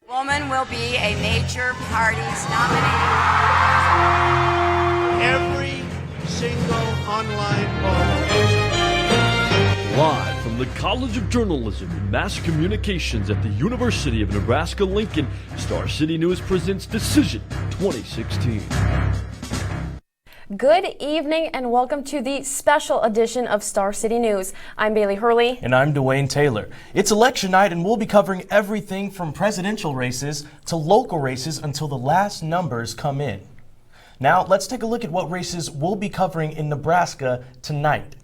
Woman will be a major party's nominee. Every single online vote. Live from the College of Journalism and Mass Communications at the University of Nebraska-Lincoln, Star City News presents Decision 2016. Good evening and welcome to the special edition of Star City News. I'm Bailey Hurley. And I'm Dwayne Taylor. It's election night and we'll be covering everything from presidential races to local races until the last numbers come in. Now, let's take a look at what races we'll be covering in Nebraska tonight.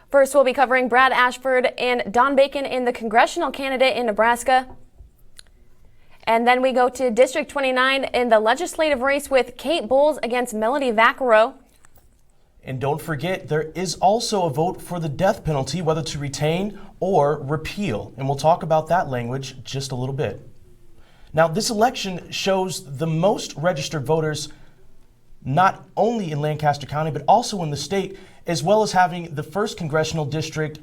First, we'll be covering Brad Ashford and Don Bacon in the congressional candidate in Nebraska. And then we go to District 29 in the legislative race with Kate Bowles against Melody Vaccaro. And don't forget, there is also a vote for the death penalty, whether to retain or repeal. And we'll talk about that language just a little bit. Now, this election shows the most registered voters, not only in Lancaster County, but also in the state, as well as having the first congressional district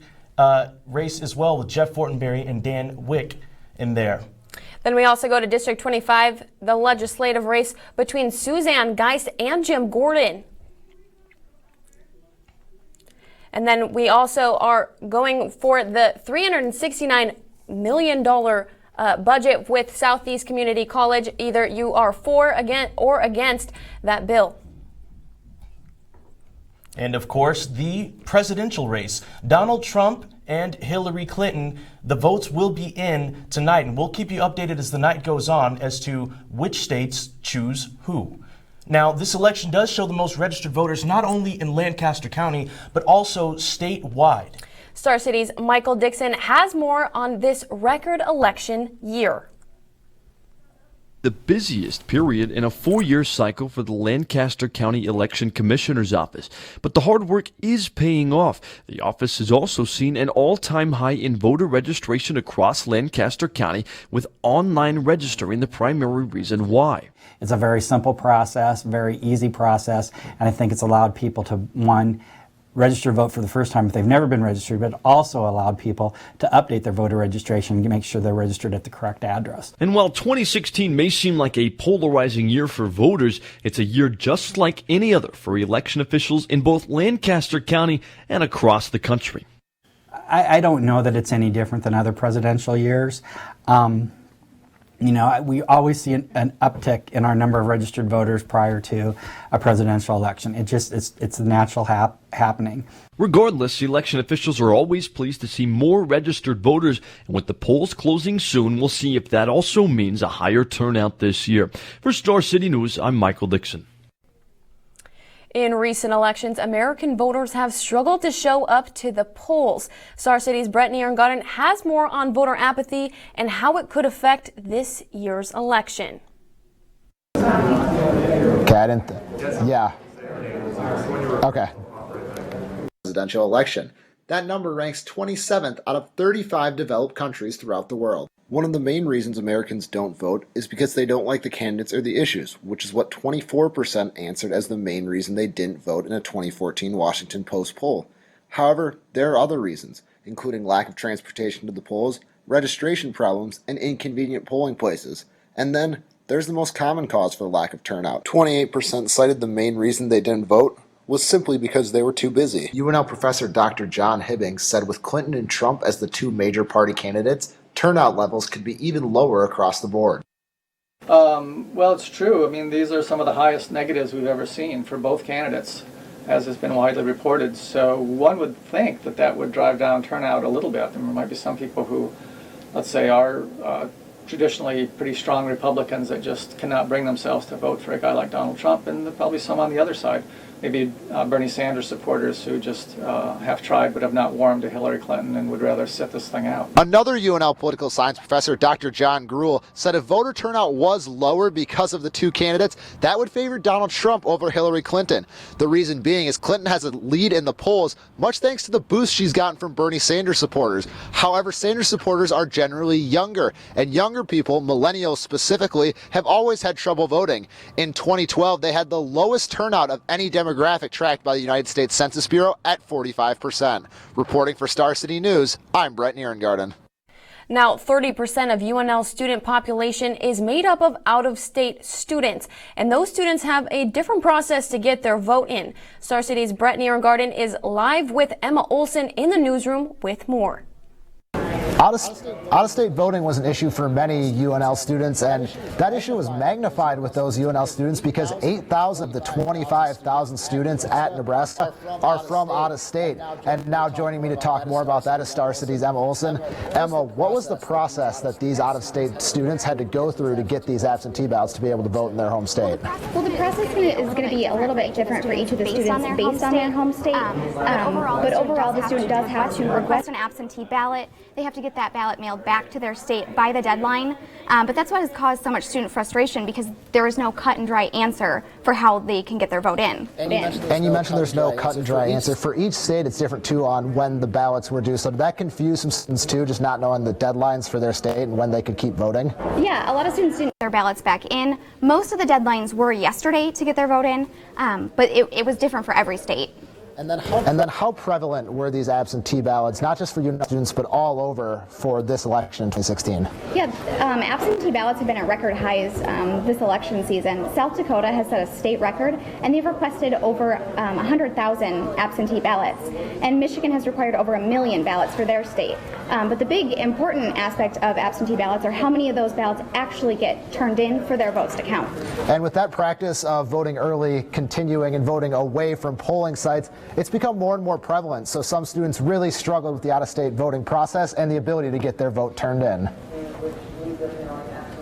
race as well with Jeff Fortenberry and Dan Wick in there. Then we also go to District 25, the legislative race between Suzanne Geist and Jim Gordon. And then we also are going for the $369 million budget with Southeast Community College. Either you are for or against that bill. And of course, the presidential race. Donald Trump and Hillary Clinton, the votes will be in tonight, and we'll keep you updated as the night goes on as to which states choose who. Now, this election does show the most registered voters not only in Lancaster County, but also statewide. Star City's Michael Dixon has more on this record election year. The busiest period in a 4-year cycle for the Lancaster County Election Commissioner's Office. But the hard work is paying off. The office has also seen an all-time high in voter registration across Lancaster County, with online registering the primary reason why. It's a very simple process, very easy process, and I think it's allowed people to, one, register to vote for the first time if they've never been registered, but also allowed people to update their voter registration and make sure they're registered at the correct address. And while 2016 may seem like a polarizing year for voters, it's a year just like any other for election officials in both Lancaster County and across the country. I don't know that it's any different than other presidential years. We always see an uptick in our number of registered voters prior to a presidential election. It's a natural happening. Regardless, election officials are always pleased to see more registered voters, and with the polls closing soon, we'll see if that also means a higher turnout this year. For Star City News, I'm Michael Dixon. In recent elections, American voters have struggled to show up to the polls. Star City's Brett Nierengarten has more on voter apathy and how it could affect this year's election. Okay, yeah. Okay. Presidential election. That number ranks 27th out of 35 developed countries throughout the world. One of the main reasons Americans don't vote is because they don't like the candidates or the issues, which is what 24% answered as the main reason they didn't vote in a 2014 Washington Post poll. However, there are other reasons, including lack of transportation to the polls, registration problems, and inconvenient polling places. And then, there's the most common cause for the lack of turnout. 28% cited the main reason they didn't vote was simply because they were too busy. UNL professor Dr. John Hibbings said with Clinton and Trump as the two major party candidates, turnout levels could be even lower across the board. Well, it's true. I mean, these are some of the highest negatives we've ever seen for both candidates, as has been widely reported. So one would think that that would drive down turnout a little bit. There might be some people who, let's say, are traditionally pretty strong Republicans that just cannot bring themselves to vote for a guy like Donald Trump, and there'll probably some on the other side. Maybe Bernie Sanders supporters who just have tried but have not warmed to Hillary Clinton and would rather sit this thing out. Another UNL political science professor, Dr. John Gruhl, said if voter turnout was lower because of the two candidates, that would favor Donald Trump over Hillary Clinton. The reason being is Clinton has a lead in the polls, much thanks to the boost she's gotten from Bernie Sanders supporters. However, Sanders supporters are generally younger, and younger people, millennials specifically, have always had trouble voting. In 2012, they had the lowest turnout of any Democratic demographic tracked by the United States Census Bureau at 45%. Reporting for Star City News, I'm Brett Nierengarten. Now, 30% of UNL's student population is made up of out-of-state students, and those students have a different process to get their vote in. Star City's Brett Nierengarten is live with Emma Olson in the newsroom with more. Out-of-state voting was an issue for many UNL students, and that issue was magnified with those UNL students because 8,000 of the 25,000 students at Nebraska are from out-of-state. And now joining me to talk more about that is Star City's Emma Olson. Emma, what was the process that these out-of-state students had to go through to get these absentee ballots to be able to vote in their home state? Well, the process is going to be a little bit different for each of the students based on their home state. But overall, the student does have to request an absentee ballot. They have to get that ballot mailed back to their state by the deadline. But that's what has caused so much student frustration, because there is no cut and dry answer for how they can get their vote in. And you mentioned there's no cut and dry answer. For each state, it's different too on when the ballots were due. So did that confuse some students too, just not knowing the deadlines for their state and when they could keep voting? Yeah, a lot of students didn't get their ballots back in. Most of the deadlines were yesterday to get their vote in, but it was different for every state. And then how prevalent were these absentee ballots, not just for UNL students, but all over for this election in 2016? Yeah, absentee ballots have been at record highs this election season. South Dakota has set a state record, and they've requested over 100,000 absentee ballots. And Michigan has required over 1 million ballots for their state. But the big important aspect of absentee ballots are how many of those ballots actually get turned in for their votes to count. And with that practice of voting early continuing and voting away from polling sites, it's become more and more prevalent, so some students really struggle with the out-of-state voting process and the ability to get their vote turned in.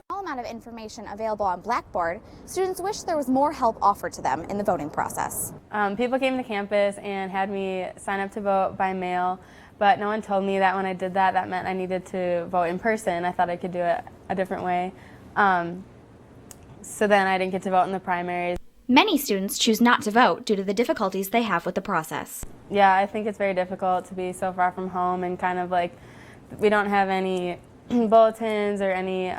Amount of information available on Blackboard, students wish there was more help offered to them in the voting process. People came to campus and had me sign up to vote by mail, but no one told me that when I did that, that meant I needed to vote in person. I thought I could do it a different way. So then I didn't get to vote in the primaries. Many students choose not to vote due to the difficulties they have with the process. Yeah, I think it's very difficult to be so far from home, and kind of like we don't have any bulletins or any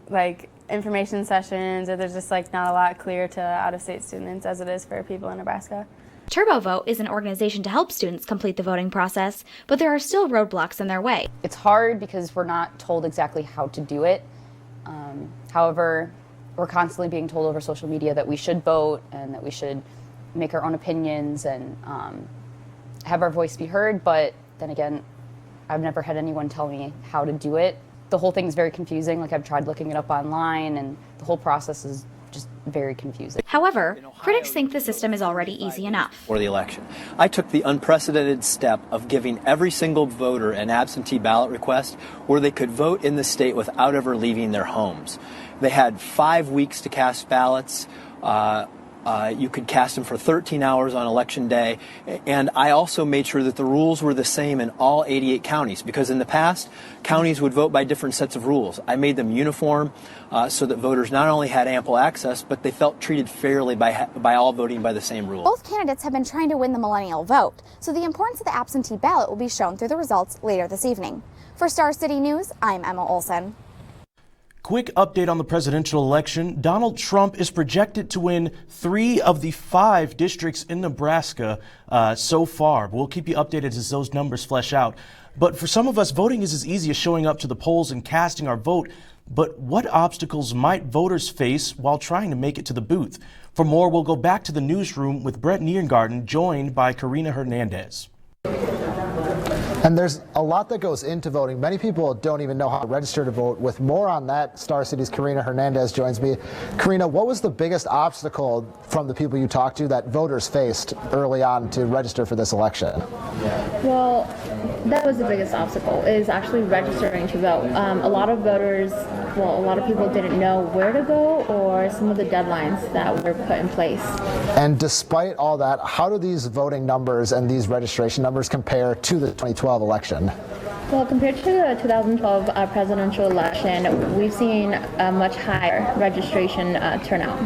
like information sessions, or there's just like not a lot clear to out-of-state students as it is for people in Nebraska. TurboVote is an organization to help students complete the voting process, but there are still roadblocks in their way. It's hard because we're not told exactly how to do it. However, we're constantly being told over social media that we should vote and that we should make our own opinions and have our voice be heard, but then again, I've never had anyone tell me how to do it. The whole thing is very confusing. Like, I've tried looking it up online, and the whole process is just very confusing. However, critics think the system is already easy enough. For the election, I took the unprecedented step of giving every single voter an absentee ballot request where they could vote in the state without ever leaving their homes. They had 5 weeks to cast ballots. You could cast them for 13 hours on election day. And I also made sure that the rules were the same in all 88 counties, because in the past, counties would vote by different sets of rules. I made them uniform so that voters not only had ample access, but they felt treated fairly by all voting by the same rules. Both candidates have been trying to win the millennial vote, so the importance of the absentee ballot will be shown through the results later this evening. For Star City News, I'm Emma Olson. Quick update on the presidential election. Donald Trump is projected to win 3 of the 5 districts in Nebraska so far. We'll keep you updated as those numbers flesh out. But for some of us, voting is as easy as showing up to the polls and casting our vote. But what obstacles might voters face while trying to make it to the booth? For more, we'll go back to the newsroom with Brett Nierengarten, joined by Karina Hernandez. And there's a lot that goes into voting. Many people don't even know how to register to vote. With more on that, Star City's Karina Hernandez joins me. Karina, what was the biggest obstacle from the people you talked to that voters faced early on to register for this election? Well, that was the biggest obstacle, is actually registering to vote. A lot of voters, well, a lot of people didn't know where to go or some of the deadlines that were put in place. And despite all that, how do these voting numbers and these registration numbers compare to the 2012 election? Well, compared to the 2012 presidential election, we've seen a much higher registration turnout.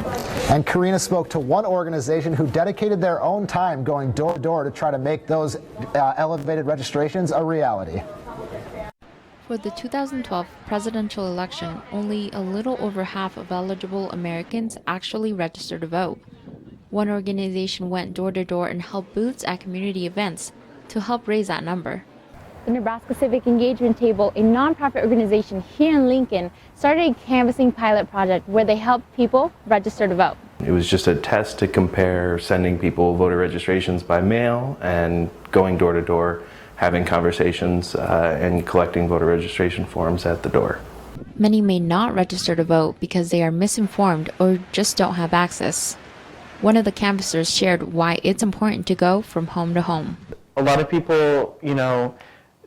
And Karina spoke to one organization who dedicated their own time going door to door to try to make those elevated registrations a reality. For the 2012 presidential election, only a little over half of eligible Americans actually registered to vote. One organization went door to door and held booths at community events to help raise that number. the Nebraska Civic Engagement Table, a nonprofit organization here in Lincoln, started a canvassing pilot project where they help people register to vote. It was just a test to compare sending people voter registrations by mail and going door to door, having conversations and collecting voter registration forms at the door. Many may not register to vote because they are misinformed or just don't have access. One of the canvassers shared why it's important to go from home to home. A lot of people,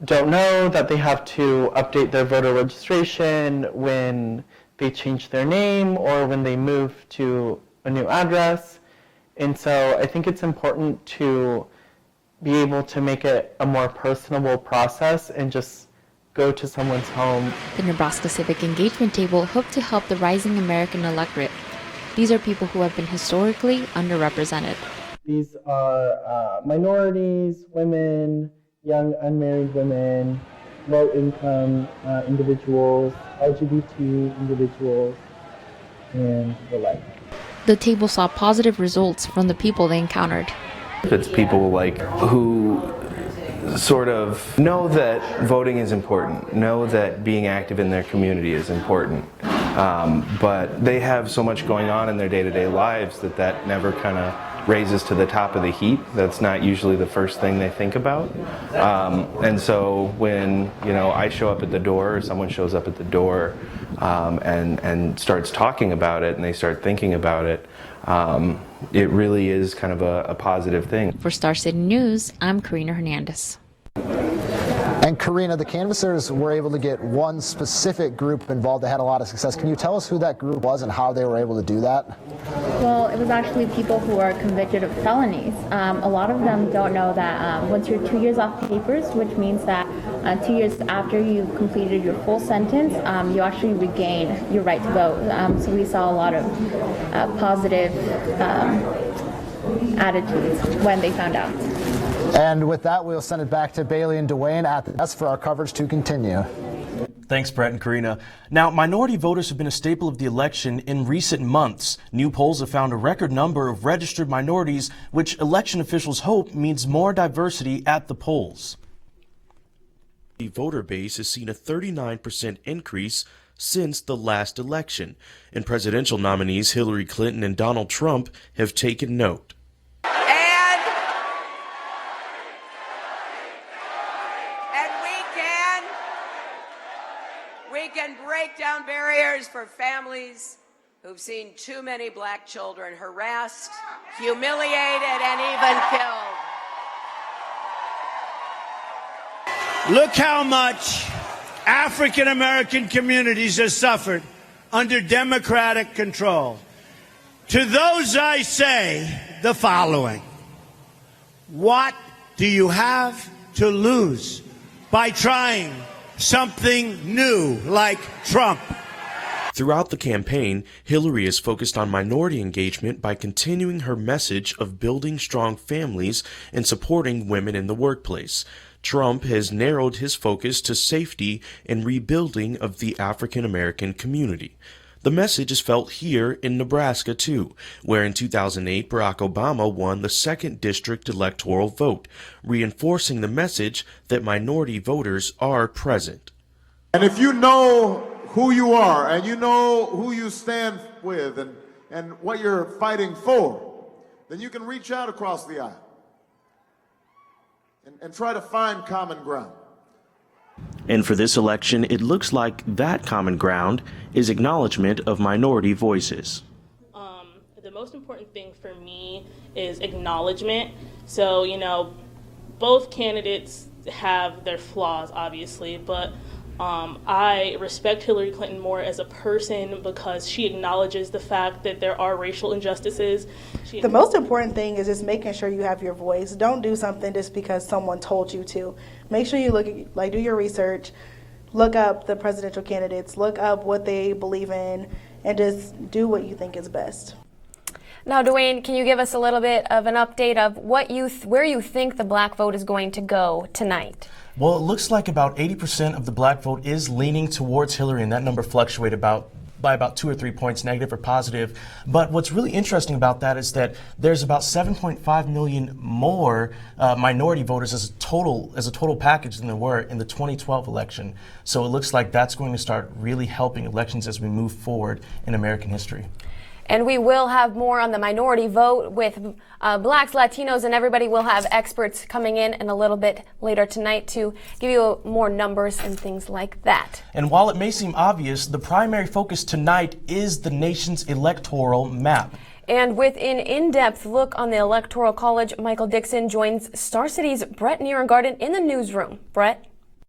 don't know that they have to update their voter registration when they change their name or when they move to a new address. And so I think it's important to be able to make it a more personable process and just go to someone's home. The Nebraska Civic Engagement Table hoped to help the rising American electorate. These are people who have been historically underrepresented. These are minorities, women, young unmarried women, low-income individuals, LGBT individuals, and the like. The table saw positive results from the people they encountered. It's people who sort of know that voting is important, know that being active in their community is important, but they have so much going on in their day-to-day lives that never kind of raises to the top of the heap. That's not usually the first thing they think about. And so when I show up at the door or someone shows up at the door and starts talking about it and they start thinking about it, it really is kind of a positive thing. For Star City News, I'm Karina Hernandez. And Karina, the canvassers were able to get one specific group involved that had a lot of success. Can you tell us who that group was and how they were able to do that? Well, it was actually people who are convicted of felonies. A lot of them don't know that once you're 2 years off papers, which means that 2 years after you've completed your full sentence, you actually regain your right to vote. So we saw a lot of positive attitudes when they found out. And with that, we'll send it back to Bailey and Dwayne at the desk for our coverage to continue. Thanks, Brett and Karina. Now, minority voters have been a staple of the election in recent months. New polls have found a record number of registered minorities, which election officials hope means more diversity at the polls. The voter base has seen a 39% increase since the last election, and presidential nominees Hillary Clinton and Donald Trump have taken note. We can break down barriers for families who've seen too many black children harassed, humiliated, and even killed. Look how much African American communities have suffered under Democratic control. To those I say the following: what do you have to lose by trying something new like Trump? Throughout the campaign, Hillary is focused on minority engagement by continuing her message of building strong families and supporting women in the workplace. Trump has narrowed his focus to safety and rebuilding of the African American community. The message is felt here in Nebraska, too, where in 2008 Barack Obama won the 2nd District electoral vote, reinforcing the message that minority voters are present. And if you know who you are and you know who you stand with and what you're fighting for, then you can reach out across the aisle and try to find common ground. And for this election, it looks like that common ground is acknowledgement of minority voices. The most important thing for me is acknowledgement. So, both candidates have their flaws, obviously, but I respect Hillary Clinton more as a person because she acknowledges the fact that there are racial injustices. The most important thing is just making sure you have your voice. Don't do something just because someone told you to. Make sure you do your research, look up the presidential candidates, look up what they believe in, and just do what you think is best. Now, Dwayne, can you give us a little bit of an update of where you think the black vote is going to go tonight? Well, it looks like about 80% of the black vote is leaning towards Hillary, and that number fluctuates about by about 2 or 3 points, negative or positive. But what's really interesting about that is that there's about 7.5 million more minority voters as a total package than there were in the 2012 election. So it looks like that's going to start really helping elections as we move forward in American history. And we will have more on the minority vote with blacks, Latinos, and everybody. Will have experts coming in a little bit later tonight to give you more numbers and things like that. And while it may seem obvious, the primary focus tonight is the nation's electoral map. And with an in-depth look on the Electoral College, Michael Dixon joins Star City's Brett Nierengarten in the newsroom. Brett?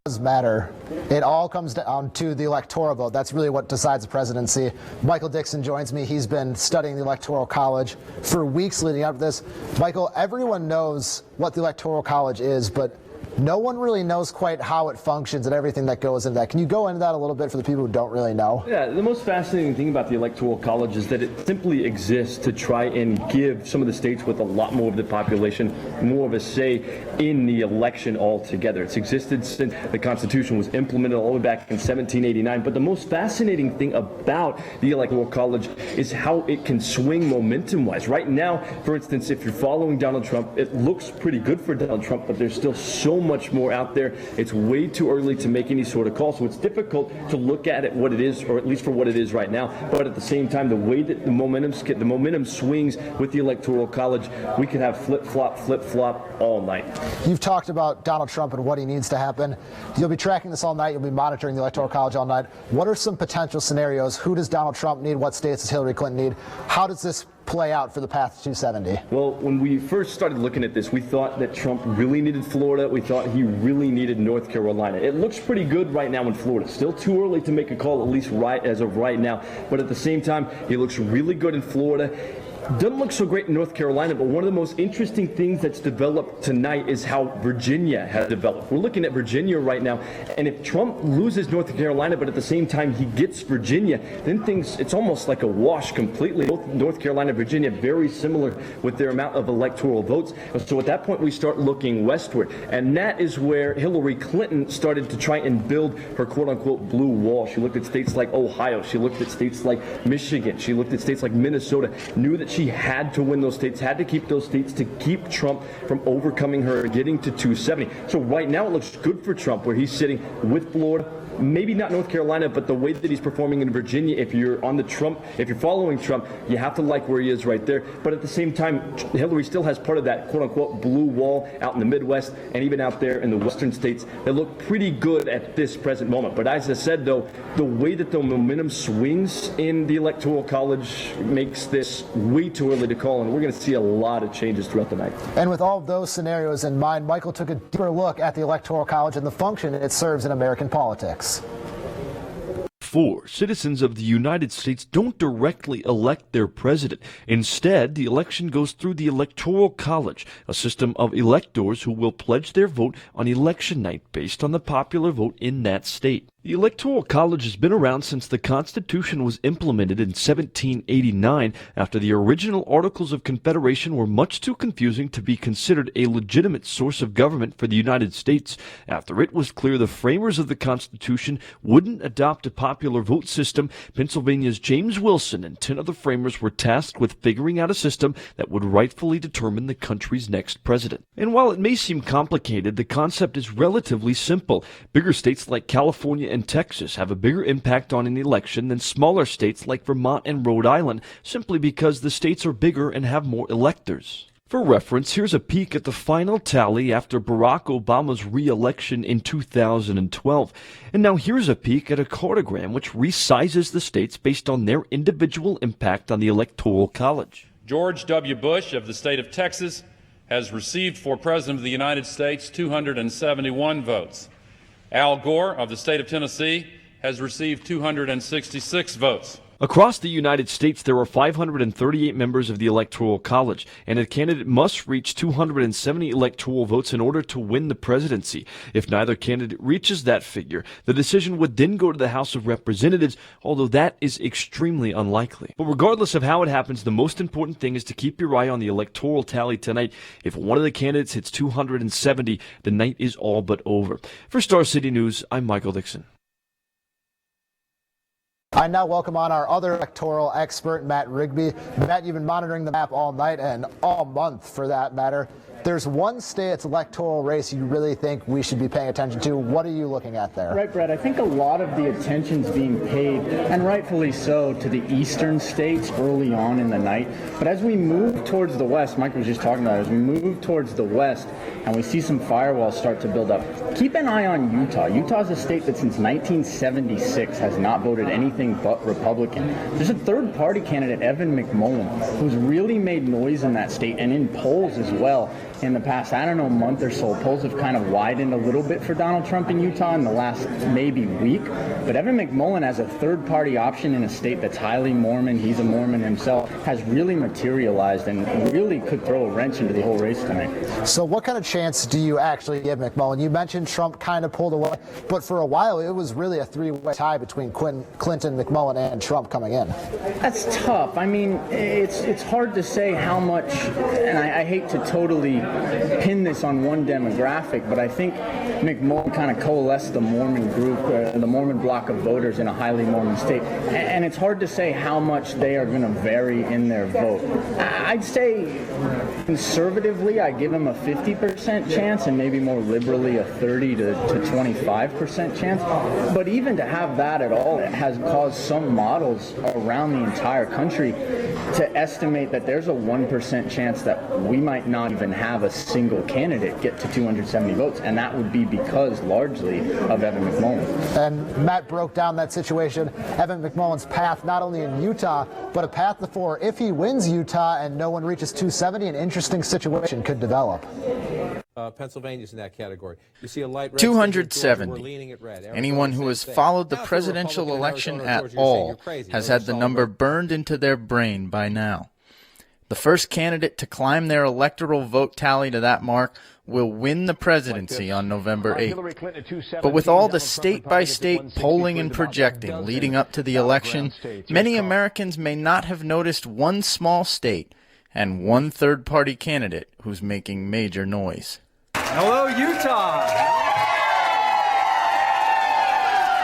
Does matter. It all comes down to the electoral vote. That's really what decides the presidency. Michael Dixon joins me. He's been studying the Electoral College for weeks leading up to this. Michael, everyone knows what the Electoral College is, but no one really knows quite how it functions and everything that goes into that. Can you go into that a little bit for the people who don't really know? Yeah, the most fascinating thing about the Electoral College is that it simply exists to try and give some of the states with a lot more of the population more of a say in the election altogether. It's existed since the Constitution was implemented all the way back in 1789. But the most fascinating thing about the Electoral College is how it can swing momentum-wise. Right now, for instance, if you're following Donald Trump, it looks pretty good for Donald Trump, but there's still so much more out there. It's way too early to make any sort of call, so it's difficult to look at it what it is, or at least for what it is right now. But at the same time, the way that the momentum swings with the Electoral College, we could have flip-flop all night. You've talked about Donald Trump and what he needs to happen. You'll be tracking this all night. You'll be monitoring the Electoral College all night. What are some potential scenarios? Who does Donald Trump need? What states does Hillary Clinton need? How does this play out for the path to 270? Well, when we first started looking at this, we thought that Trump really needed Florida. We thought he really needed North Carolina. It looks pretty good right now in Florida. Still too early to make a call, at least as of right now. But at the same time, he looks really good in Florida. Doesn't look so great in North Carolina, but one of the most interesting things that's developed tonight is how Virginia has developed. We're looking at Virginia right now, and if Trump loses North Carolina, but at the same time he gets Virginia, then it's almost like a wash completely. Both North Carolina and Virginia very similar with their amount of electoral votes. So at that point, we start looking westward, and that is where Hillary Clinton started to try and build her quote-unquote blue wall. She looked at states like Ohio. She looked at states like Michigan. She looked at states like Minnesota, knew that she had to win those states, had to keep those states to keep Trump from overcoming her and getting to 270. So right now it looks good for Trump, where he's sitting with Florida, maybe not North Carolina, but the way that he's performing in Virginia, if you're following Trump, you have to like where he is right there. But at the same time, Hillary still has part of that quote-unquote blue wall out in the Midwest and even out there in the western states that look pretty good at this present moment. But as I said, though, the way that the momentum swings in the Electoral College makes this way too early to call, and we're going to see a lot of changes throughout the night. And with all of those scenarios in mind, Michael took a deeper look at the Electoral College and the function it serves in American politics. 4. Citizens of the United States don't directly elect their president. Instead, the election goes through the Electoral College, a system of electors who will pledge their vote on election night based on the popular vote in that state. The Electoral College has been around since the Constitution was implemented in 1789 after the original Articles of Confederation were much too confusing to be considered a legitimate source of government for the United States. After it was clear the framers of the Constitution wouldn't adopt a popular vote system, Pennsylvania's James Wilson and 10 other framers were tasked with figuring out a system that would rightfully determine the country's next president. And while it may seem complicated, the concept is relatively simple. Bigger states like California and Texas have a bigger impact on an election than smaller states like Vermont and Rhode Island, simply because the states are bigger and have more electors. For reference, here's a peek at the final tally after Barack Obama's re-election in 2012. And now here's a peek at a cartogram which resizes the states based on their individual impact on the Electoral College. George W. Bush of the state of Texas has received for President of the United States 271 votes. Al Gore of the state of Tennessee has received 266 votes. Across the United States, there are 538 members of the Electoral College, and a candidate must reach 270 electoral votes in order to win the presidency. If neither candidate reaches that figure, the decision would then go to the House of Representatives, although that is extremely unlikely. But regardless of how it happens, the most important thing is to keep your eye on the electoral tally tonight. If one of the candidates hits 270, the night is all but over. For Star City News, I'm Michael Dixon. I now welcome on our other electoral expert, Matt Rigby. Matt, you've been monitoring the map all night and all month for that matter. There's one state's electoral race you really think we should be paying attention to. What are you looking at there? Right, Brett. I think a lot of the attention's being paid, and rightfully so, to the eastern states early on in the night. But as we move towards the west, Mike was just talking about it, as we move towards the west and we see some firewalls start to build up, keep an eye on Utah. Utah is a state that since 1976 has not voted anything but Republican. There's a third-party candidate, Evan McMullen, who's really made noise in that state and in polls as well. In the past, I don't know, month or so, polls have kind of widened a little bit for Donald Trump in Utah in the last maybe week. But Evan McMullen, as a third-party option in a state that's highly Mormon, he's a Mormon himself, has really materialized and really could throw a wrench into the whole race tonight. So what kind of chance do you actually give McMullen? You mentioned Trump kind of pulled away, but for a while it was really a three-way tie between Clinton, McMullen, and Trump coming in. That's tough. I mean, it's hard to say how much, and I hate to totally pin this on one demographic, but I think McMullen kind of coalesced the Mormon group, the Mormon bloc of voters in a highly Mormon state, and it's hard to say how much they are going to vary in their vote. I'd say conservatively, I give him a 50% chance, and maybe more liberally a 30 to 25% chance. But even to have that at all, it has caused some models around the entire country to estimate that there's a 1% chance that we might not even have a single candidate get to 270 votes, and that would be because largely of Evan McMullen. And Matt broke down that situation, Evan McMullen's path not only in Utah, but a path before if he wins Utah and no one reaches 270, an interesting situation could develop. Pennsylvania's in that category. You see a light red 270. Anyone who has followed the presidential election at all has had the number burned into their brain by now. The first candidate to climb their electoral vote tally to that mark will win the presidency on November 8th. But with all the state-by-state polling and projecting leading up to the election, many Americans may not have noticed one small state and one third-party candidate who's making major noise. Hello, Utah!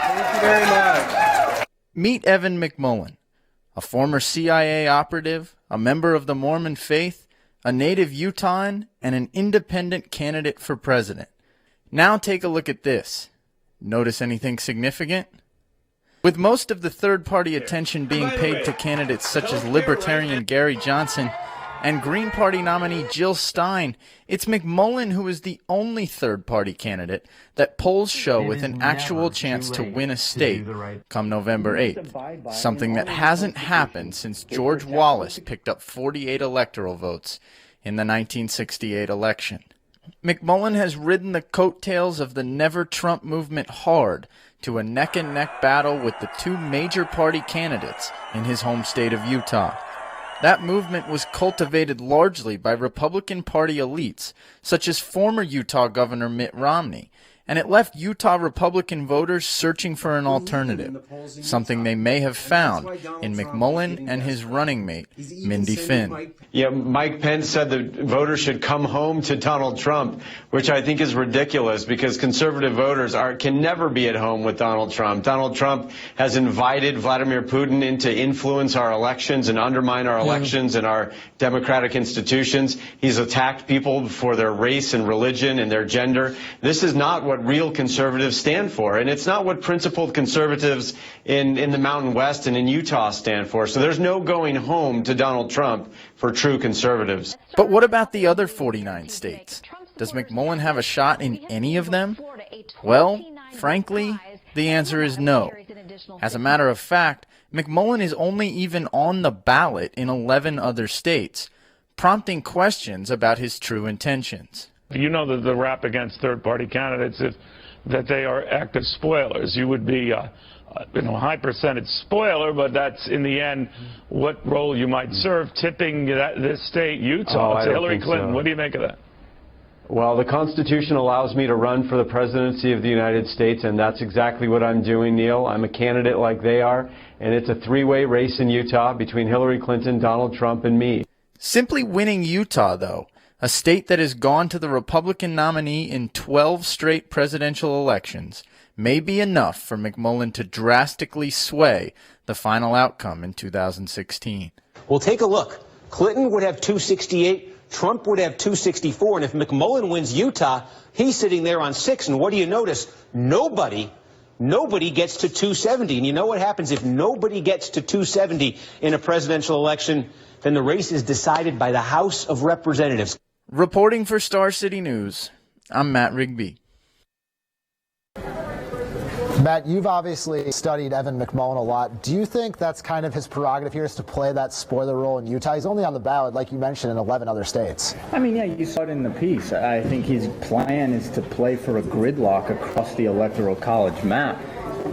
Thank you very much. Meet Evan McMullen, a former CIA operative, a member of the Mormon faith, a native Utahn, and an independent candidate for president. Now take a look at this. Notice anything significant? With most of the third-party attention being paid to candidates such as Libertarian Gary Johnson and Green Party nominee Jill Stein, it's McMullen who is the only third-party candidate that polls show with an actual chance to win a state come November 8th, something that hasn't happened since George Wallace picked up 48 electoral votes in the 1968 election. McMullen has ridden the coattails of the Never Trump movement hard to a neck-and-neck battle with the two major party candidates in his home state of Utah. That movement was cultivated largely by Republican Party elites, such as former Utah Governor Mitt Romney, and it left Utah Republican voters searching for an alternative, something they may have found in McMullen and his running mate, Mindy Finn. Yeah, Mike Pence said that voters should come home to Donald Trump, which I think is ridiculous because conservative voters can never be at home with Donald Trump. Donald Trump has invited Vladimir Putin in to influence our elections and undermine our elections and our democratic institutions. He's attacked people for their race and religion and their gender. This is not what real conservatives stand for, and it's not what principled conservatives in the Mountain West and in Utah stand for. So there's no going home to Donald Trump for true conservatives. But what about the other 49 states? Does McMullen have a shot in any of them? Well, frankly, the answer is no. As a matter of fact, McMullen is only even on the ballot in 11 other states, prompting questions about his true intentions. You know that the rap against third-party candidates is that they are active spoilers. You would be a high percentage spoiler, but that's in the end what role you might serve, tipping this state, Utah, to Hillary Clinton. So. What do you make of that? Well, the Constitution allows me to run for the presidency of the United States, and that's exactly what I'm doing, Neil. I'm a candidate like they are, and it's a three-way race in Utah between Hillary Clinton, Donald Trump, and me. Simply winning Utah, though, a state that has gone to the Republican nominee in 12 straight presidential elections, may be enough for McMullen to drastically sway the final outcome in 2016. Well, take a look. Clinton would have 268, Trump would have 264, and if McMullen wins Utah, he's sitting there on 6. And what do you notice? Nobody gets to 270. And you know what happens if nobody gets to 270 in a presidential election? Then the race is decided by the House of Representatives. Reporting for Star City News, I'm Matt Rigby. Matt, you've obviously studied Evan McMullen a lot. Do you think that's kind of his prerogative here, is to play that spoiler role in Utah? He's only on the ballot, like you mentioned, in 11 other states. I mean, yeah, you saw it in the piece. I think his plan is to play for a gridlock across the Electoral College map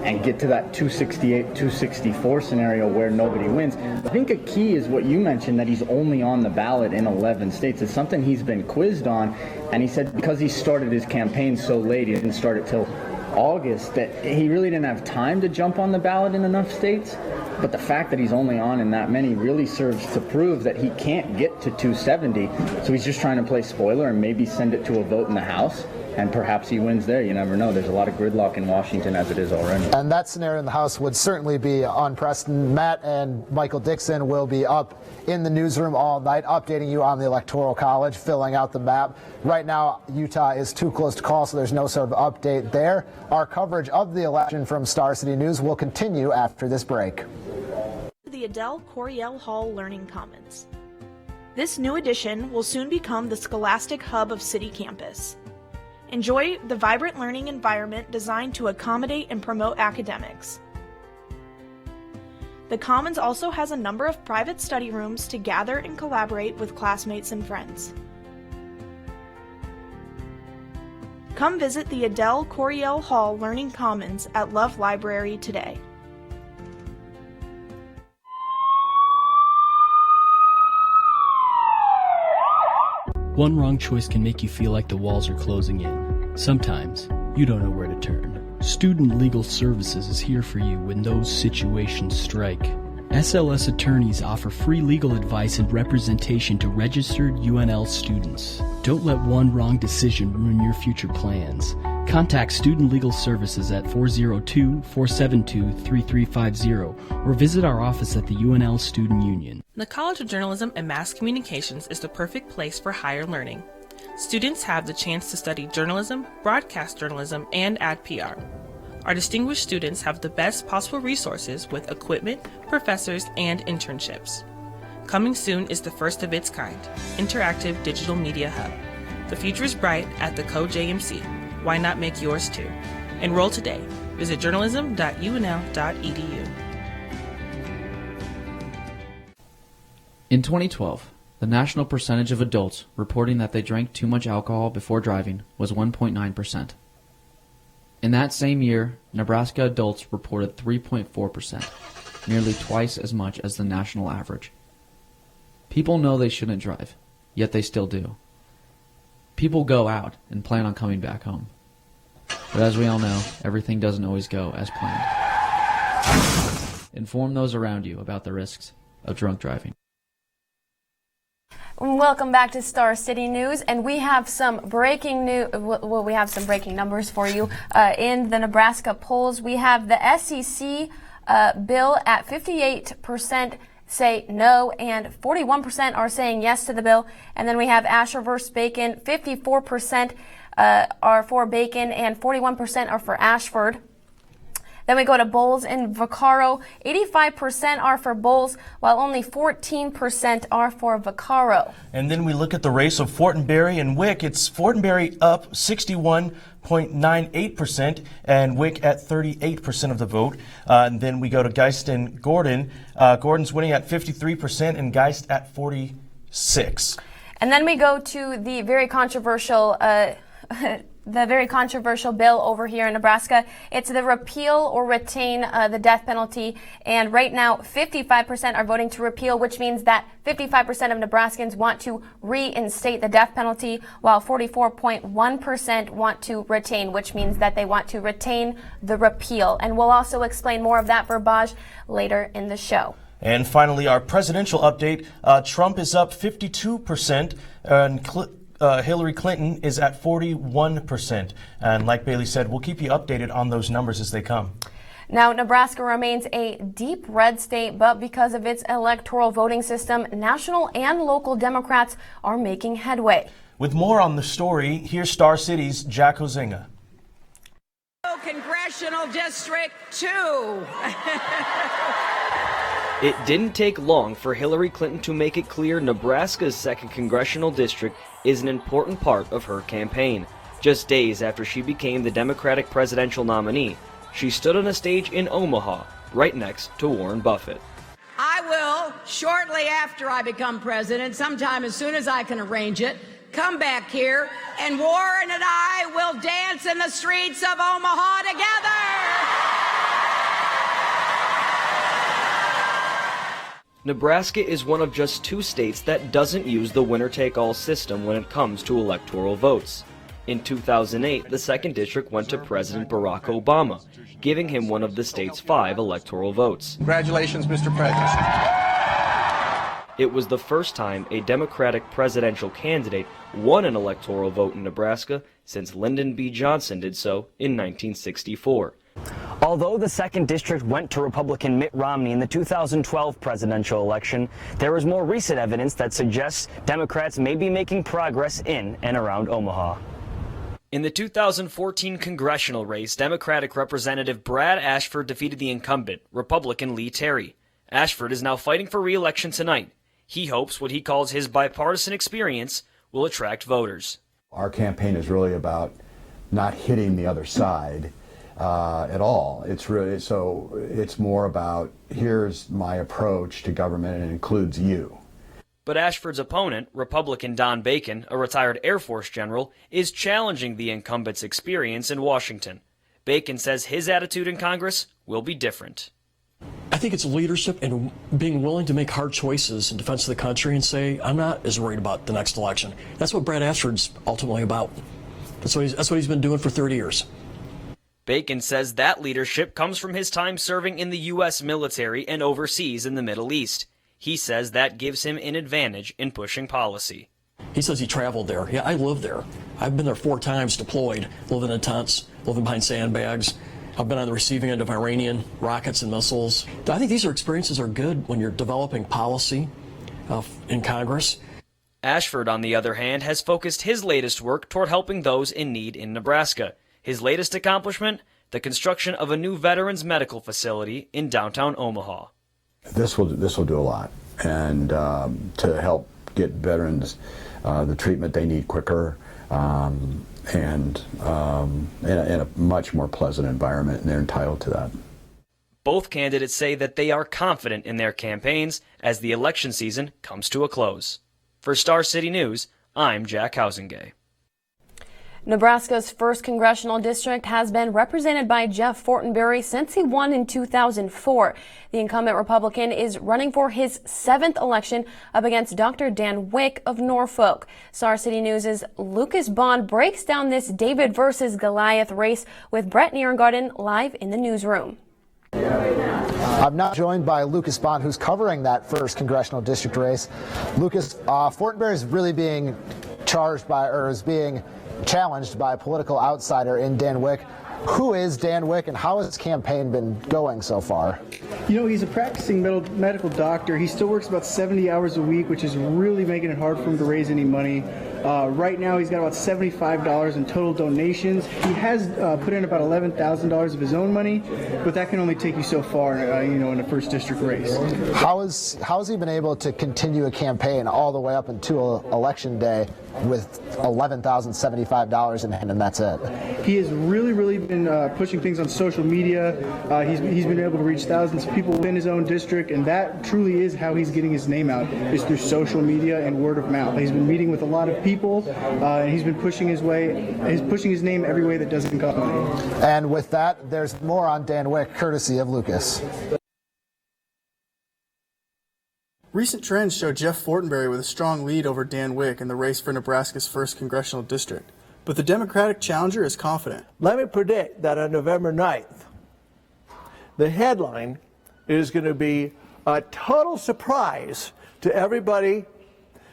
and get to that 268, 264 scenario where nobody wins. I think a key is what you mentioned, that he's only on the ballot in 11 states. It's something he's been quizzed on, and he said because he started his campaign so late, he didn't start it till August, that he really didn't have time to jump on the ballot in enough states. But the fact that he's only on in that many really serves to prove that he can't get to 270. So he's just trying to play spoiler and maybe send it to a vote in the House. And perhaps he wins there. You never know. There's a lot of gridlock in Washington as it is already. And that scenario in the House would certainly be unprecedented. Matt and Michael Dixon will be up in the newsroom all night, updating you on the Electoral College, filling out the map. Right now, Utah is too close to call, so there's no sort of update there. Our coverage of the election from Star City News will continue after this break. The Adele Coryell Hall Learning Commons. This new addition will soon become the scholastic hub of City Campus. Enjoy the vibrant learning environment designed to accommodate and promote academics. The Commons also has a number of private study rooms to gather and collaborate with classmates and friends. Come visit the Adele Coryell Hall Learning Commons at Love Library today. One wrong choice can make you feel like the walls are closing in. Sometimes, you don't know where to turn. Student Legal Services is here for you when those situations strike. SLS attorneys offer free legal advice and representation to registered UNL students. Don't let one wrong decision ruin your future plans. Contact Student Legal Services at 402-472-3350 or visit our office at the UNL Student Union. The College of Journalism and Mass Communications is the perfect place for higher learning. Students have the chance to study journalism, broadcast journalism, and ad PR. Our distinguished students have the best possible resources with equipment, professors, and internships. Coming soon is the first of its kind, interactive digital media hub. The future is bright at the CoJMC. Why not make yours too? Enroll today. Visit journalism.unl.edu. In 2012, the national percentage of adults reporting that they drank too much alcohol before driving was 1.9%. In that same year, Nebraska adults reported 3.4%, nearly twice as much as the national average. People know they shouldn't drive, yet they still do. People go out and plan on coming back home. But as we all know, everything doesn't always go as planned. Inform those around you about the risks of drunk driving. Welcome back to Star City News, and we have some breaking news. Well, we have some breaking numbers for you. In the Nebraska polls, we have the SEC bill at 58% say no, and 41% are saying yes to the bill. And then we have Asher versus Bacon. 54% are for Bacon, and 41% are for Ashford. Then we go to Bowles and Vaccaro. 85% are for Bowles, while only 14% are for Vaccaro. And then we look at the race of Fortenberry and Wick. It's Fortenberry up 61.98% and Wick at 38% of the vote. And then we go to Geist and Gordon. Gordon's winning at 53% and Geist at 46%. And then we go to the very controversial bill over here in Nebraska. It's the repeal or retain the death penalty. And right now, 55% are voting to repeal, which means that 55% of Nebraskans want to reinstate the death penalty, while 44.1% want to retain, which means that they want to retain the repeal. And we'll also explain more of that verbiage later in the show. And finally, our presidential update. Trump is up 52% and Hillary Clinton is at 41%. And like Bailey said, we'll keep you updated on those numbers as they come. Now, Nebraska remains a deep red state, but because of its electoral voting system, national and local Democrats are making headway. With more on the story, here's Star City's Jack Hozinga. Congressional District 2. It didn't take long for Hillary Clinton to make it clear Nebraska's 2nd Congressional District is an important part of her campaign. Just days after she became the Democratic presidential nominee, she stood on a stage in Omaha, right next to Warren Buffett. I will, shortly after I become president, sometime as soon as I can arrange it, come back here, and Warren and I will dance in the streets of Omaha together. Nebraska is one of just 2 states that doesn't use the winner-take-all system when it comes to electoral votes. In 2008, the 2nd District went to President Barack Obama, giving him one of the state's 5 electoral votes. Congratulations, Mr. President. It was the first time a Democratic presidential candidate won an electoral vote in Nebraska since Lyndon B. Johnson did so in 1964. Although the 2nd District went to Republican Mitt Romney in the 2012 presidential election, there is more recent evidence that suggests Democrats may be making progress in and around Omaha. In the 2014 congressional race, Democratic Representative Brad Ashford defeated the incumbent, Republican Lee Terry. Ashford is now fighting for re-election tonight. He hopes what he calls his bipartisan experience will attract voters. Our campaign is really about not hitting the other side at all. It's more about, here's my approach to government, and it includes you. But Ashford's opponent, Republican Don Bacon, a retired Air Force general, is challenging the incumbent's experience in Washington. Bacon says his attitude in Congress will be different. I think it's leadership and being willing to make hard choices in defense of the country and say, I'm not as worried about the next election. That's what Brad Ashford's ultimately about. That's what he's been doing for 30 years. Bacon says that leadership comes from his time serving in the U.S. military and overseas in the Middle East. He says that gives him an advantage in pushing policy. He says he traveled there. Yeah, I lived there. I've been there 4 times deployed, living in tents, living behind sandbags. I've been on the receiving end of Iranian rockets and missiles. I think these experiences are good when you're developing policy in Congress. Ashford, on the other hand, has focused his latest work toward helping those in need in Nebraska. His latest accomplishment? The construction of a new veterans medical facility in downtown Omaha. This will do a lot, and to help get veterans the treatment they need quicker, and in a much more pleasant environment, and they're entitled to that. Both candidates say that they are confident in their campaigns as the election season comes to a close. For Star City News, I'm Jack Housingay. Nebraska's 1st Congressional District has been represented by Jeff Fortenberry since he won in 2004. The incumbent Republican is running for his 7th election up against Dr. Dan Wick of Norfolk. Star City News' Lucas Bond breaks down this David versus Goliath race with Brett Nierengarten live in the newsroom. I'm now joined by Lucas Bond, who's covering that 1st Congressional District race. Lucas, Fortenberry is really being challenged by a political outsider in Dan Wick. Who is Dan Wick, and how has his campaign been going so far? You know, he's a practicing medical doctor. He still works about 70 hours a week, which is really making it hard for him to raise any money. Right now, he's got about $75 in total donations. He has put in about $11,000 of his own money, but that can only take you so far, in a 1st district race. How has he been able to continue a campaign all the way up until Election Day with $11,075 in hand, and that's it? He has really been pushing things on social media. He's been able to reach thousands of people within his own district, and that truly is how he's getting his name out, is through social media and word of mouth. He's been meeting with a lot of people, and he's been pushing his name every way that doesn't cost money. And with that, there's more on Dan Wick, courtesy of Lucas. Recent trends show Jeff Fortenberry with a strong lead over Dan Wick in the race for Nebraska's 1st Congressional District. But the Democratic challenger is confident. Let me predict that on November 9th, the headline is going to be a total surprise to everybody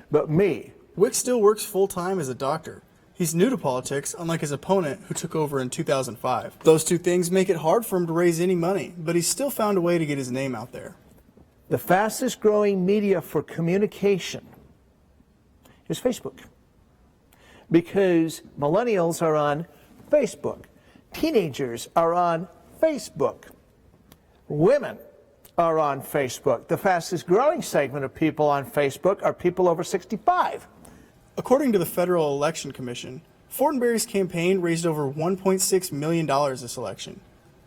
but me. Wick still works full-time as a doctor. He's new to politics, unlike his opponent, who took over in 2005. Those two things make it hard for him to raise any money, but he's still found a way to get his name out there. The fastest growing media for communication is Facebook, because millennials are on Facebook. Teenagers are on Facebook. Women are on Facebook. The fastest growing segment of people on Facebook are people over 65. According to the Federal Election Commission, Fortenberry's campaign raised over $1.6 million this election.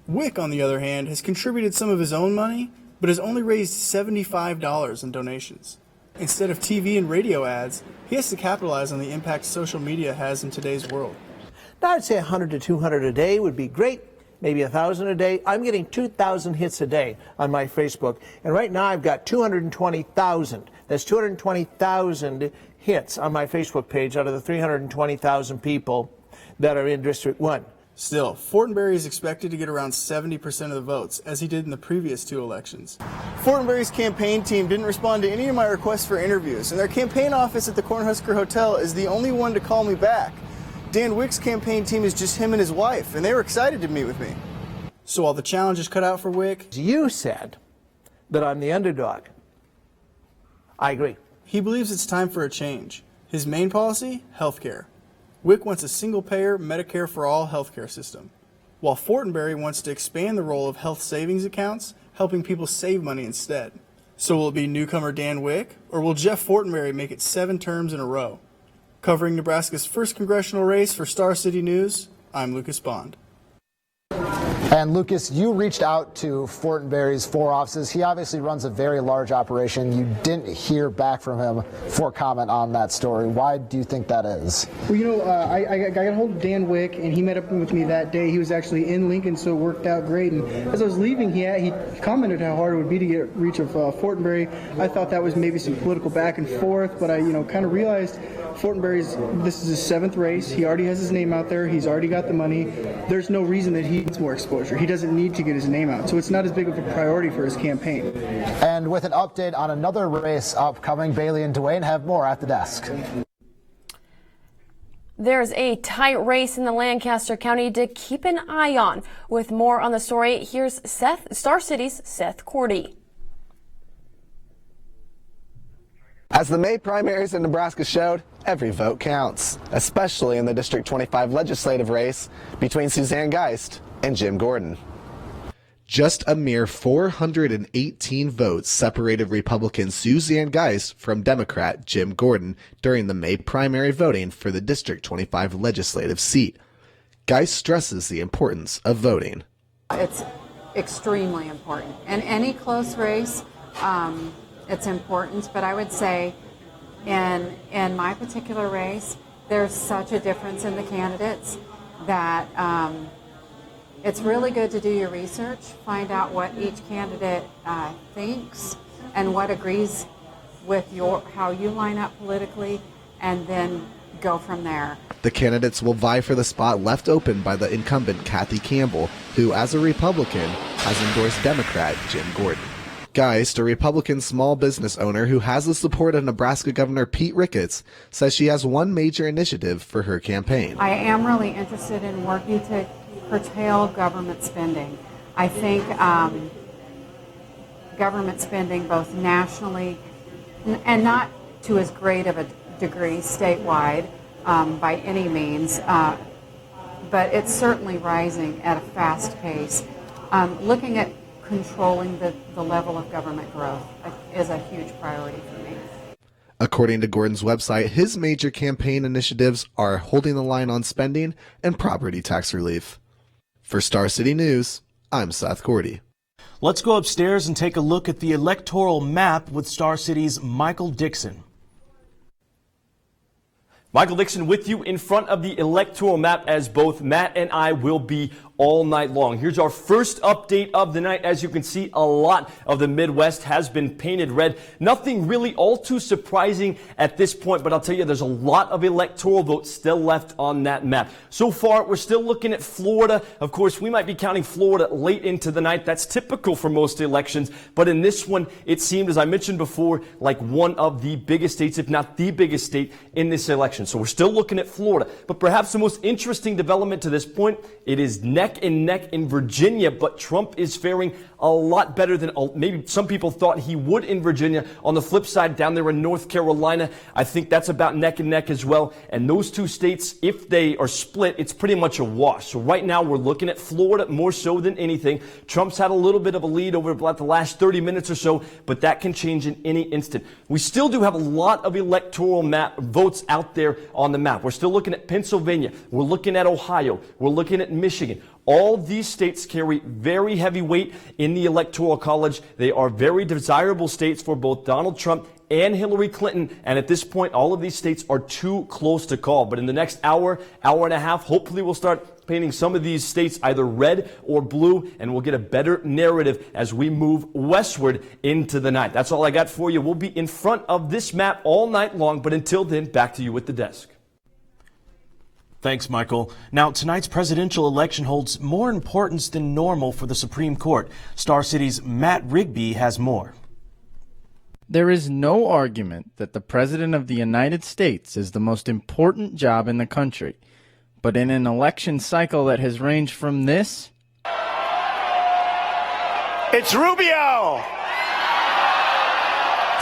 Wick, on the other hand, has contributed some of his own money, but has only raised $75 in donations. Instead of TV and radio ads, he has to capitalize on the impact social media has in today's world. Now, I'd say 100 to 200 a day would be great, maybe 1,000 a day. I'm getting 2,000 hits a day on my Facebook, and right now I've got 220,000. That's 220,000 hits on my Facebook page out of the 320,000 people that are in District 1. Still, Fortenberry is expected to get around 70% of the votes, as he did in the previous two elections. Fortenberry's campaign team didn't respond to any of my requests for interviews, and their campaign office at the Cornhusker Hotel is the only one to call me back. Dan Wick's campaign team is just him and his wife, and they were excited to meet with me. So while the challenge is cut out for Wick, you said that I'm the underdog. I agree. He believes it's time for a change. His main policy? Healthcare. Wick wants a single-payer, Medicare for all healthcare system, while Fortenberry wants to expand the role of health savings accounts, helping people save money instead. So will it be newcomer Dan Wick, or will Jeff Fortenberry make it 7 terms in a row? Covering Nebraska's first congressional race for Star City News, I'm Lucas Bond. And Lucas, you reached out to Fortenberry's 4 offices. He obviously runs a very large operation. You didn't hear back from him for comment on that story. Why do you think that is? Well, you know, I got a hold of Dan Wick, and he met up with me that day. He was actually in Lincoln, so it worked out great. And as I was leaving, he commented how hard it would be to get reach of Fortenberry. I thought that was maybe some political back and forth, but I, kind of realized this is his 7th race. He already has his name out there. He's already got the money. There's no reason that he needs more exposure. He doesn't need to get his name out, so it's not as big of a priority for his campaign. And with an update on another race upcoming, Bailey and Dwayne have more at the desk. There's a tight race in the Lancaster County to keep an eye on. With more on the story, here's Star City's Seth Cordy. As the May primaries in Nebraska showed, every vote counts, especially in the District 25 legislative race between Suzanne Geist and Jim Gordon. Just a mere 418 votes separated Republican Suzanne Geist from Democrat Jim Gordon during the May primary voting for the District 25 legislative seat. Geist stresses the importance of voting. It's extremely important. In any close race, it's important, but I would say in my particular race, there's such a difference in the candidates that it's really good to do your research, find out what each candidate thinks and what agrees with how you line up politically, and then go from there. The candidates will vie for the spot left open by the incumbent Kathy Campbell, who as a Republican has endorsed Democrat Jim Gordon. Geist, a Republican small business owner who has the support of Nebraska Governor Pete Ricketts, says she has one major initiative for her campaign. I am really interested in working to curtail government spending. I think government spending both nationally and not to as great of a degree statewide by any means, but it's certainly rising at a fast pace. Looking at controlling the level of government growth is a huge priority for me. According to Gordon's website, his major campaign initiatives are holding the line on spending and property tax relief. For Star City News, I'm Seth Cordy. Let's go upstairs and take a look at the electoral map with Star City's Michael Dixon. Michael Dixon with you in front of the electoral map, as both Matt and I will be all night long. Here's our first update of the night. As you can see, a lot of the Midwest has been painted red. Nothing really all too surprising at this point, but I'll tell you, there's a lot of electoral votes still left on that map. So far, we're still looking at Florida. Of course, we might be counting Florida late into the night. That's typical for most elections, but in this one, it seemed, as I mentioned before, like one of the biggest states, if not the biggest state in this election. So we're still looking at Florida, but perhaps the most interesting development to this point, it is neck and neck in Virginia, but Trump is faring a lot better than maybe some people thought he would in Virginia. On the flip side, down there in North Carolina, I think that's about neck and neck as well. And those two states, if they are split, it's pretty much a wash. So right now we're looking at Florida more so than anything. Trump's had a little bit of a lead over about the last 30 minutes or so, but that can change in any instant. We still do have a lot of electoral votes out there on the map. We're still looking at Pennsylvania. We're looking at Ohio. We're looking at Michigan. All these states carry very heavy weight in the Electoral College. They are very desirable states for both Donald Trump and Hillary Clinton. And at this point, all of these states are too close to call. But in the next hour, hour and a half, hopefully we'll start painting some of these states either red or blue, and we'll get a better narrative as we move westward into the night. That's all I got for you. We'll be in front of this map all night long. But until then, back to you at the desk. Thanks, Michael. Now, tonight's presidential election holds more importance than normal for the Supreme Court. Star City's Matt Rigby has more. There is no argument that the President of the United States is the most important job in the country. But in an election cycle that has ranged from this... It's Rubio!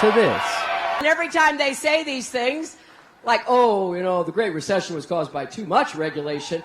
...to this. And every time they say these things, like, oh, you know, the Great Recession was caused by too much regulation.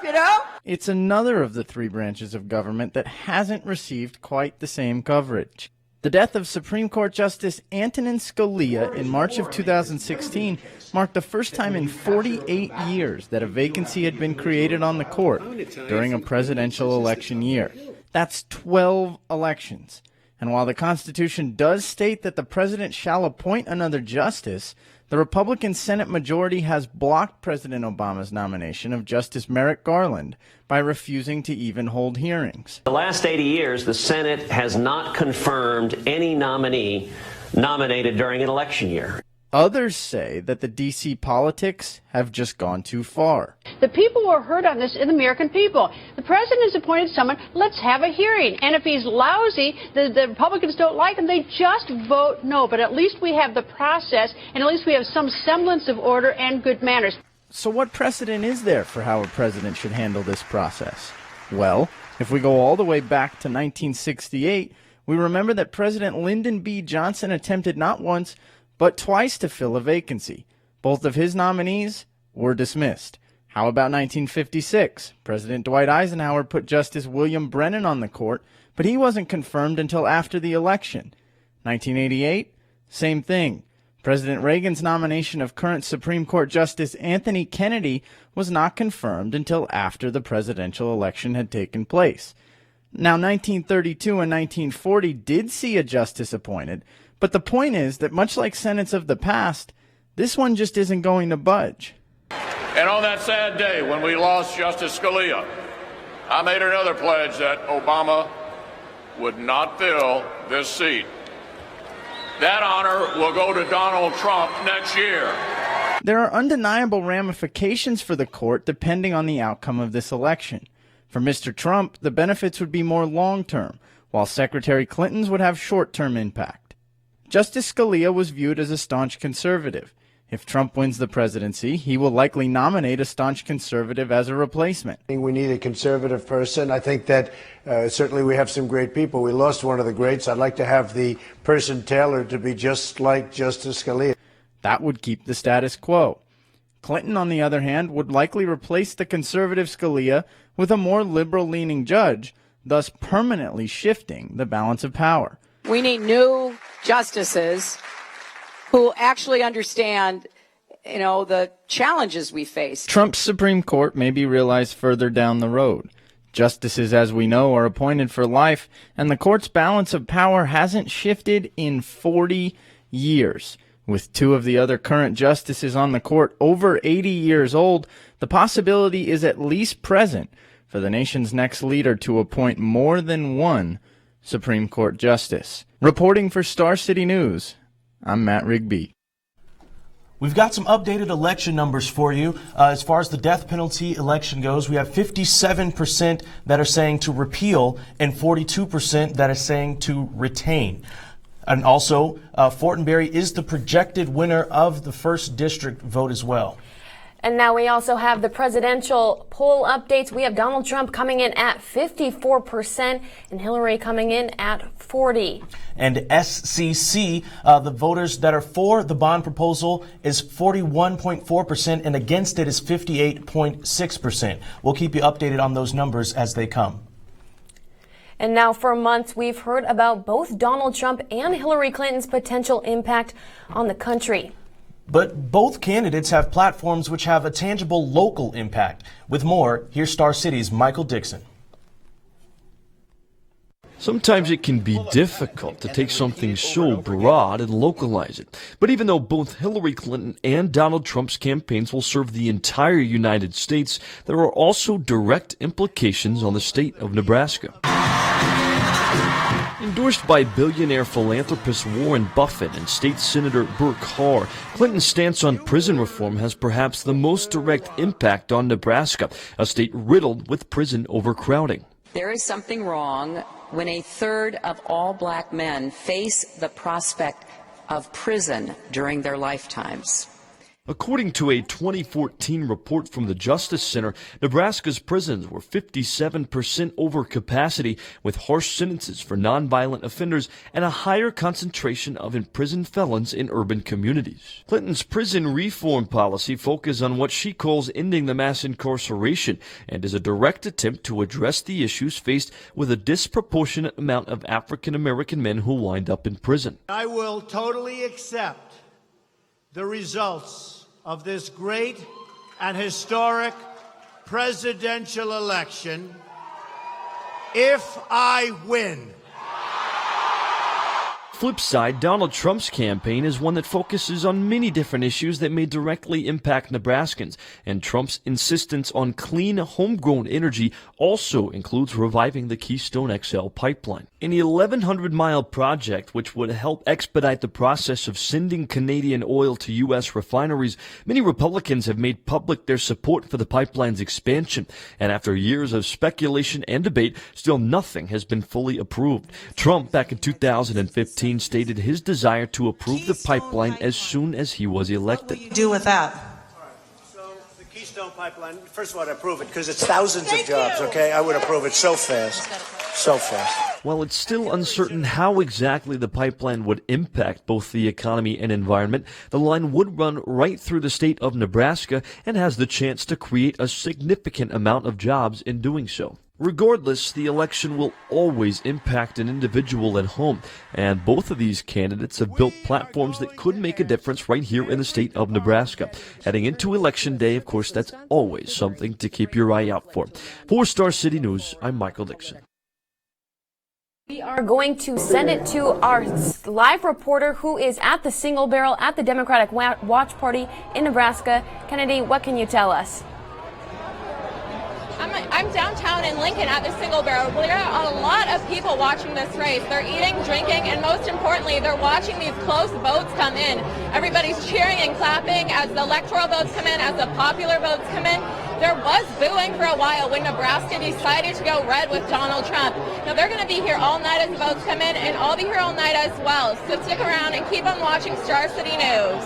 You know? It's another of the three branches of government that hasn't received quite the same coverage. The death of Supreme Court Justice Antonin Scalia in March of 2016 marked the first time in 48 years that a vacancy had been created on the court during a presidential election year. That's 12 elections. And while the Constitution does state that the president shall appoint another justice, the Republican Senate majority has blocked President Obama's nomination of Justice Merrick Garland by refusing to even hold hearings. The last 80 years, the Senate has not confirmed any nominee nominated during an election year. Others say that the D.C. politics have just gone too far. The people who are heard on this are the American people. The president has appointed someone, let's have a hearing. And if he's lousy, the Republicans don't like him, they just vote no. But at least we have the process, and at least we have some semblance of order and good manners. So what precedent is there for how a president should handle this process? Well, if we go all the way back to 1968, we remember that President Lyndon B. Johnson attempted not once, but twice to fill a vacancy. Both of his nominees were dismissed. How about 1956? President Dwight Eisenhower put Justice William Brennan on the court, but he wasn't confirmed until after the election. 1988? Same thing. President Reagan's nomination of current Supreme Court Justice Anthony Kennedy was not confirmed until after the presidential election had taken place. Now, 1932 and 1940 did see a justice appointed, but the point is that much like senates of the past, this one just isn't going to budge. And on that sad day when we lost Justice Scalia, I made another pledge that Obama would not fill this seat. That honor will go to Donald Trump next year. There are undeniable ramifications for the court depending on the outcome of this election. For Mr. Trump, the benefits would be more long-term, while Secretary Clinton's would have short-term impact. Justice Scalia was viewed as a staunch conservative. If Trump wins the presidency, he will likely nominate a staunch conservative as a replacement. We need a conservative person. I think that certainly we have some great people. We lost one of the greats. I'd like to have the person tailored to be just like Justice Scalia. That would keep the status quo. Clinton, on the other hand, would likely replace the conservative Scalia with a more liberal-leaning judge, thus permanently shifting the balance of power. We need new justices who actually understand, the challenges we face. Trump's Supreme Court may be realized further down the road. Justices, as we know, are appointed for life, and the court's balance of power hasn't shifted in 40 years. With two of the other current justices on the court over 80 years old, the possibility is at least present for the nation's next leader to appoint more than one Supreme Court justice. Reporting for Star City News, I'm Matt Rigby. We've got some updated election numbers for you. As far as the death penalty election goes, we have 57% that are saying to repeal and 42% that are saying to retain. And also, Fortenberry is the projected winner of the 1st District vote as well. And now we also have the presidential poll updates. We have Donald Trump coming in at 54% and Hillary coming in at 40%. And SCC, the voters that are for the bond proposal is 41.4% and against it is 58.6%. We'll keep you updated on those numbers as they come. And now for months, we've heard about both Donald Trump and Hillary Clinton's potential impact on the country. But both candidates have platforms which have a tangible local impact. With more, here's Star City's Michael Dixon. Sometimes it can be difficult to take something so broad and localize it. But even though both Hillary Clinton and Donald Trump's campaigns will serve the entire United States, there are also direct implications on the state of Nebraska. Endorsed by billionaire philanthropist Warren Buffett and State Senator Burke Harr, Clinton's stance on prison reform has perhaps the most direct impact on Nebraska, a state riddled with prison overcrowding. There is something wrong when a third of all black men face the prospect of prison during their lifetimes. According to a 2014 report from the Justice Center, Nebraska's prisons were 57% over capacity, with harsh sentences for nonviolent offenders and a higher concentration of imprisoned felons in urban communities. Clinton's prison reform policy focuses on what she calls ending the mass incarceration and is a direct attempt to address the issues faced with a disproportionate amount of African American men who wind up in prison. I will totally accept the results of this great and historic presidential election if I win. Flip side, Donald Trump's campaign is one that focuses on many different issues that may directly impact Nebraskans, and Trump's insistence on clean, homegrown energy also includes reviving the Keystone XL pipeline. An 1,100-mile project which would help expedite the process of sending Canadian oil to U.S. refineries. Many Republicans have made public their support for the pipeline's expansion, and after years of speculation and debate, still nothing has been fully approved. Trump, back in 2015, stated his desire to approve the pipeline as soon as he was elected. What will you do with that? So the Keystone Pipeline, first of all, I'd approve it because it's thousands of jobs, okay? I would approve it so fast. So fast. While it's still uncertain how exactly the pipeline would impact both the economy and environment, the line would run right through the state of Nebraska and has the chance to create a significant amount of jobs in doing so. Regardless, the election will always impact an individual at home, and both of these candidates have built platforms that could make a difference right here in the state of Nebraska. Heading into Election Day, of course, that's always something to keep your eye out for. For Star City News, I'm Michael Dixon. We are going to send it to our live reporter who is at the Single Barrel at the Democratic Watch Party in Nebraska. Kennedy, what can you tell us? I'm downtown in Lincoln at the Single Barrel. There are a lot of people watching this race. They're eating, drinking, and most importantly, they're watching these close votes come in. Everybody's cheering and clapping as the electoral votes come in, as the popular votes come in. There was booing for a while when Nebraska decided to go red with Donald Trump. Now they're going to be here all night as votes come in, and I'll be here all night as well. So stick around and keep on watching Star City News.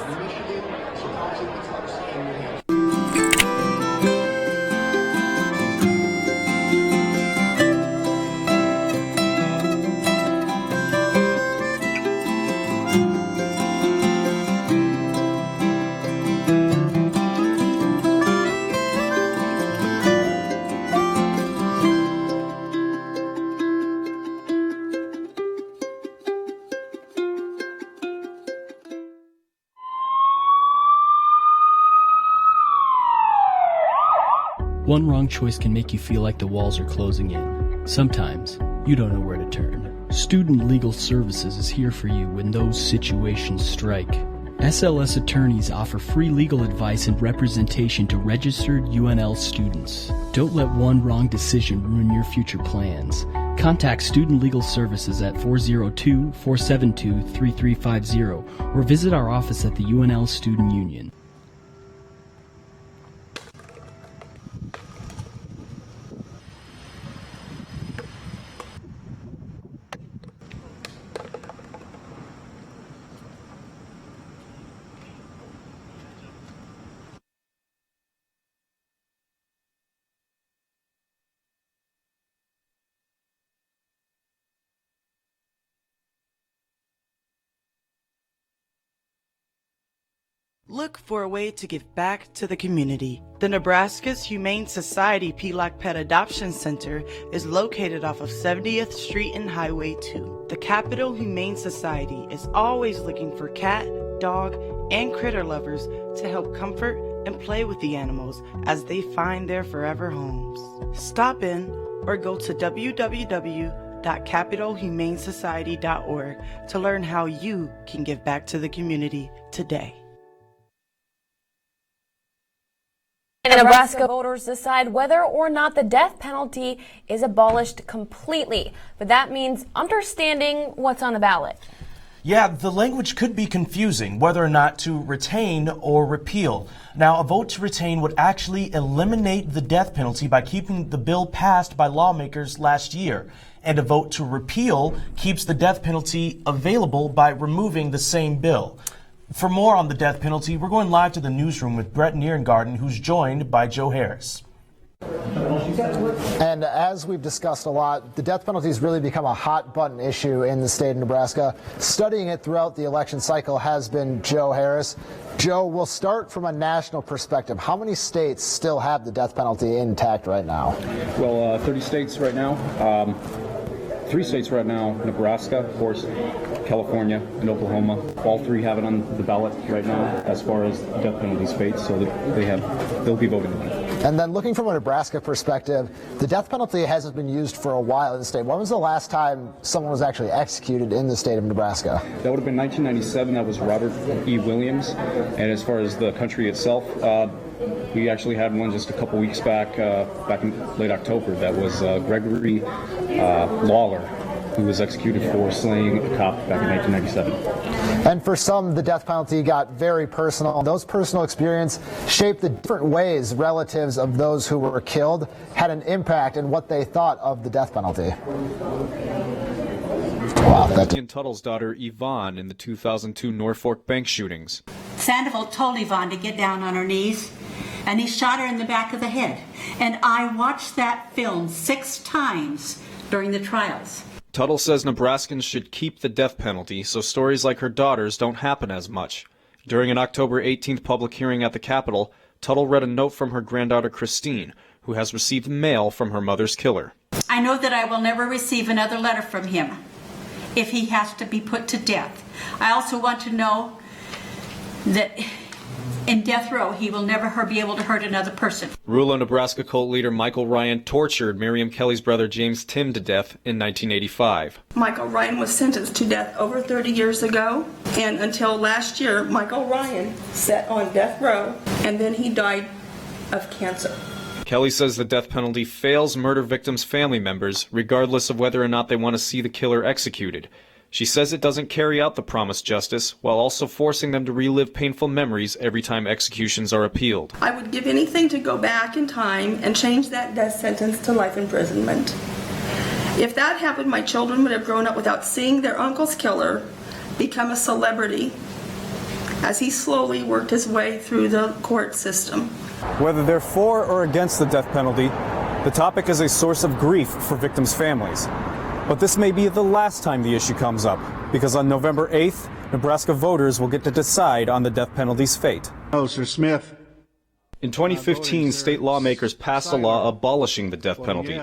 One wrong choice can make you feel like the walls are closing in. Sometimes, you don't know where to turn. Student Legal Services is here for you when those situations strike. SLS attorneys offer free legal advice and representation to registered UNL students. Don't let one wrong decision ruin your future plans. Contact Student Legal Services at 402-472-3350 or visit our office at the UNL Student Union. Look for a way to give back to the community. The Nebraska's Humane Society Pelock Pet Adoption Center is located off of 70th Street and Highway 2. The Capital Humane Society is always looking for cat, dog, and critter lovers to help comfort and play with the animals as they find their forever homes. Stop in or go to www.capitalhumanesociety.org to learn how you can give back to the community today. Nebraska voters decide whether or not the death penalty is abolished completely. But that means understanding what's on the ballot. Yeah, the language could be confusing, whether or not to retain or repeal. Now, a vote to retain would actually eliminate the death penalty by keeping the bill passed by lawmakers last year. And a vote to repeal keeps the death penalty available by removing the same bill. For more on the death penalty, we're going live to the newsroom with Brett Nierengarten, who's joined by Joe Harris. And as we've discussed a lot, the death penalty has really become a hot button issue in the state of Nebraska. Studying it throughout the election cycle has been Joe Harris. Joe, we'll start from a national perspective. How many states still have the death penalty intact right now? Well, 30 states right now. 3 states right now, Nebraska, of course, California, and Oklahoma. All 3 have it on the ballot right now as far as death penalty states, so that they'll be voting on it. And then looking from a Nebraska perspective, the death penalty hasn't been used for a while in the state. When was the last time someone was actually executed in the state of Nebraska? That would have been 1997. That was Robert E. Williams. And as far as the country itself, we actually had one just a couple weeks back in late October. That was Gregory Lawler, who was executed for slaying a cop back in 1997. And for some, the death penalty got very personal. Those personal experiences shaped the different ways relatives of those who were killed had an impact in what they thought of the death penalty. Wow, Ian Tuttle's daughter Yvonne in the 2002 Norfolk bank shootings. Sandoval told Yvonne to get down on her knees, and he shot her in the back of the head. And I watched that film 6 times during the trials. Tuttle says Nebraskans should keep the death penalty so stories like her daughter's don't happen as much. During an October 18th public hearing at the Capitol, Tuttle read a note from her granddaughter Christine, who has received mail from her mother's killer. I know that I will never receive another letter from him if he has to be put to death. I also want to know that in death row, he will never be able to hurt another person. Rulo, Nebraska cult leader Michael Ryan tortured Miriam Kelly's brother James Tim to death in 1985. Michael Ryan was sentenced to death over 30 years ago, and until last year, Michael Ryan sat on death row, and then he died of cancer. Kelly says the death penalty fails murder victims' family members, regardless of whether or not they want to see the killer executed. She says it doesn't carry out the promised justice, while also forcing them to relive painful memories every time executions are appealed. I would give anything to go back in time and change that death sentence to life imprisonment. If that happened, my children would have grown up without seeing their uncle's killer become a celebrity as he slowly worked his way through the court system. Whether they're for or against the death penalty, the topic is a source of grief for victims' families. But this may be the last time the issue comes up, because on November 8th, Nebraska voters will get to decide on the death penalty's fate. Oh, Sir Smith. In 2015, state lawmakers passed a law abolishing the death penalty.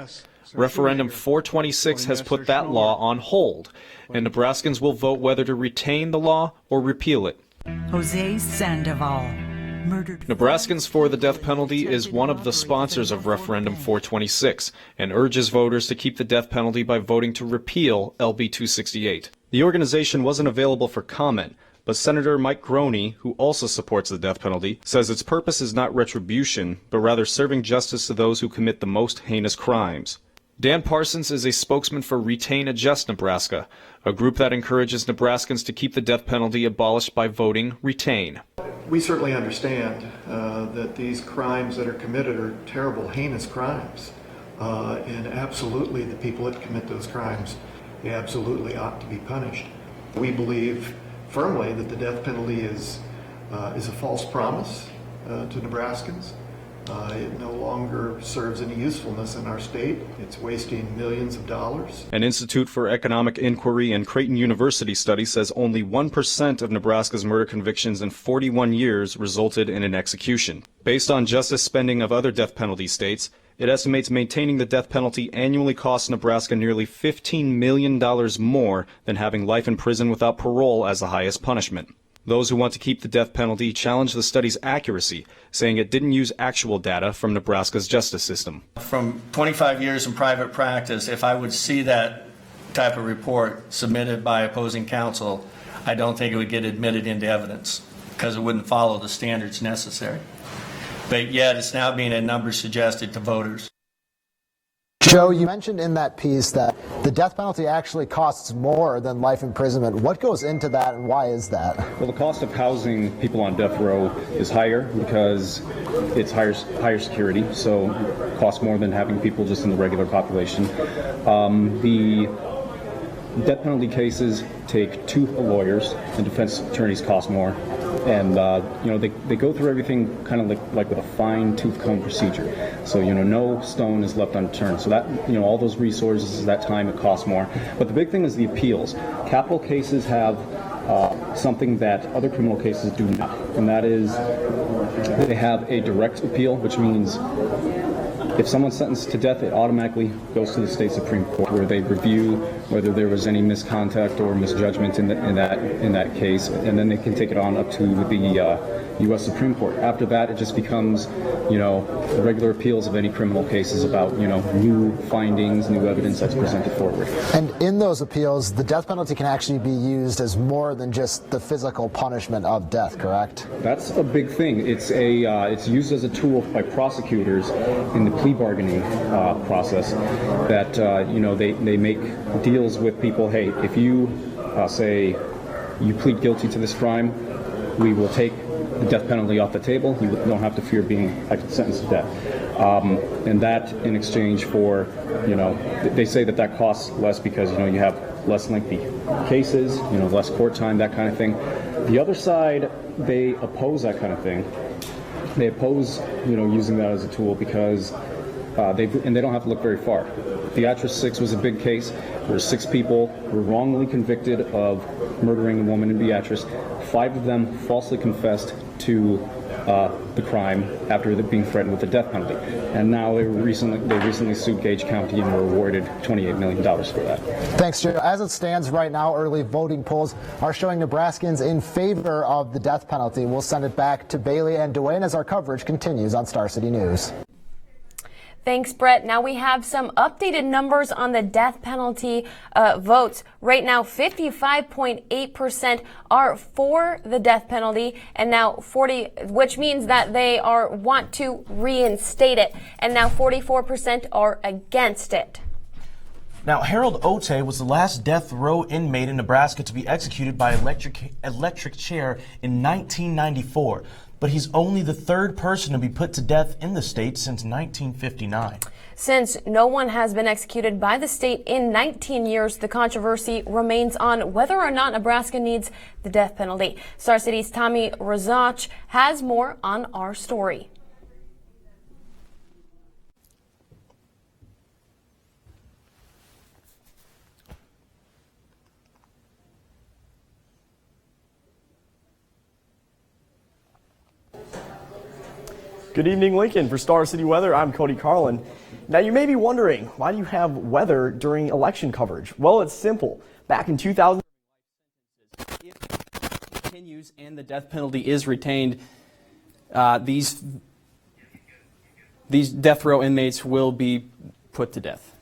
Referendum 426 has put that law on hold, and Nebraskans will vote whether to retain the law or repeal it. Jose Sandoval. Murdered. Nebraskans for the Death Penalty is one of the sponsors of Referendum 426 and urges voters to keep the death penalty by voting to repeal LB 268. The organization wasn't available for comment, But Senator Mike Groney, who also supports the death penalty, says its purpose is not retribution, but rather serving justice to those who commit the most heinous crimes. Dan Parsons is a spokesman for Retain Adjust Nebraska, a group that encourages Nebraskans to keep the death penalty abolished by voting Retain. We certainly understand that these crimes that are committed are terrible, heinous crimes. And absolutely the people that commit those crimes, they absolutely ought to be punished. We believe firmly that the death penalty is a false promise to Nebraskans. It no longer serves any usefulness in our state. It's wasting millions of dollars. An Institute for Economic Inquiry and Creighton University study says only 1% of Nebraska's murder convictions in 41 years resulted in an execution. Based on justice spending of other death penalty states, it estimates maintaining the death penalty annually costs Nebraska nearly $15 million more than having life in prison without parole as the highest punishment. Those who want to keep the death penalty challenge the study's accuracy, saying it didn't use actual data from Nebraska's justice system. From 25 years in private practice, if I would see that type of report submitted by opposing counsel, I don't think it would get admitted into evidence because it wouldn't follow the standards necessary. But yet it's now being a number suggested to voters. Joe, you mentioned in that piece that the death penalty actually costs more than life imprisonment. What goes into that and why is that? Well, the cost of housing people on death row is higher because it's higher security, so it costs more than having people just in the regular population. The death penalty cases take 2 lawyers, and defense attorneys cost more. And they go through everything kind of like with a fine-tooth comb procedure. So no stone is left unturned. So that all those resources, that time, it costs more. But the big thing is the appeals. Capital cases have something that other criminal cases do not, and that is they have a direct appeal, which means if someone's sentenced to death, it automatically goes to the state Supreme Court, where they review whether there was any misconduct or misjudgment in that case, and then they can take it on up to the U.S. Supreme Court. After that, it just becomes, the regular appeals of any criminal cases about, new findings, new evidence that's presented forward. And in those appeals, the death penalty can actually be used as more than just the physical punishment of death, correct? That's a big thing. It's used as a tool by prosecutors in the plea bargaining process that, they make deals with people. Hey, if you say you plead guilty to this crime, we will take the death penalty off the table. You don't have to fear being sentenced to death. And that in exchange for, they say that costs less because, you have less lengthy cases, less court time, that kind of thing. The other side, they oppose that kind of thing. They oppose, using that as a tool because they don't have to look very far. Beatrice 6 was a big case where 6 people were wrongly convicted of murdering a woman in Beatrice. 5 of them falsely confessed to the crime after being threatened with the death penalty. And now they recently sued Gage County and were awarded $28 million for that. Thanks, Joe. As it stands right now, early voting polls are showing Nebraskans in favor of the death penalty. We'll send it back to Bailey and Dwayne as our coverage continues on Star City News. Thanks, Brett. Now we have some updated numbers on the death penalty votes. Right now, 55.8% are for the death penalty, and now which means that they want to reinstate it, and now 44% are against it. Now, Harold Ote was the last death row inmate in Nebraska to be executed by electric chair in 1994. But he's only the 3rd person to be put to death in the state since 1959. Since no one has been executed by the state in 19 years, the controversy remains on whether or not Nebraska needs the death penalty. Star City's Tommy Razach has more on our story. Good evening, Lincoln. For Star City Weather, I'm Cody Carlin. Now, you may be wondering, why do you have weather during election coverage? Well, it's simple. Back in 2000, if it continues and the death penalty is retained, these death row inmates will be put to death.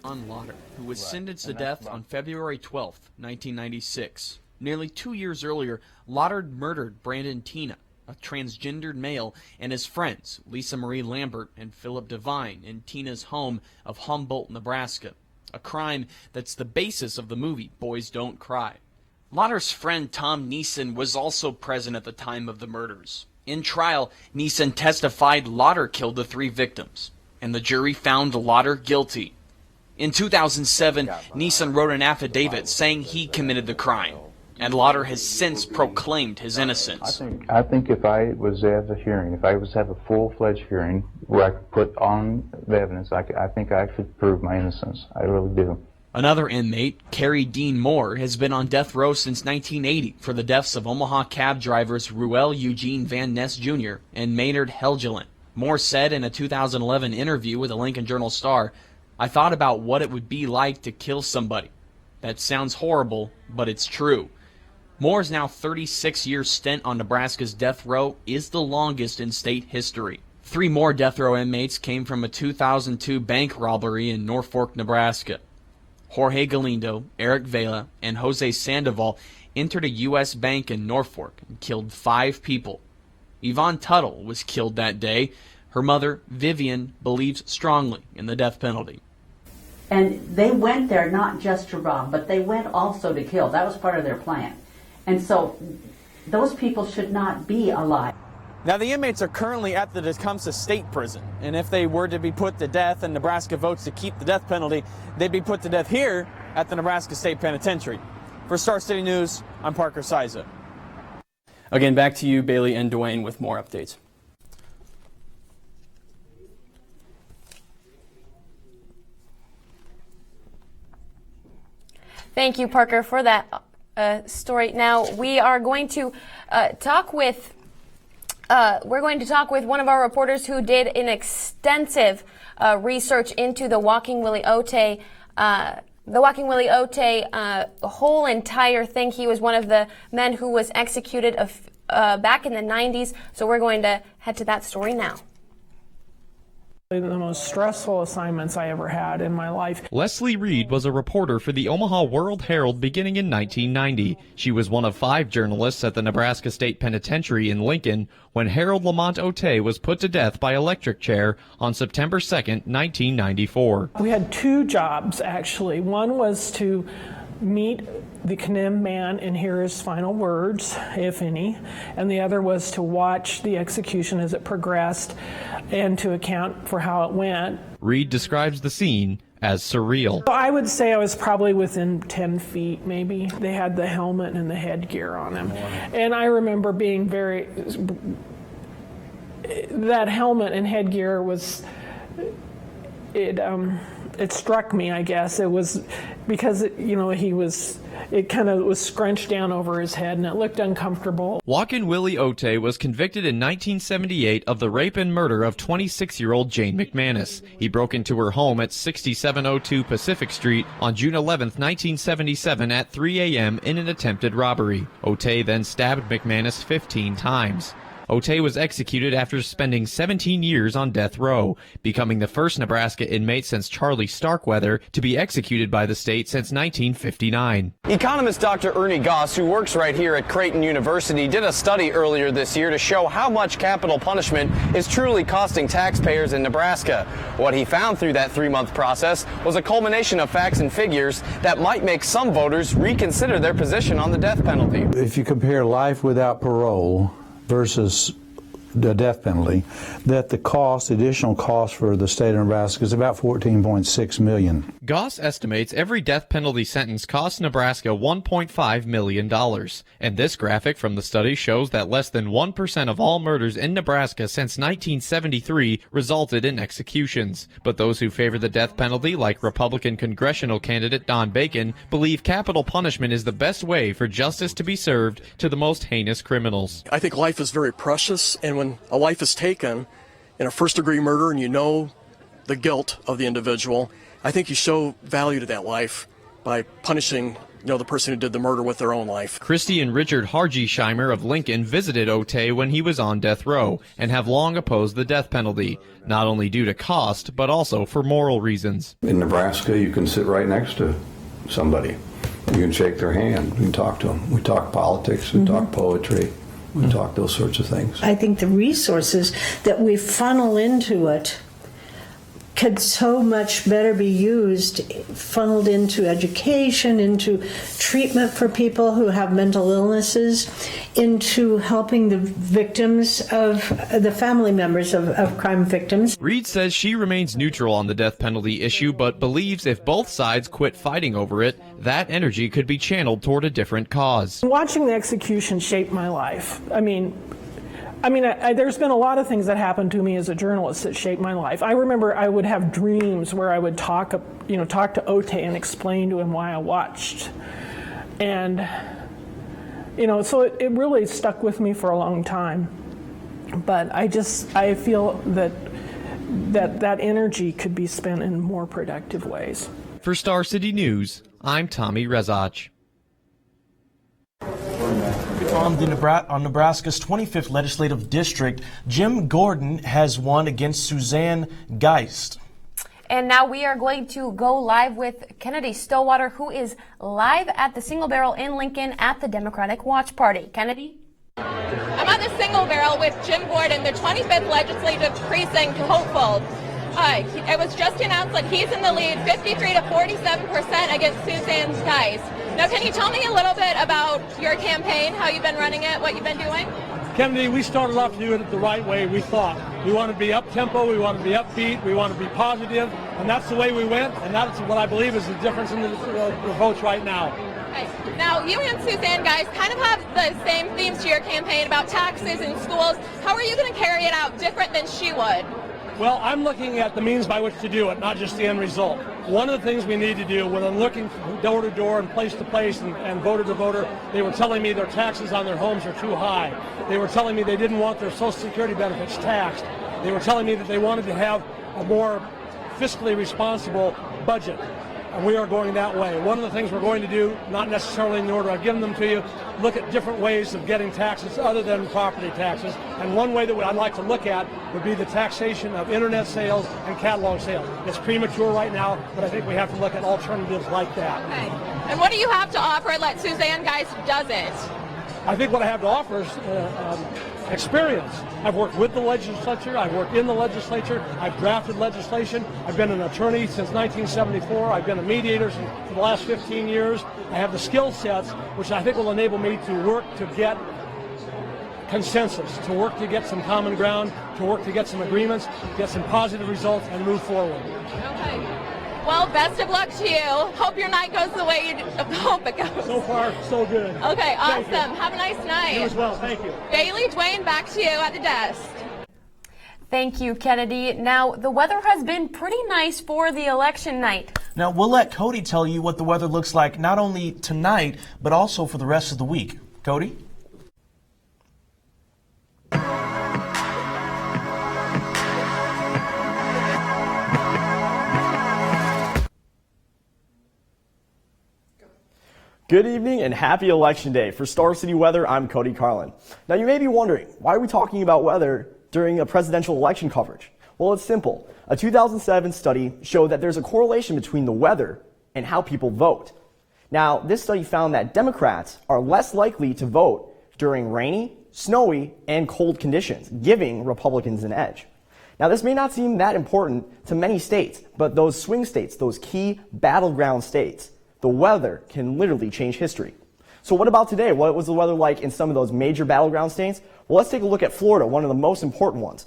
John Lauder, who was sentenced to death on February 12, 1996. Nearly 2 years earlier, Lauder murdered Brandon Tina, a transgendered male, and his friends, Lisa Marie Lambert and Philip Devine, in Tina's home of Humboldt, Nebraska, a crime that's the basis of the movie Boys Don't Cry. Lauder's friend Tom Neeson was also present at the time of the murders. In trial, Neeson testified Lauder killed the 3 victims, and the jury found Lauder guilty. In 2007, Neeson wrote an affidavit saying he committed the crime, and Lauder has since proclaimed his innocence. I think if I was to have a hearing, if I was to have a full-fledged hearing where I could put on the evidence, I think I could prove my innocence. I really do. Another inmate, Carrie Dean Moore, has been on death row since 1980 for the deaths of Omaha cab drivers Ruel Eugene Van Ness Jr. and Maynard Helgeland. Moore said in a 2011 interview with the Lincoln Journal-Star, "I thought about what it would be like to kill somebody. That sounds horrible, but it's true." Moore's now 36-year stint on Nebraska's death row is the longest in state history. 3 more death row inmates came from a 2002 bank robbery in Norfolk, Nebraska. Jorge Galindo, Eric Vela, and Jose Sandoval entered a U.S. bank in Norfolk and killed 5 people. Yvonne Tuttle was killed that day. Her mother, Vivian, believes strongly in the death penalty. And they went there not just to rob, but they went also to kill. That was part of their plan. And so those people should not be alive. Now, the inmates are currently at the Tecumseh State Prison, and if they were to be put to death and Nebraska votes to keep the death penalty, they'd be put to death here at the Nebraska State Penitentiary. For Star City News, I'm Parker Siza. Again, back to you, Bailey and Dwayne, with more updates. Thank you, Parker, for that story. Now we are going to talk with one of our reporters who did an extensive research into the Walking Willie Otey. The whole entire thing. He was one of the men who was executed back in the 90s. So we're going to head to that story now. The most stressful assignments I ever had in my life. Leslie Reed was a reporter for the Omaha World Herald beginning in 1990. She was one of 5 journalists at the Nebraska State Penitentiary in Lincoln when Harold Lamont Otey was put to death by electric chair on September 2nd, 1994. We had 2 jobs, actually. One was to meet the condemned man and hear his final words, if any, and the other was to watch the execution as it progressed and to account for how it went. Reed describes the scene as surreal. I would say I was probably within 10 feet, maybe. They had the helmet and the headgear on him. And I remember being that helmet and headgear was, it struck me, I guess. It was because, it kind of was scrunched down over his head and it looked uncomfortable. Walkin' Willie Otey was convicted in 1978 of the rape and murder of 26-year-old Jane McManus. He broke into her home at 6702 Pacific Street on June 11, 1977 at 3 a.m. in an attempted robbery. Otey then stabbed McManus 15 times. Otey was executed after spending 17 years on death row, becoming the first Nebraska inmate since Charlie Starkweather to be executed by the state since 1959. Economist Dr. Ernie Goss, who works right here at Creighton University, did a study earlier this year to show how much capital punishment is truly costing taxpayers in Nebraska. What he found through that 3-month process was a culmination of facts and figures that might make some voters reconsider their position on the death penalty. If you compare life without parole versus the death penalty, that the additional cost for the state of Nebraska is about $14.6 million. Goss estimates every death penalty sentence costs Nebraska $1.5 million. And this graphic from the study shows that less than 1% of all murders in Nebraska since 1973 resulted in executions. But those who favor the death penalty, like Republican congressional candidate Don Bacon, believe capital punishment is the best way for justice to be served to the most heinous criminals. I think life is very precious, and when a life is taken in a first-degree murder and you know the guilt of the individual, I think you show value to that life by punishing the person who did the murder with their own life. Christy and Richard Hargesheimer of Lincoln visited Otey when he was on death row and have long opposed the death penalty, not only due to cost, but also for moral reasons. In Nebraska, you can sit right next to somebody You can shake their hand. We can talk to them. We talk politics. We talk poetry. We talk those sorts of things. I think the resources that we funnel into it could so much better be used, funneled into education, into treatment for people who have mental illnesses, into helping the victims of the family members of crime victims. Reed says she remains neutral on the death penalty issue, but believes if both sides quit fighting over it, that energy could be channeled toward a different cause. Watching the execution shaped my life. I mean, there's been a lot of things that happened to me as a journalist that shaped my life. I remember I would have dreams where I would talk to Ote and explain to him why I watched. And, so it really stuck with me for a long time. But I feel that energy could be spent in more productive ways. For Star City News, I'm Tommy Rezach. On Nebraska's 25th legislative district, Jim Gordon has won against Suzanne Geist. And now we are going to go live with Kennedy Stillwater, who is live at the Single Barrel in Lincoln at the Democratic Watch Party. Kennedy? I'm at the Single Barrel with Jim Gordon, the 25th legislative precinct hopeful. It was just announced that he's in the lead, 53 to 47% against Suzanne Geist. Now, can you tell me a little bit about your campaign, how you've been running it, what you've been doing? Kennedy, we started off doing it the right way, we thought. We want to be up-tempo, we want to be upbeat, we want to be positive, and that's the way we went, and that's what I believe is the difference in the votes right now. Okay. Now, you and Suzanne Geist kind of have the same themes to your campaign about taxes and schools. How are you going to carry it out different than she would? Well, I'm looking at the means by which to do it, not just the end result. One of the things we need to do when I'm looking door to door and place to place and voter to voter, they were telling me their taxes on their homes are too high. They were telling me they didn't want their Social Security benefits taxed. They were telling me that they wanted to have a more fiscally responsible budget. And we are going that way. One of the things we're going to do, not necessarily in the order I've given them to you, look at different ways of getting taxes other than property taxes. And one way that I'd like to look at would be the taxation of internet sales and catalog sales. It's premature right now, but I think we have to look at alternatives like that. Okay. And what do you have to offer that Suzanne Geist doesn't? I think what I have to offer is experience. I've worked with the legislature, I've worked in the legislature, I've drafted legislation, I've been an attorney since 1974, I've been a mediator for the last 15 years. I have the skill sets which I think will enable me to work to get consensus, to work to get some common ground, to work to get some agreements, get some positive results, and move forward. Okay. Well, best of luck to you. Hope your night goes the way you hope it goes. So far, so good. Okay, awesome. Have a nice night. You as well. Thank you. Bailey, Dwayne, back to you at the desk. Thank you, Kennedy. Now, the weather has been pretty nice for the election night. Now, we'll let Cody tell you what the weather looks like not only tonight, but also for the rest of the week. Cody? Good evening and happy election day. For Star City Weather, I'm Cody Carlin. Now you may be wondering, why are we talking about weather during a presidential election coverage? Well, it's simple. A 2007 study showed that there's a correlation between the weather and how people vote. Now, this study found that Democrats are less likely to vote during rainy, snowy, and cold conditions, giving Republicans an edge. Now, this may not seem that important to many states, but those swing states, those key battleground states, the weather can literally change history. So what about today? What was the weather like in some of those major battleground states? Well, let's take a look at Florida, one of the most important ones.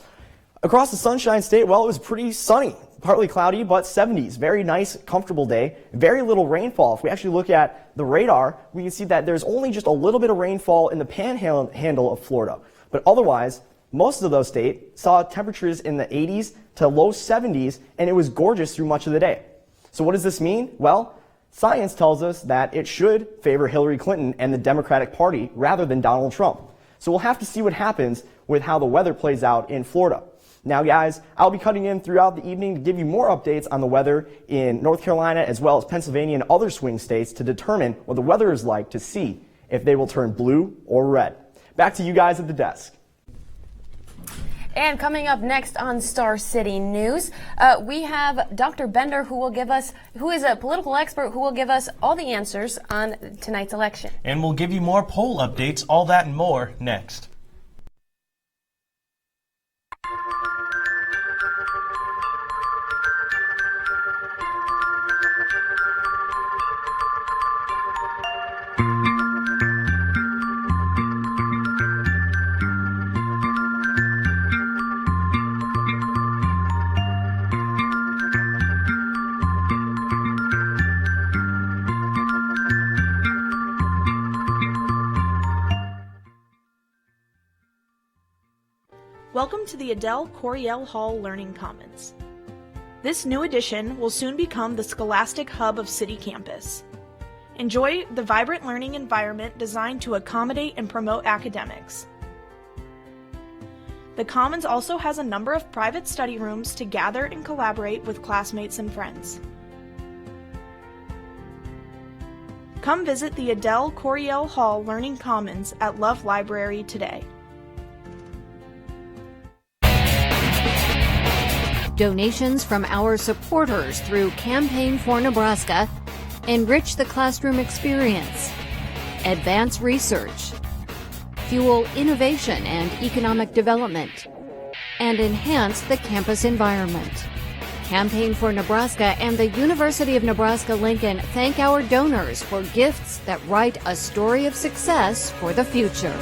Across the Sunshine State, well, it was pretty sunny, partly cloudy, but 70s. Very nice, comfortable day. Very little rainfall. If we actually look at the radar, we can see that there's only just a little bit of rainfall in the panhandle of Florida. But otherwise, most of those states saw temperatures in the 80s to low 70s, and it was gorgeous through much of the day. So what does this mean? Well, science tells us that it should favor Hillary Clinton and the Democratic Party rather than Donald Trump. So we'll have to see what happens with how the weather plays out in Florida. Now, guys, I'll be cutting in throughout the evening to give you more updates on the weather in North Carolina as well as Pennsylvania and other swing states to determine what the weather is like to see if they will turn blue or red. Back to you guys at the desk. And coming up next on Star City News, we have Dr. Bender, who is a political expert, who will give us all the answers on tonight's election. And we'll give you more poll updates, all that and more next. Welcome to the Adele Coryell Hall Learning Commons. This new addition will soon become the scholastic hub of City Campus. Enjoy the vibrant learning environment designed to accommodate and promote academics. The Commons also has a number of private study rooms to gather and collaborate with classmates and friends. Come visit the Adele Coryell Hall Learning Commons at Love Library today. Donations from our supporters through Campaign for Nebraska enrich the classroom experience, advance research, fuel innovation and economic development, and enhance the campus environment. Campaign for Nebraska and the University of Nebraska-Lincoln thank our donors for gifts that write a story of success for the future.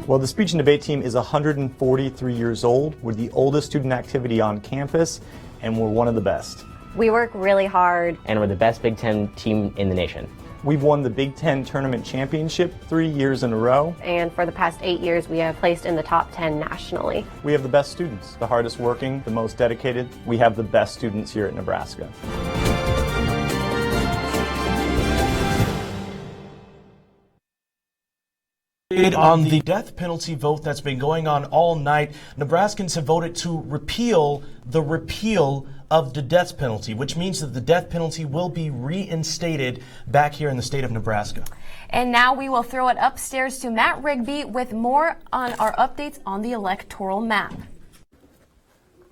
Well, the speech and debate team is 143 years old. We're the oldest student activity on campus, and we're one of the best. We work really hard. And we're the best Big Ten team in the nation. We've won the Big Ten Tournament Championship 3 years in a row. And for the past 8 years, we have placed in the top 10 nationally. We have the best students, the hardest working, the most dedicated. We have the best students here at Nebraska. On the death penalty vote that's been going on all night, Nebraskans have voted to repeal the repeal of the death penalty, which means that the death penalty will be reinstated back here in the state of Nebraska. And now we will throw it upstairs to Matt Rigby with more on our updates on the electoral map.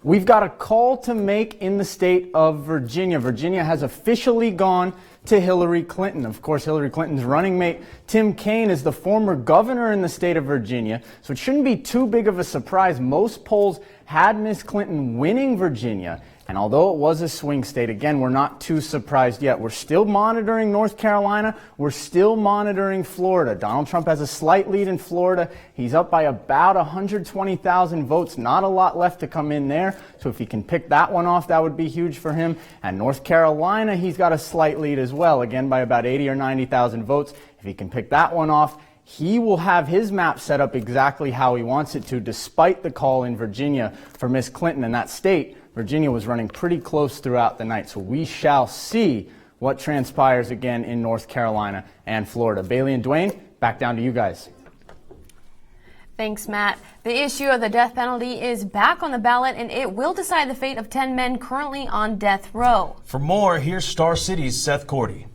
We've got a call to make in the state of Virginia. Virginia has officially gone to Hillary Clinton. Of course, Hillary Clinton's running mate, Tim Kaine, is the former governor in the state of Virginia, so it shouldn't be too big of a surprise. Most polls had Miss Clinton winning Virginia, and although it was a swing state, again, we're not too surprised yet. We're still monitoring North Carolina. We're still monitoring Florida. Donald Trump has a slight lead in Florida. He's up by about 120,000 votes. Not a lot left to come in there. So if he can pick that one off, that would be huge for him. And North Carolina, he's got a slight lead as well, again by about 80 or 90,000 votes. If he can pick that one off, he will have his map set up exactly how he wants it to, despite the call in Virginia for Miss Clinton in that state. Virginia was running pretty close throughout the night, so we shall see what transpires again in North Carolina and Florida. Bailey and Dwayne, back down to you guys. Thanks, Matt. The issue of the death penalty is back on the ballot, and it will decide the fate of 10 men currently on death row. For more, here's Star City's Seth Cordy.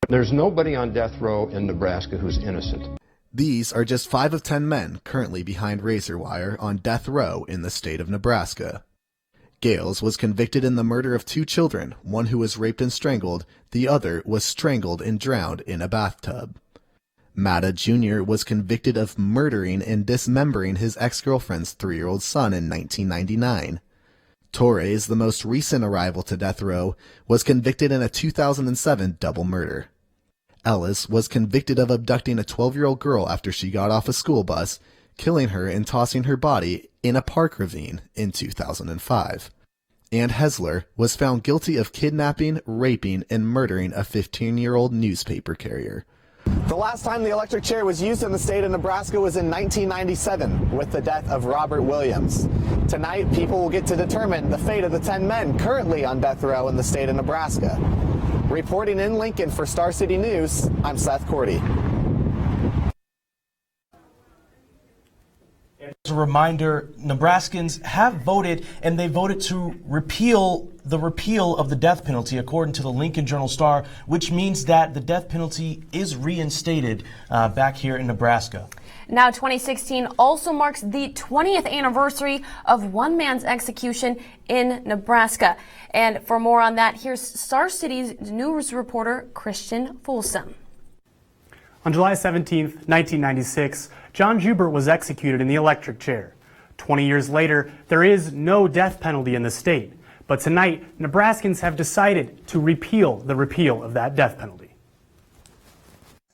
There's nobody on death row in Nebraska who's innocent. These are just 5 of 10 men currently behind razor wire on death row in the state of Nebraska. Gales was convicted in the murder of 2 children, one who was raped and strangled, the other was strangled and drowned in a bathtub. Matta Jr. was convicted of murdering and dismembering his ex-girlfriend's 3-year-old son in 1999. Torres, the most recent arrival to death row, was convicted in a 2007 double murder. Ellis was convicted of abducting a 12-year-old girl after she got off a school bus, killing her and tossing her body in a park ravine in 2005. And Hesler was found guilty of kidnapping, raping, and murdering a 15-year-old newspaper carrier. The last time the electric chair was used in the state of Nebraska was in 1997 with the death of Robert Williams. Tonight, people will get to determine the fate of the 10 men currently on death row in the state of Nebraska. Reporting in Lincoln for Star City News, I'm Seth Cordy. As a reminder, Nebraskans have voted, and they voted to repeal of the death penalty, according to the Lincoln Journal-Star, which means that the death penalty is reinstated back here in Nebraska. Now, 2016 also marks the 20th anniversary of one man's execution in Nebraska. And for more on that, here's Star City's news reporter, Christian Folsom. On July 17, 1996, John Joubert was executed in the electric chair. 20 years later, there is no death penalty in the state. But tonight, Nebraskans have decided to repeal the repeal of that death penalty.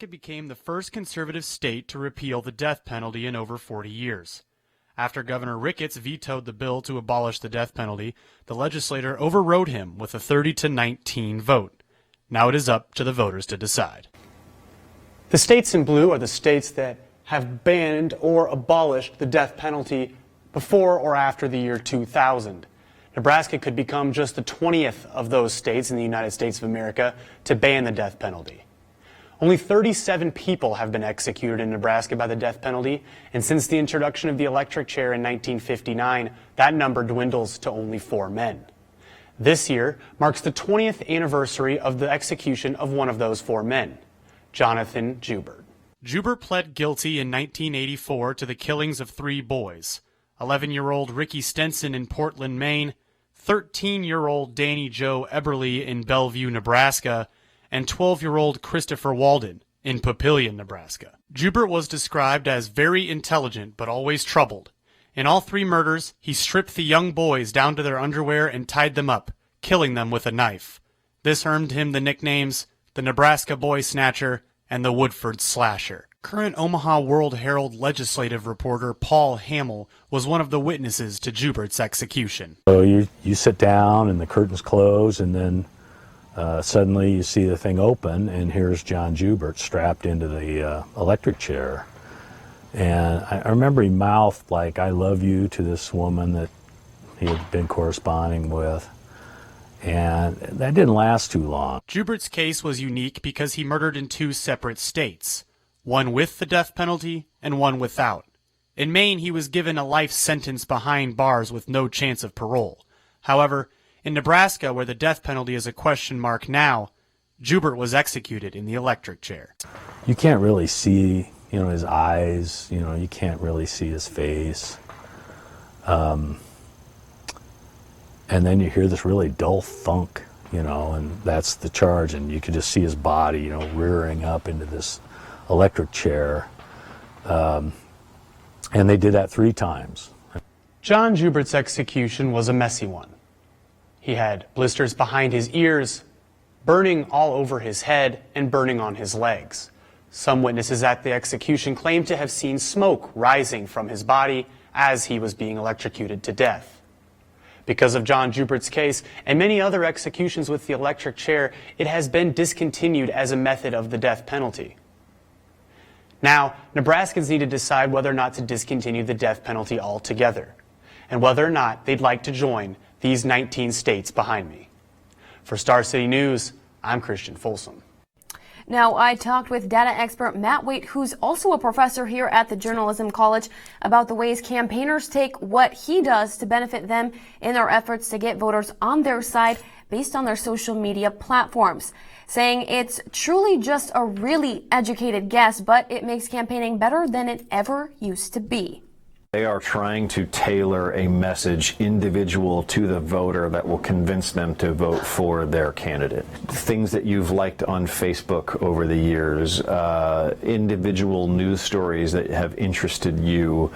Nebraska became the first conservative state to repeal the death penalty in over 40 years. After Governor Ricketts vetoed the bill to abolish the death penalty, the legislature overrode him with a 30-19 vote. Now it is up to the voters to decide. The states in blue are the states that have banned or abolished the death penalty before or after the year 2000. Nebraska could become just the 20th of those states in the United States of America to ban the death penalty. Only 37 people have been executed in Nebraska by the death penalty, and since the introduction of the electric chair in 1959, that number dwindles to only 4 men. This year marks the 20th anniversary of the execution of one of those 4 men, Jonathan Joubert. Joubert pled guilty in 1984 to the killings of 3 boys, 11-year-old Ricky Stenson in Portland, Maine, 13-year-old Danny Joe Eberly in Bellevue, Nebraska, and 12-year-old Christopher Walden in Papillion, Nebraska. Joubert was described as very intelligent but always troubled. In all 3 murders, he stripped the young boys down to their underwear and tied them up, killing them with a knife. This earned him the nicknames the Nebraska Boy Snatcher and the Woodford Slasher. Current Omaha World Herald legislative reporter Paul Hamill was one of the witnesses to Joubert's execution. So you sit down and the curtains close, and then suddenly you see the thing open, and here's John Joubert strapped into the electric chair. And I remember he mouthed like, "I love you," to this woman that he had been corresponding with. And that didn't last too long. Joubert's case was unique because he murdered in 2 separate states, one with the death penalty and one without. In Maine, he was given a life sentence behind bars with no chance of parole. However, in Nebraska, where the death penalty is a question mark now, Joubert was executed in the electric chair. You can't really see, his eyes, you can't really see his face. And then you hear this really dull thunk, and that's the charge. And you could just see his body, rearing up into this electric chair. And they did that 3 times. John Joubert's execution was a messy one. He had blisters behind his ears, burning all over his head, and burning on his legs. Some witnesses at the execution claimed to have seen smoke rising from his body as he was being electrocuted to death. Because of John Joubert's case and many other executions with the electric chair, it has been discontinued as a method of the death penalty. Now, Nebraskans need to decide whether or not to discontinue the death penalty altogether, and whether or not they'd like to join these 19 states behind me. For Star City News, I'm Christian Folsom. Now, I talked with data expert Matt Waite, who's also a professor here at the Journalism College, about the ways campaigners take what he does to benefit them in their efforts to get voters on their side based on their social media platforms, saying it's truly just a really educated guess, but it makes campaigning better than it ever used to be. They are trying to tailor a message individual to the voter that will convince them to vote for their candidate. Things that you've liked on Facebook over the years, individual news stories that have interested you,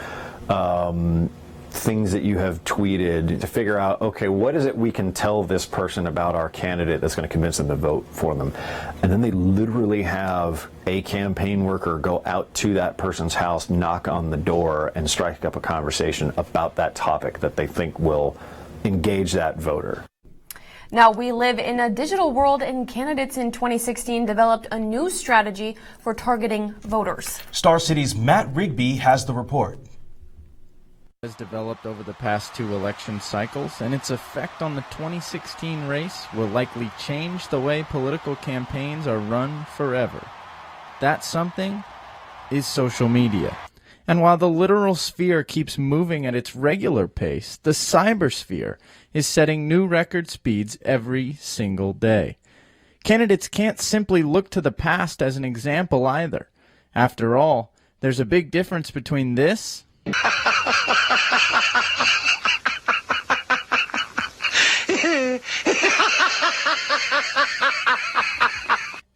things that you have tweeted to figure out, okay, what is it we can tell this person about our candidate that's going to convince them to vote for them? And then they literally have a campaign worker go out to that person's house, knock on the door, and strike up a conversation about that topic that they think will engage that voter. Now, we live in a digital world, and candidates in 2016 developed a new strategy for targeting voters. Star City's Matt Rigby has the report. Has developed over the past 2 election cycles, and its effect on the 2016 race will likely change the way political campaigns are run forever. That something is social media. And while the literal sphere keeps moving at its regular pace, the cybersphere is setting new record speeds every single day. Candidates can't simply look to the past as an example either. After all, there's a big difference between this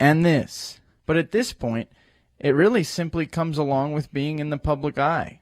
and this. But at this point, it really simply comes along with being in the public eye.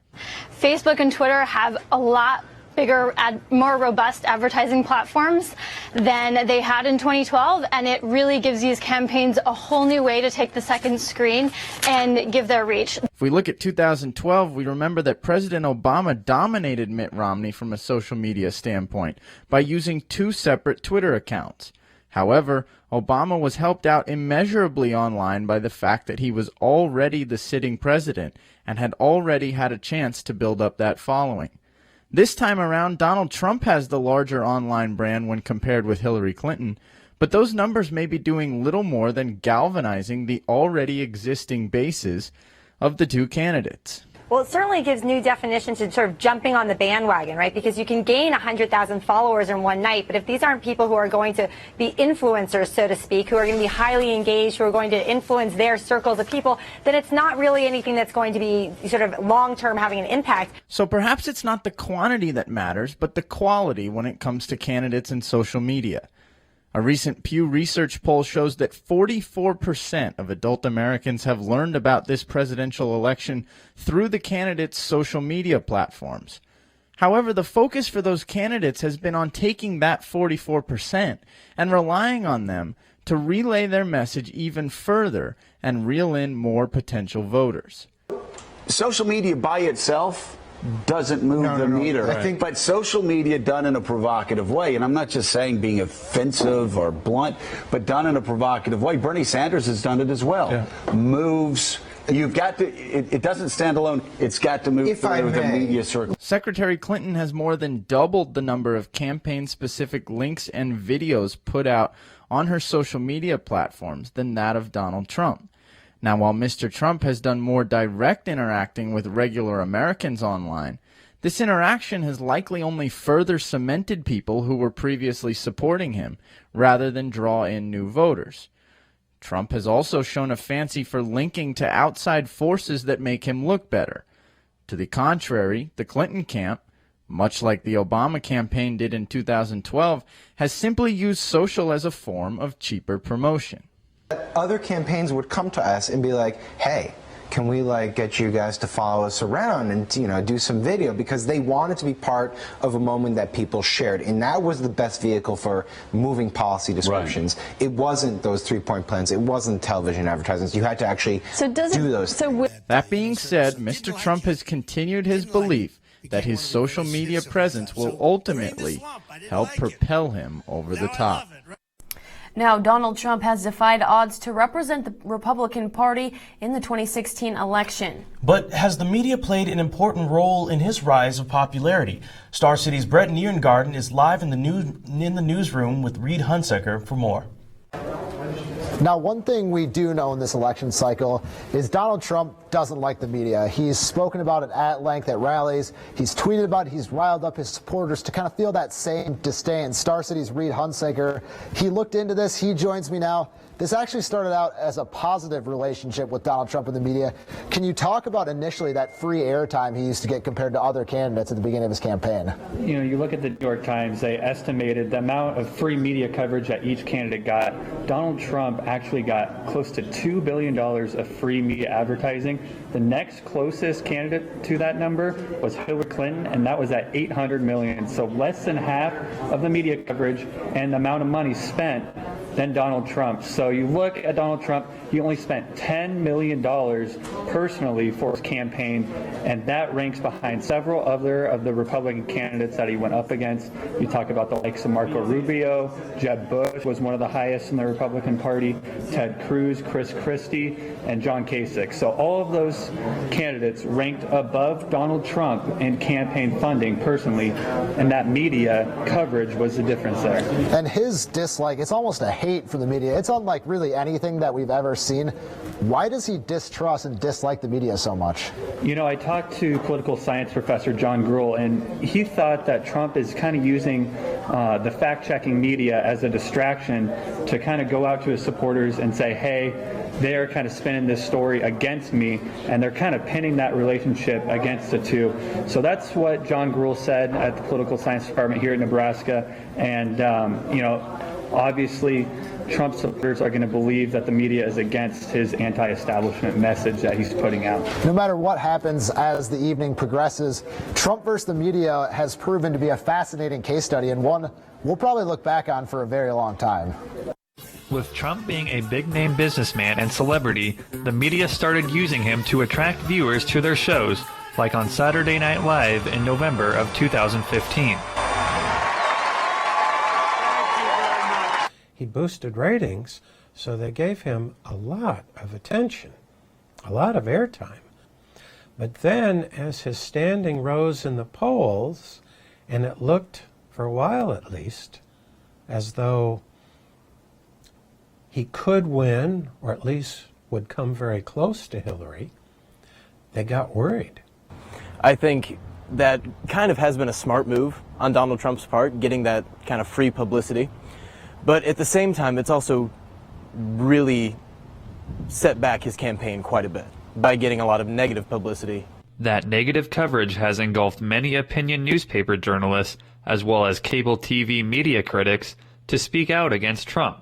Facebook and Twitter have a lot bigger, more robust advertising platforms than they had in 2012, and it really gives these campaigns a whole new way to take the second screen and give their reach. If we look at 2012, we remember that President Obama dominated Mitt Romney from a social media standpoint by using 2 separate Twitter accounts. However, Obama was helped out immeasurably online by the fact that he was already the sitting president and had already had a chance to build up that following. This time around, Donald Trump has the larger online brand when compared with Hillary Clinton, but those numbers may be doing little more than galvanizing the already existing bases of the 2 candidates. Well, it certainly gives new definition to sort of jumping on the bandwagon, right? Because you can gain 100,000 followers in one night, but if these aren't people who are going to be influencers, so to speak, who are going to be highly engaged, who are going to influence their circles of people, then it's not really anything that's going to be sort of long-term having an impact. So perhaps it's not the quantity that matters, but the quality when it comes to candidates and social media. A recent Pew Research poll shows that 44% of adult Americans have learned about this presidential election through the candidates' social media platforms. However, the focus for those candidates has been on taking that 44% and relying on them to relay their message even further and reel in more potential voters. Social media by itself doesn't move the meter. Right. I think, but social media done in a provocative way, and I'm not just saying being offensive or blunt, but done in a provocative way. Bernie Sanders has done it as well. Yeah. Moves. You've got to. It doesn't stand alone. It's got to move through the media circle. Secretary Clinton has more than doubled the number of campaign-specific links and videos put out on her social media platforms than that of Donald Trump. Now, while Mr. Trump has done more direct interacting with regular Americans online, this interaction has likely only further cemented people who were previously supporting him, rather than draw in new voters. Trump has also shown a fancy for linking to outside forces that make him look better. To the contrary, the Clinton camp, much like the Obama campaign did in 2012, has simply used social as a form of cheaper promotion. Other campaigns would come to us and be like, hey, can we get you guys to follow us around and do some video, because they wanted to be part of a moment that people shared, and that was the best vehicle for moving policy descriptions. Right. It wasn't those 3-point plans, it wasn't television advertisements. You had to actually do those things. That being said, Mr. Trump has continued his belief that his social media presence will ultimately help propel him over the top. Now, Donald Trump has defied odds to represent the Republican Party in the 2016 election. But has the media played an important role in his rise of popularity? Star City's Brett Nierengarten is live in the newsroom with Reed Hunsaker for more. Now, one thing we do know in this election cycle is Donald Trump doesn't like the media. He's spoken about it at length at rallies. He's tweeted about it. He's riled up his supporters to kind of feel that same disdain. Star City's Reed Hunsaker, he looked into this. He joins me now. This actually started out as a positive relationship with Donald Trump and the media. Can you talk about initially that free airtime he used to get compared to other candidates at the beginning of his campaign? You look at the New York Times, they estimated the amount of free media coverage that each candidate got. Donald Trump actually got close to $2 billion of free media advertising voting. The next closest candidate to that number was Hillary Clinton, and that was at 800 million. So less than half of the media coverage and the amount of money spent than Donald Trump. So you look at Donald Trump, he only spent $10 million personally for his campaign, and that ranks behind several other of the Republican candidates that he went up against. You talk about the likes of Marco Rubio, Jeb Bush was one of the highest in the Republican Party, Ted Cruz, Chris Christie, and John Kasich. So all of those candidates ranked above Donald Trump in campaign funding personally, and that media coverage was the difference there. And his dislike, it's almost a hate for the media. It's unlike really anything that we've ever seen. Why does he distrust and dislike the media so much? You know, I talked to political science professor John Gruhl, and he thought that Trump is kind of using the fact-checking media as a distraction to kind of go out to his supporters and say, hey, they're kind of spinning this story against me, and they're kind of pinning that relationship against the two. So that's what John Gruhl said at the political science department here in Nebraska. And, you know, obviously, Trump supporters are going to believe that the media is against his anti-establishment message that he's putting out. No matter what happens as the evening progresses, Trump versus the media has proven to be a fascinating case study, and one we'll probably look back on for a very long time. With Trump being a big-name businessman and celebrity, the media started using him to attract viewers to their shows, like on Saturday Night Live in November of 2015. He boosted ratings, so they gave him a lot of attention, a lot of airtime. But then, as his standing rose in the polls, and it looked, for a while at least, as though he could win, or at least would come very close to Hillary, they got worried. I think that kind of has been a smart move on Donald Trump's part, getting that kind of free publicity. But at the same time, it's also really set back his campaign quite a bit by getting a lot of negative publicity. That negative coverage has engulfed many opinion newspaper journalists, as well as cable TV media critics, to speak out against Trump.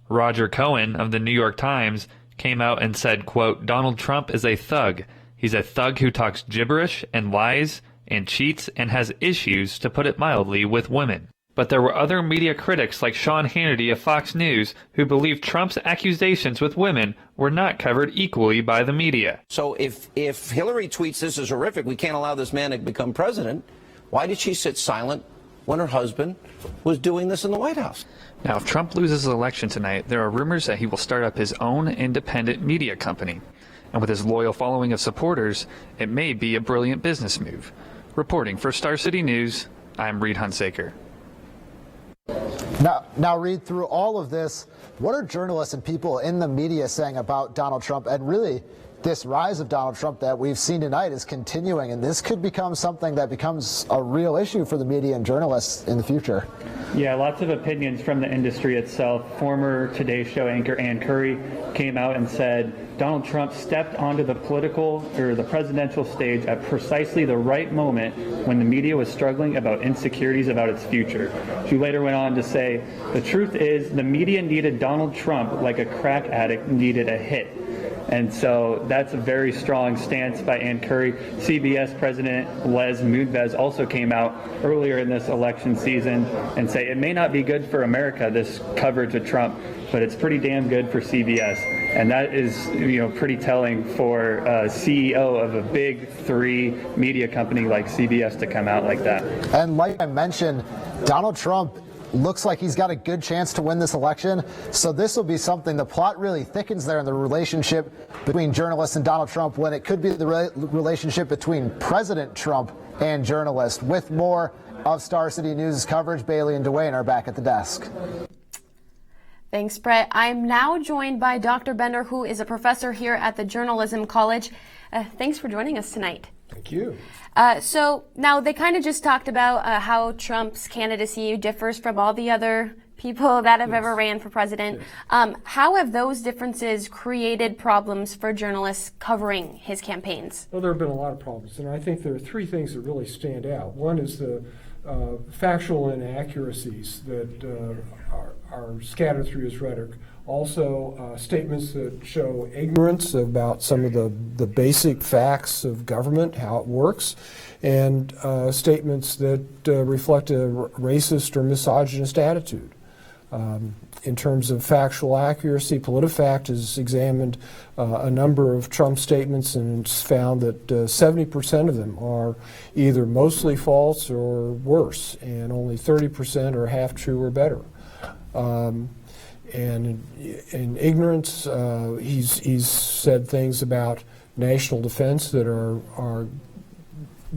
Roger Cohen of the New York Times came out and said, quote, "Donald Trump is a thug. He's a thug who talks gibberish and lies and cheats and has issues, to put it mildly, with women." But there were other media critics like Sean Hannity of Fox News who believed Trump's accusations with women were not covered equally by the media. So if Hillary tweets this is horrific, we can't allow this man to become president, why did she sit silent when her husband was doing this in the White House? Now, if Trump loses the election tonight, there are rumors that he will start up his own independent media company. And with his loyal following of supporters, it may be a brilliant business move. Reporting for Star City News, I'm Reed Hunsaker. Now, read through all of this. What are journalists and people in the media saying about Donald Trump? And really, this rise of Donald Trump that we've seen tonight is continuing, and this could become something that becomes a real issue for the media and journalists in the future. Yeah, lots of opinions from the industry itself. Former Today Show anchor Ann Curry came out and said Donald Trump stepped onto the presidential stage at precisely the right moment when the media was struggling about insecurities about its future. She later went on to say, "The truth is, the media needed Donald Trump like a crack addict needed a hit." And so that's a very strong stance by Ann Curry. CBS President Les Moonves also came out earlier in this election season and say it may not be good for America, this coverage of Trump, but it's pretty damn good for CBS. And that is, pretty telling for a CEO of a big three media company like CBS to come out like that. And like I mentioned, Donald Trump looks like he's got a good chance to win this election. So this will be something, the plot really thickens there in the relationship between journalists and Donald Trump, when it could be the relationship between President Trump and journalists. With more of Star City News coverage, Bailey and Dwayne are back at the desk. Thanks, Brett. I'm now joined by Dr. Bender, who is a professor here at the Journalism College. Thanks for joining us tonight. Thank you. So now they kind of just talked about how Trump's candidacy differs from all the other people that have ever ran for president. How have those differences created problems for journalists covering his campaigns? Well, there have been a lot of problems, and I think there are three things that really stand out. One is the factual inaccuracies that are scattered through his rhetoric. Also, statements that show ignorance about some of the basic facts of government, how it works, and statements that reflect a racist or misogynist attitude. In terms of factual accuracy, PolitiFact has examined a number of Trump statements and it's found that 70% of them are either mostly false or worse, and only 30% are half true or better. And in ignorance, he's said things about national defense that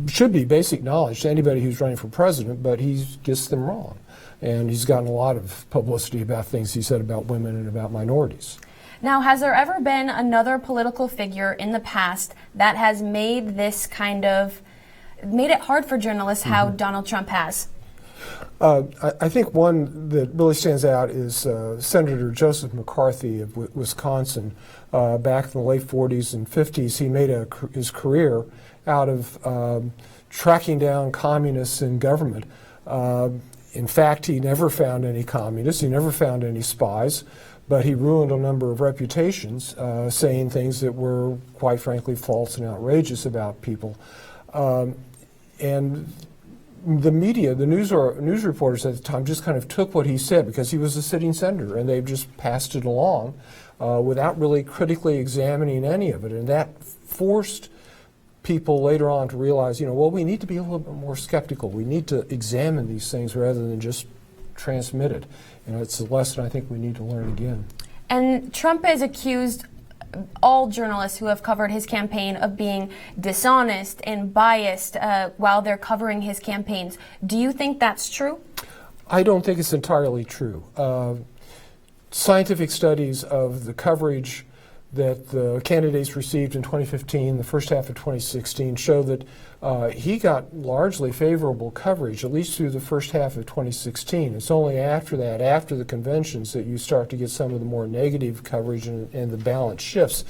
should be basic knowledge to anybody who's running for president, but he gets them wrong. And he's gotten a lot of publicity about things he said about women and about minorities. Now, has there ever been another political figure in the past that has made it hard for journalists how Donald Trump has? I think one that really stands out is Senator Joseph McCarthy of Wisconsin. Back in the late 40s and 50s, he made his career out of tracking down communists in government. In fact, he never found any communists, he never found any spies, but he ruined a number of reputations, saying things that were, quite frankly, false and outrageous about people. And the media, the news reporters at the time just kind of took what he said because he was a sitting senator, and they just passed it along without really critically examining any of it. And that forced people later on to realize, well, we need to be a little bit more skeptical. We need to examine these things rather than just transmit it. It's a lesson I think we need to learn again. And Trump has accused all journalists who have covered his campaign of being dishonest and biased while they're covering his campaigns. Do you think that's true? I don't think it's entirely true. Scientific studies of the coverage that the candidates received in 2015, the first half of 2016, show that he got largely favorable coverage, at least through the first half of 2016. It's only after that, after the conventions, that you start to get some of the more negative coverage and the balance shifts.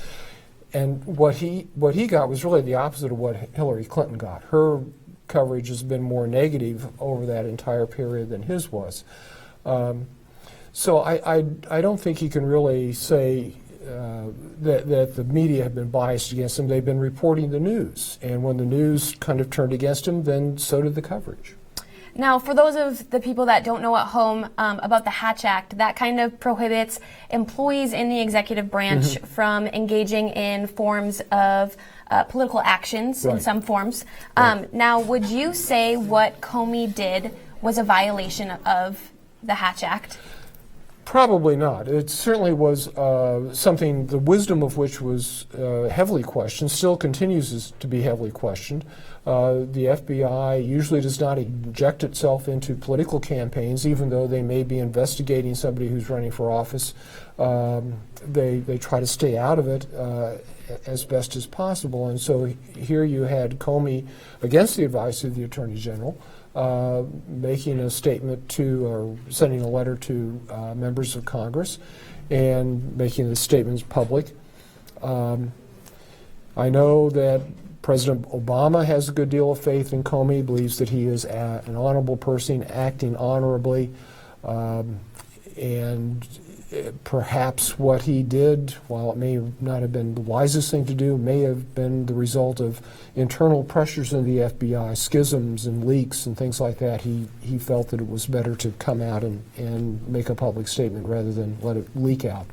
And what he got was really the opposite of what Hillary Clinton got. Her coverage has been more negative over that entire period than his was. So I don't think you can really say that the media have been biased against him. They've been reporting the news, and when the news kind of turned against him, then so did the coverage. Now, for those of the people that don't know at home about the Hatch Act, that kind of prohibits employees in the executive branch from engaging in forms of political actions in some forms. Now, would you say what Comey did was a violation of the Hatch Act? Probably not. It certainly was something, the wisdom of which was heavily questioned, still continues to be heavily questioned. The FBI usually does not inject itself into political campaigns, even though they may be investigating somebody who's running for office. They try to stay out of it as best as possible. And so here you had Comey, against the advice of the Attorney General, making a statement to, or sending a letter to members of Congress and making the statements public. I know that President Obama has a good deal of faith in Comey, believes that he is an honorable person acting honorably, and perhaps what he did, while it may not have been the wisest thing to do, may have been the result of internal pressures in the FBI, schisms and leaks and things like that. He felt that it was better to come out and make a public statement rather than let it leak out.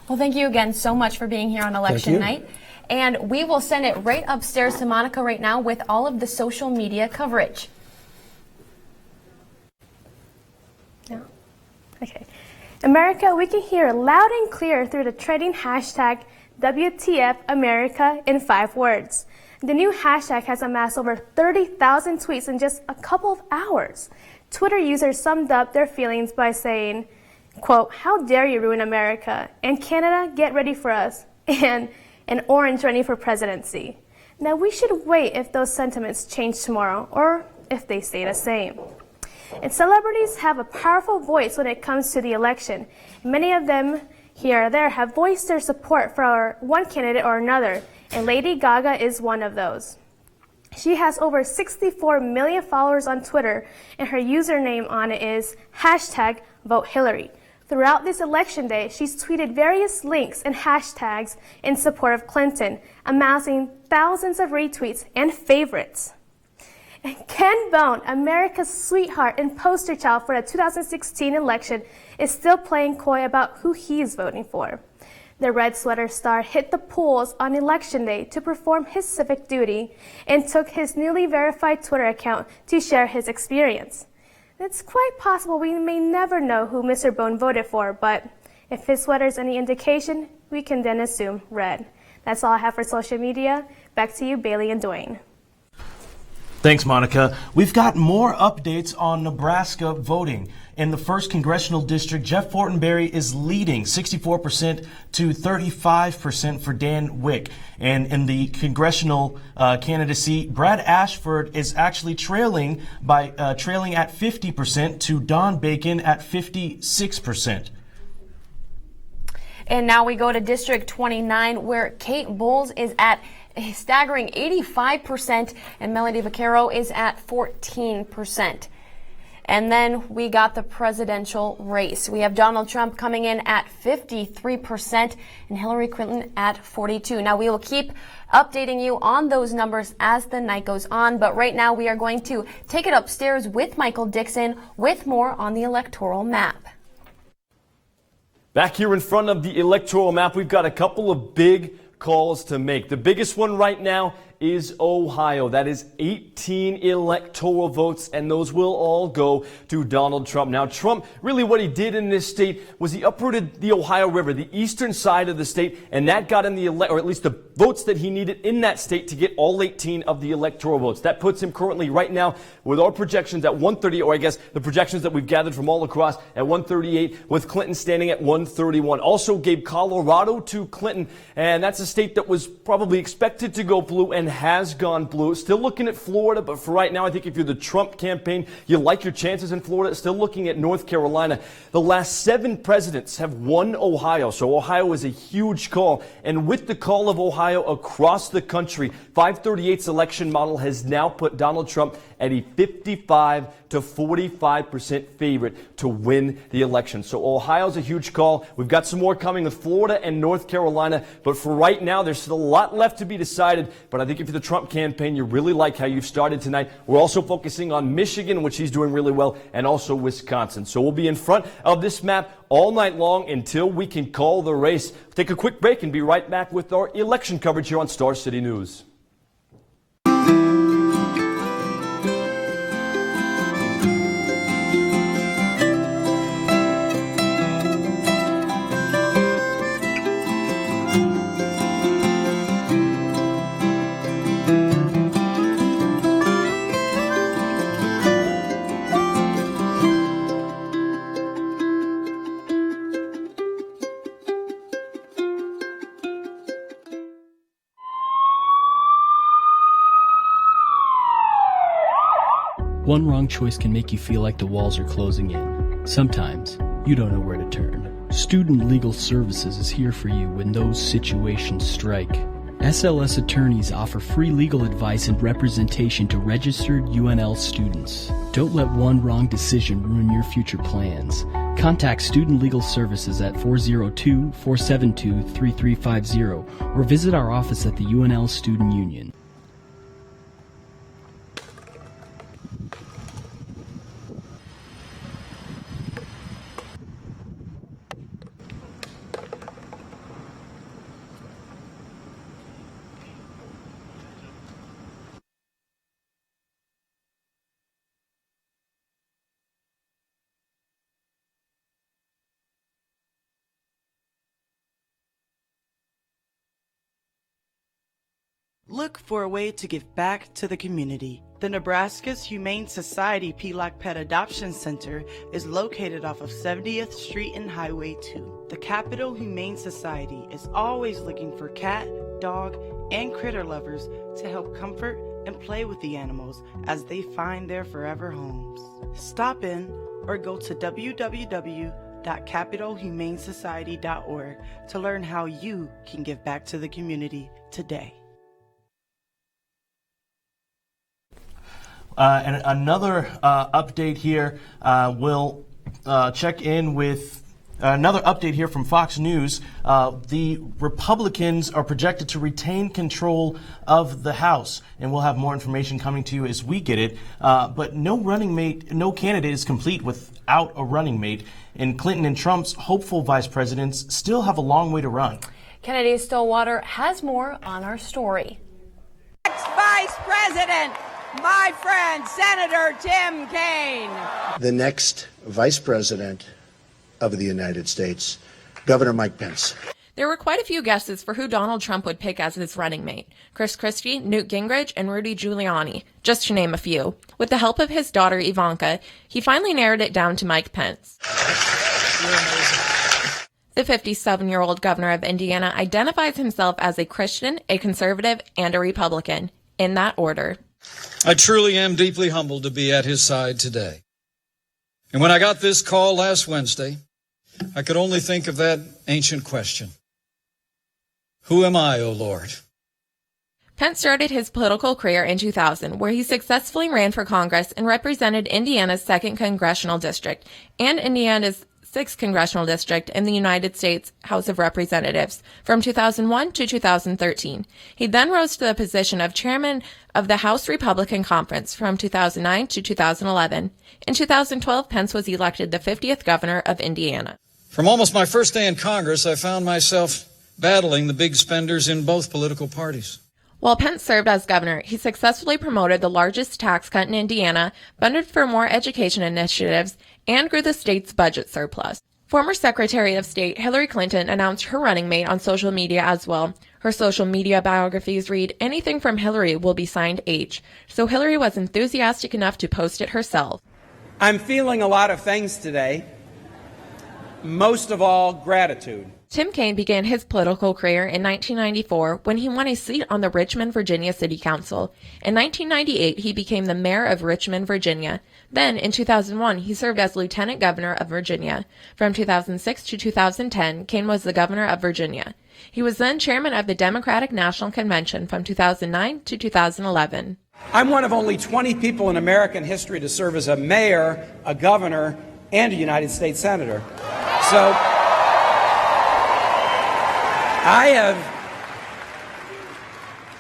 Well, thank you again so much for being here on election night. And we will send it right upstairs to Monica right now with all of the social media coverage. No. Okay. America, we can hear loud and clear through the trending hashtag WTF America in 5 words. The new hashtag has amassed over 30,000 tweets in just a couple of hours. Twitter users summed up their feelings by saying, quote, "How dare you ruin America? And Canada, get ready for us." And an orange running for presidency. Now we should wait if those sentiments change tomorrow or if they stay the same. And celebrities have a powerful voice when it comes to the election. Many of them here or there have voiced their support for one candidate or another, and Lady Gaga is one of those. She has over 64 million followers on Twitter, and her username on it is hashtag Vote Hillary. Throughout this election day, she's tweeted various links and hashtags in support of Clinton, amassing thousands of retweets and favorites. And Ken Bone, America's sweetheart and poster child for the 2016 election, is still playing coy about who he is voting for. The red sweater star hit the polls on election day to perform his civic duty and took his newly verified Twitter account to share his experience. It's quite possible we may never know who Mr. Bone voted for, but if his sweater is any indication, we can then assume red. That's all I have for social media. Back to you, Bailey and Dwayne. Thanks, Monica. We've got more updates on Nebraska voting. In the 1st Congressional District, Jeff Fortenberry is leading 64% to 35% for Dan Wick. And in the congressional candidacy, Brad Ashford is actually trailing at 50% to Don Bacon at 56%. And now we go to District 29, where Kate Bowles is at a staggering 85%, and Melody Vaquero is at 14%. And then we got the presidential race. We have Donald Trump coming in at 53% and Hillary Clinton at 42%. Now, we will keep updating you on those numbers as the night goes on, but right now we are going to take it upstairs with Michael Dixon with more on the electoral map. Back here in front of the electoral map, we've got a couple of big calls to make. The biggest one right now is Ohio. That is 18 electoral votes, and those will all go to Donald Trump. Now, Trump, really what he did in this state was he uprooted the Ohio River, the eastern side of the state, and that got him or at least the votes that he needed in that state to get all 18 of the electoral votes. That puts him currently right now with our projections at 130, or I guess the projections that we've gathered from all across at 138, with Clinton standing at 131. Also gave Colorado to Clinton, and that's a state that was probably expected to go blue and has gone blue. Still looking at Florida, but for right now, I think if you're the Trump campaign, you like your chances in Florida. Still looking at North Carolina. The last 7 presidents have won Ohio, so Ohio is a huge call. And with the call of Ohio across the country, 538's election model has now put Donald Trump at a 55 to 45% favorite to win the election. So Ohio's a huge call. We've got some more coming with Florida and North Carolina, but for right now, there's still a lot left to be decided. But I think if you're the Trump campaign, you really like how you've started tonight. We're also focusing on Michigan, which he's doing really well, and also Wisconsin. So we'll be in front of this map all night long until we can call the race. We'll take a quick break and be right back with our election coverage here on Star City News. One wrong choice can make you feel like the walls are closing in. Sometimes, you don't know where to turn. Student Legal Services is here for you when those situations strike. SLS attorneys offer free legal advice and representation to registered UNL students. Don't let one wrong decision ruin your future plans. Contact Student Legal Services at 402-472-3350 or visit our office at the UNL Student Union. Look for a way to give back to the community. The Nebraska's Humane Society Pelock Pet Adoption Center is located off of 70th Street and Highway 2. The Capital Humane Society is always looking for cat, dog, and critter lovers to help comfort and play with the animals as they find their forever homes. Stop in or go to www.capitalhumanesociety.org to learn how you can give back to the community today. And another update here, we'll check in with Another update here from Fox News. The Republicans are projected to retain control of the House, and we'll have more information coming to you as we get it. But no candidate is complete without a running mate, and Clinton and Trump's hopeful vice presidents still have a long way to run. Kennedy Stillwater has more on our story. Next vice president, my friend, Senator Tim Kaine. The next vice president of the United States, Governor Mike Pence. There were quite a few guesses for who Donald Trump would pick as his running mate. Chris Christie, Newt Gingrich, and Rudy Giuliani, just to name a few. With the help of his daughter Ivanka, he finally narrowed it down to Mike Pence. The 57-year-old governor of Indiana identifies himself as a Christian, a conservative, and a Republican, in that order. I truly am deeply humbled to be at his side today. And when I got this call last Wednesday, I could only think of that ancient question. Who am I, O Lord? Pence started his political career in 2000, where he successfully ran for Congress and represented Indiana's 2nd Congressional District and Indiana's 6th Congressional District in the United States House of Representatives from 2001 to 2013. He then rose to the position of chairman of the House Republican Conference from 2009 to 2011. In 2012, Pence was elected the 50th governor of Indiana. From almost my first day in Congress, I found myself battling the big spenders in both political parties. While Pence served as governor, he successfully promoted the largest tax cut in Indiana, funded for more education initiatives, and grew the state's budget surplus. Former Secretary of State Hillary Clinton announced her running mate on social media as well. Her social media biographies read, "Anything from Hillary will be signed H," so Hillary was enthusiastic enough to post it herself. I'm feeling a lot of things today. Most of all, gratitude. Tim Kaine began his political career in 1994 when he won a seat on the Richmond, Virginia City Council. In 1998, he became the mayor of Richmond, Virginia. Then, in 2001, he served as lieutenant governor of Virginia. From 2006 to 2010, Kaine was the governor of Virginia. He was then chairman of the Democratic National Convention from 2009 to 2011. I'm one of only 20 people in American history to serve as a mayor, a governor, and a United States senator. So I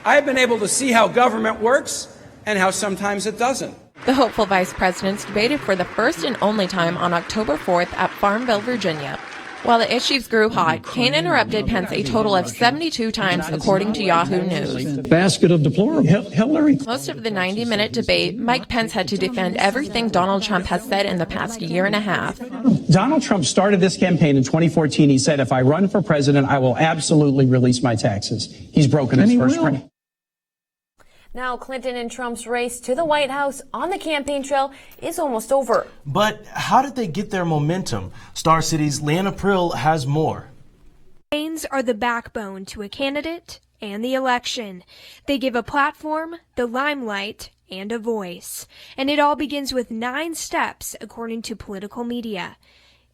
have been able to see how government works and how sometimes it doesn't. The hopeful vice presidents debated for the first and only time on October 4th at Farmville, Virginia. While the issues grew hot, Kaine interrupted Pence a total of 72 times, according to Yahoo News. Basket of deplorables. Hillary. Most of the 90-minute debate, Mike Pence had to defend everything Donald Trump has said in the past year and a half. Donald Trump started this campaign in 2014. He said, if I run for president, I will absolutely release my taxes. He's broken his first record. Now, Clinton and Trump's race to the White House on the campaign trail is almost over. But how did they get their momentum? Star City's Leanna Prill has more. Campaigns are the backbone to a candidate and the election. They give a platform, the limelight, and a voice. And it all begins with 9 steps, according to political media.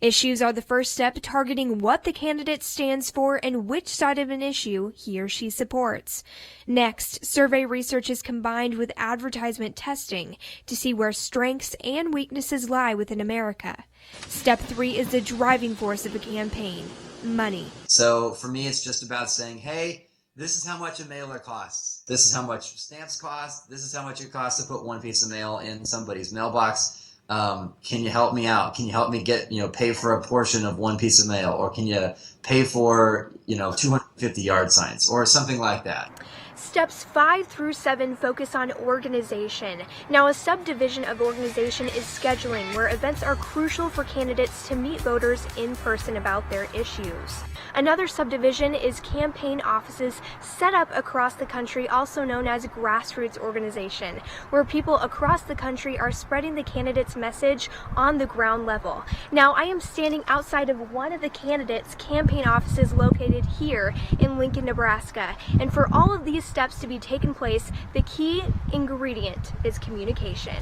Issues are the first step, targeting what the candidate stands for and which side of an issue he or she supports. Next, survey research is combined with advertisement testing to see where strengths and weaknesses lie within America. Step 3 is the driving force of a campaign: money. So for me, it's just about saying, hey, this is how much a mailer costs. This is how much stamps cost. This is how much it costs to put one piece of mail in somebody's mailbox. Can you help me out? Can you help me get, pay for a portion of one piece of mail? Or can you pay for, 250 yard signs or something like that? Steps 5 through 7 focus on organization. Now, a subdivision of organization is scheduling, where events are crucial for candidates to meet voters in person about their issues. Another subdivision is campaign offices set up across the country, also known as grassroots organization, where people across the country are spreading the candidate's message on the ground level. Now, I am standing outside of one of the candidates' campaign offices located here in Lincoln, Nebraska. And for all of these steps to be taken place, the key ingredient is communication.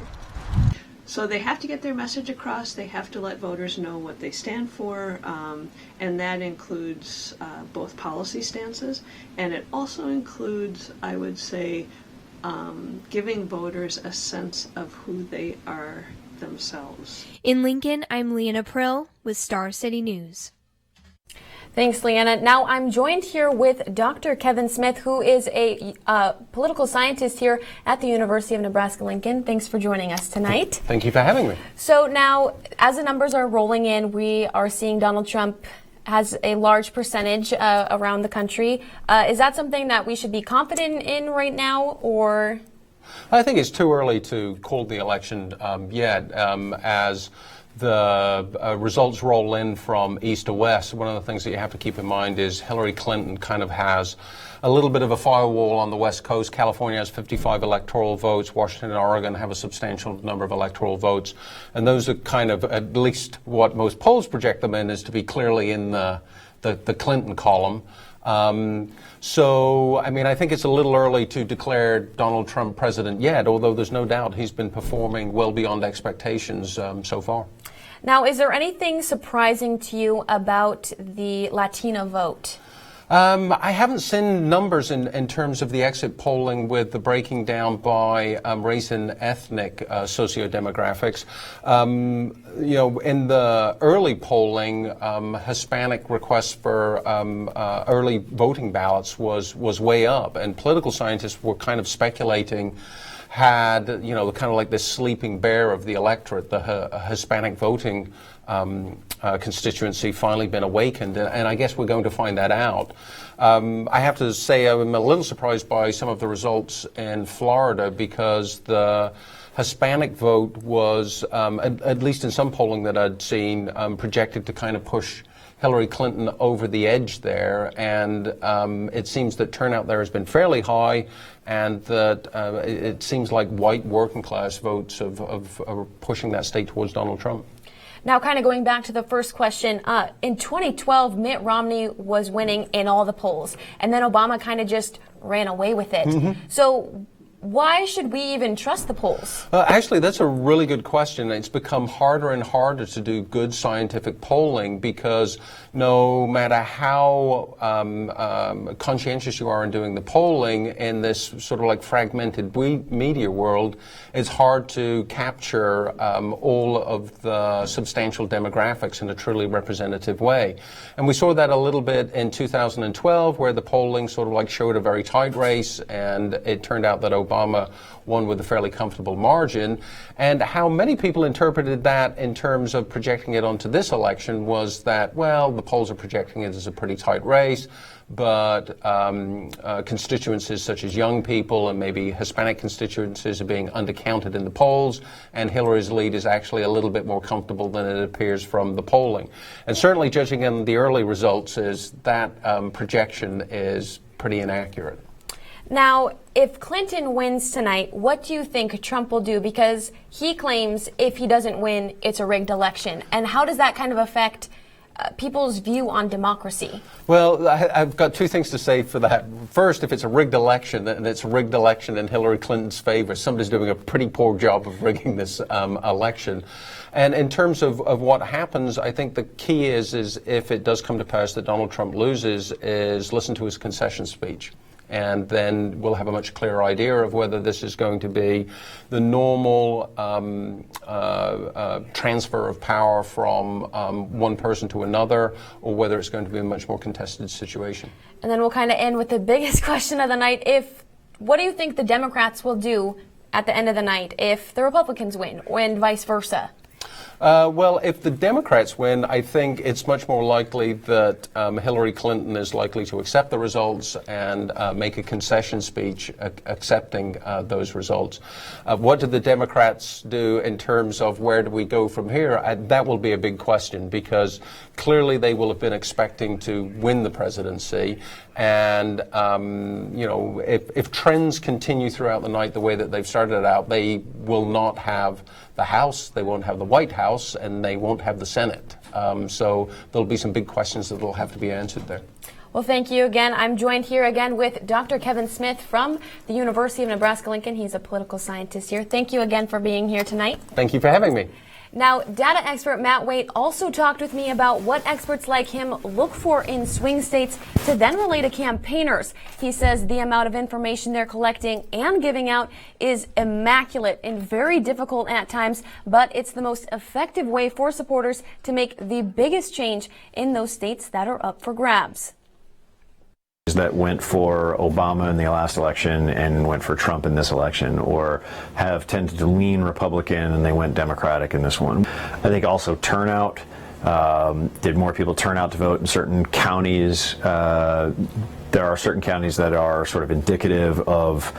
So they have to get their message across, they have to let voters know what they stand for, and that includes both policy stances, and it also includes, I would say, giving voters a sense of who they are themselves. In Lincoln, I'm Leanna Prill with Star City News. Thanks, Leanna. Now I'm joined here with Dr. Kevin Smith, who is a political scientist here at the University of Nebraska-Lincoln. Thanks for joining us tonight. Thank you for having me. So now, as the numbers are rolling in, we are seeing Donald Trump has a large percentage around the country. Is that something that we should be confident in right now, or? I think it's too early to call the election yet. As the results roll in from east to west, one of the things that you have to keep in mind is Hillary Clinton kind of has a little bit of a firewall on the West Coast. California has 55 electoral votes. Washington and Oregon have a substantial number of electoral votes. And those are kind of, at least what most polls project them in, is to be clearly in the Clinton column. So, I mean, I think it's a little early to declare Donald Trump president yet, although there's no doubt he's been performing well beyond expectations so far. Now, is there anything surprising to you about the Latino vote? I haven't seen numbers in terms of the exit polling with the breaking down by race and ethnic socio-demographics. You know, in the early polling, Hispanic requests for early voting ballots was way up, and political scientists were kind of speculating had, you know, kind of like this sleeping bear of the electorate, the Hispanic voting constituency, finally been awakened, and I guess we're going to find that out. I have to say I'm a little surprised by some of the results in Florida, because the Hispanic vote was, at least in some polling that I'd seen, projected to kind of push Hillary Clinton over the edge there, and it seems that turnout there has been fairly high, and that it seems like white working class votes are pushing that state towards Donald Trump. Now, kind of going back to the first question, in 2012, Mitt Romney was winning in all the polls, and then Obama kind of just ran away with it. Mm-hmm. So why should we even trust the polls? Actually, that's a really good question. It's become harder and harder to do good scientific polling, because no matter how conscientious you are in doing the polling in this sort of like fragmented media world, it's hard to capture all of the substantial demographics in a truly representative way. And we saw that a little bit in 2012, where the polling sort of like showed a very tight race, and it turned out that Obama won with a fairly comfortable margin. And how many people interpreted that in terms of projecting it onto this election was that, well, the polls are projecting it as a pretty tight race, but constituencies such as young people and maybe Hispanic constituencies are being undercounted in the polls, and Hillary's lead is actually a little bit more comfortable than it appears from the polling. And certainly, judging on the early results, is that projection is pretty inaccurate. Now, if Clinton wins tonight, what do you think Trump will do? Because he claims if he doesn't win, it's a rigged election. And how does that kind of affect people's view on democracy? Well, I've got two things to say for that. First, if it's a rigged election, then it's a rigged election in Hillary Clinton's favor. Somebody's doing a pretty poor job of rigging this election. And in terms of what happens, I think the key is if it does come to pass that Donald Trump loses, is listen to his concession speech. And then we'll have a much clearer idea of whether this is going to be the normal transfer of power from one person to another, or whether it's going to be a much more contested situation. And then we'll kind of end with the biggest question of the night. What do you think the Democrats will do at the end of the night if the Republicans win, and vice versa? Well, if the Democrats win, I think it's much more likely that Hillary Clinton is likely to accept the results and make a concession speech accepting those results. What do the Democrats do in terms of where do we go from here? That will be a big question, because clearly they will have been expecting to win the presidency. And, you know, if trends continue throughout the night the way that they've started out, they will not have the House, they won't have the White House, and they won't have the Senate. So there'll be some big questions that will have to be answered there. Well, thank you again. I'm joined here again with Dr. Kevin Smith from the University of Nebraska-Lincoln. He's a political scientist here. Thank you again for being here tonight. Thank you for having me. Now, data expert Matt Waite also talked with me about what experts like him look for in swing states to then relay to campaigners. He says the amount of information they're collecting and giving out is immaculate and very difficult at times, but it's the most effective way for supporters to make the biggest change in those states that are up for grabs. That went for Obama in the last election and went for Trump in this election, or have tended to lean Republican and they went Democratic in this one. I think also turnout. Did more people turn out to vote in certain counties? There are certain counties that are sort of indicative of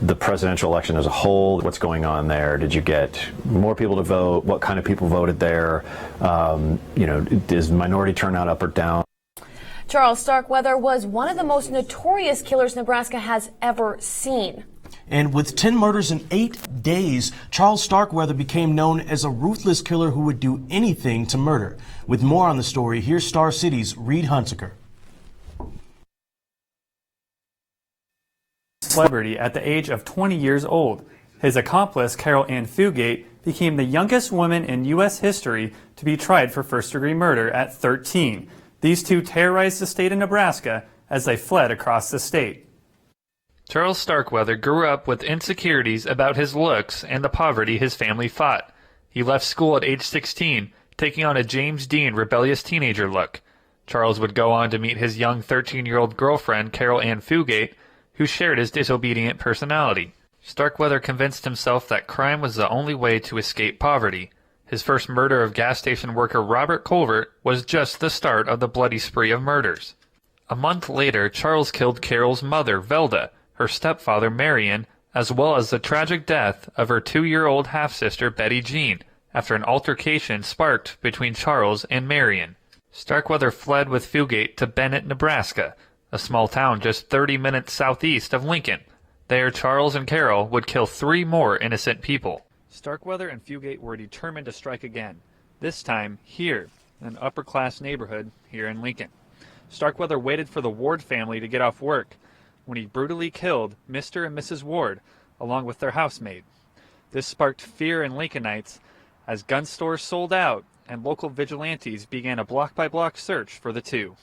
the presidential election as a whole. What's going on there? Did you get more people to vote? What kind of people voted there? Is minority turnout up or down? Charles Starkweather was one of the most notorious killers Nebraska has ever seen. And with 10 murders in 8 days, Charles Starkweather became known as a ruthless killer who would do anything to murder. With more on the story, here's Star City's Reed Hunsaker. Celebrity at the age of 20 years old. His accomplice, Carol Ann Fugate, became the youngest woman in U.S. history to be tried for first-degree murder at 13. These two terrorized the state of Nebraska as they fled across the state. Charles Starkweather grew up with insecurities about his looks and the poverty his family fought. He left school at age 16, taking on a James Dean rebellious teenager look. Charles would go on to meet his young 13-year-old girlfriend, Carol Ann Fugate, who shared his disobedient personality. Starkweather convinced himself that crime was the only way to escape poverty. His first murder of gas station worker Robert Colvert was just the start of the bloody spree of murders. A month later, Charles killed Carol's mother, Velda, her stepfather, Marion, as well as the tragic death of her 2-year-old half-sister, Betty Jean, after an altercation sparked between Charles and Marion. Starkweather fled with Fugate to Bennett, Nebraska, a small town just 30 minutes southeast of Lincoln. There, Charles and Carol would kill 3 more innocent people. Starkweather and Fugate were determined to strike again, this time here, an upper-class neighborhood here in Lincoln. Starkweather waited for the Ward family to get off work when he brutally killed Mr. and Mrs. Ward, along with their housemaid. This sparked fear in Lincolnites as gun stores sold out and local vigilantes began a block-by-block search for the two.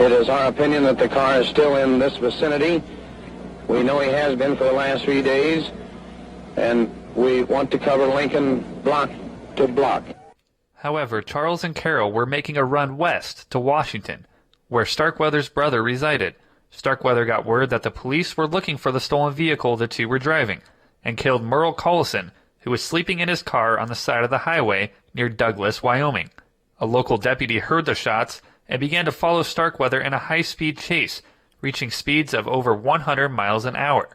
It is our opinion that the car is still in this vicinity. We know he has been for the last 3 days, and we want to cover Lincoln block to block. However, Charles and Carol were making a run west to Washington, where Starkweather's brother resided. Starkweather got word that the police were looking for the stolen vehicle the two were driving, and killed Merle Collison, who was sleeping in his car on the side of the highway near Douglas, Wyoming. A local deputy heard the shots and began to follow Starkweather in a high-speed chase, reaching speeds of over 100 miles an hour.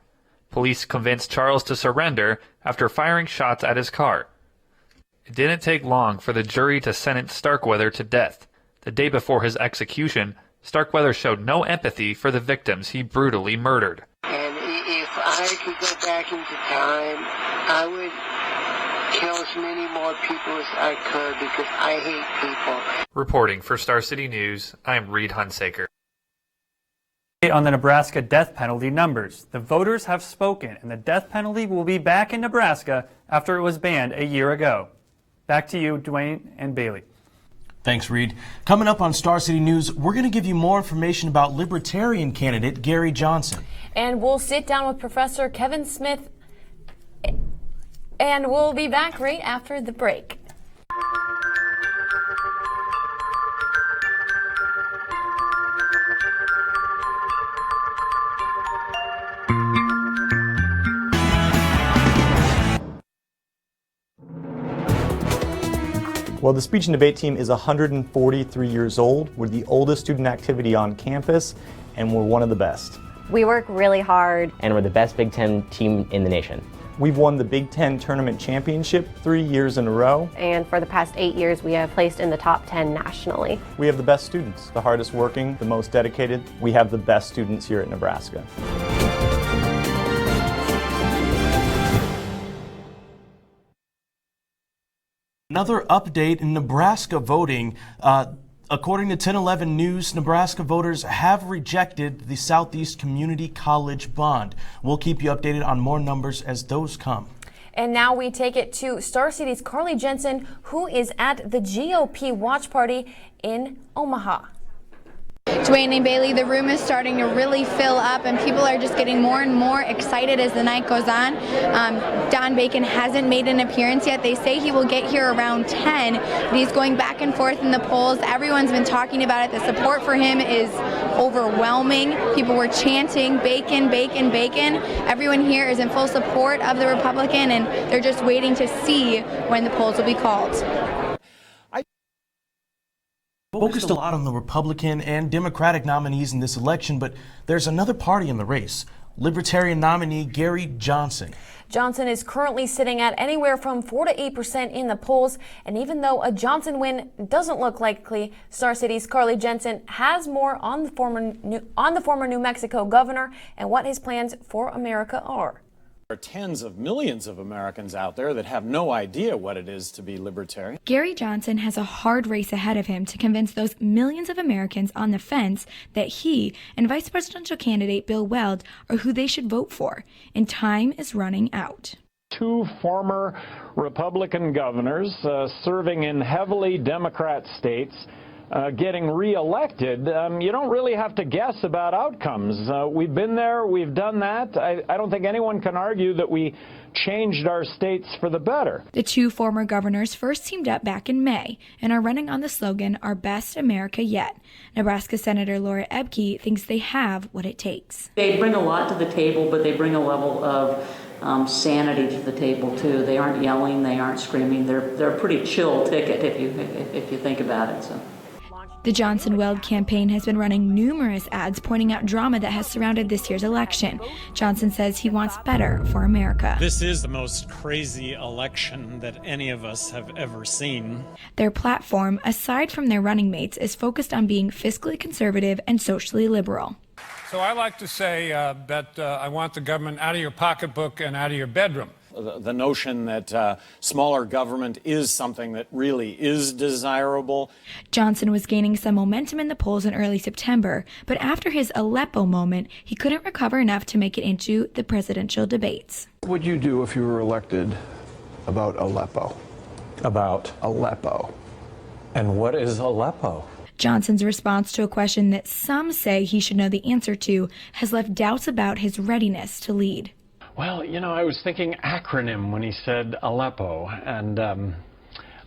Police convinced Charles to surrender after firing shots at his car. It didn't take long for the jury to sentence Starkweather to death. The day before his execution, Starkweather showed no empathy for the victims he brutally murdered. And if I could go back into time, I would kill as many more people as I could because I hate people. Reporting for Star City News, I'm Reed Hunsaker. On the Nebraska death penalty numbers, the voters have spoken, and the death penalty will be back in Nebraska after it was banned a year ago. Back to you, Dwayne and Bailey. Thanks, Reed. Coming up on Star City News, we're going to give you more information about Libertarian candidate Gary Johnson. And we'll sit down with Professor Kevin Smith, and we'll be back right after the break. Well, the speech and debate team is 143 years old. We're the oldest student activity on campus, and we're one of the best. We work really hard, and we're the best Big Ten team in the nation. We've won the Big Ten Tournament Championship 3 years in a row. And for the past 8 years, we have placed in the top 10 nationally. We have the best students, the hardest working, the most dedicated. We have the best students here at Nebraska. Another update in Nebraska voting. According to 1011 News, Nebraska voters have rejected the Southeast Community College bond. We'll keep you updated on more numbers as those come. And now we take it to Star City's Carly Jensen, who is at the GOP watch party in Omaha. Dwayne and Bailey, the room is starting to really fill up and people are just getting more and more excited as the night goes on. Don Bacon hasn't made an appearance yet. They say he will get here around 10, but he's going back and forth in the polls. Everyone's been talking about it. The support for him is overwhelming. People were chanting Bacon, Bacon, Bacon. Everyone here is in full support of the Republican and they're just waiting to see when the polls will be called. Focused a lot on the Republican and Democratic nominees in this election, but there's another party in the race. Libertarian nominee Gary Johnson. Johnson is currently sitting at anywhere from 4 to 8% in the polls, and even though a Johnson win doesn't look likely, Star City's Carly Jensen has more on the former New Mexico governor and what his plans for America are. There are tens of millions of Americans out there that have no idea what it is to be libertarian. Gary Johnson has a hard race ahead of him to convince those millions of Americans on the fence that he and vice presidential candidate Bill Weld are who they should vote for, and time is running out. Two former Republican governors serving in heavily Democrat states getting reelected, you don't really have to guess about outcomes. We've been there, we've done that. I don't think anyone can argue that we changed our states for the better. The two former governors first teamed up back in May and are running on the slogan, Our Best America Yet. Nebraska Senator Laura Ebke thinks they have what it takes. They bring a lot to the table, but they bring a level of sanity to the table too. They aren't yelling, they aren't screaming. They're a pretty chill ticket if you think about it. So. The Johnson-Weld campaign has been running numerous ads pointing out drama that has surrounded this year's election. Johnson says he wants better for America. This is the most crazy election that any of us have ever seen. Their platform, aside from their running mates, is focused on being fiscally conservative and socially liberal. So I like to say that I want the government out of your pocketbook and out of your bedroom. The notion that smaller government is something that really is desirable. Johnson was gaining some momentum in the polls in early September, but after his Aleppo moment, he couldn't recover enough to make it into the presidential debates. What would you do if you were elected about Aleppo? About Aleppo. And what is Aleppo? Johnson's response to a question that some say he should know the answer to has left doubts about his readiness to lead. Well, you know, I was thinking acronym when he said Aleppo, and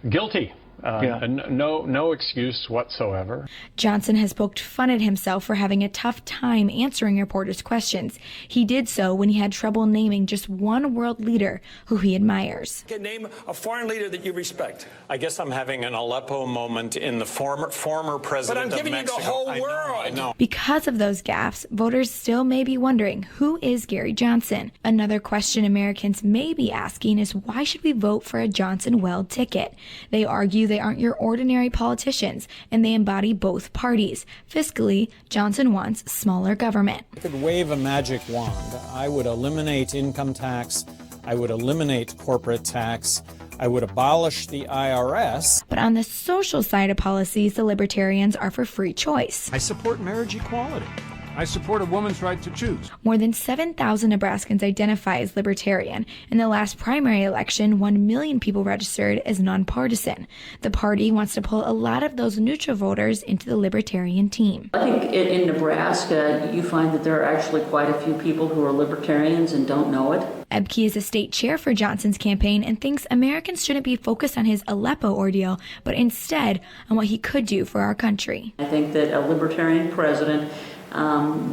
guilty. No excuse whatsoever. Johnson has poked fun at himself for having a tough time answering reporters' questions. He did so when he had trouble naming just one world leader who he admires. Name a foreign leader that you respect. I guess I'm having an Aleppo moment in the former president of Mexico. But I'm giving you the whole world. I know. Because of those gaffes, voters still may be wondering, who is Gary Johnson? Another question Americans may be asking is, why should we vote for a Johnson-Weld ticket? They argue they aren't your ordinary politicians, and they embody both parties. Fiscally, Johnson wants smaller government. I could wave a magic wand. I would eliminate income tax. I would eliminate corporate tax. I would abolish the IRS. But on the social side of policies, the libertarians are for free choice. I support marriage equality. I support a woman's right to choose. More than 7,000 Nebraskans identify as libertarian. In the last primary election, 1 million people registered as nonpartisan. The party wants to pull a lot of those neutral voters into the libertarian team. I think in Nebraska, you find that there are actually quite a few people who are libertarians and don't know it. Ebke is a state chair for Johnson's campaign and thinks Americans shouldn't be focused on his Aleppo ordeal, but instead on what he could do for our country. I think that a libertarian president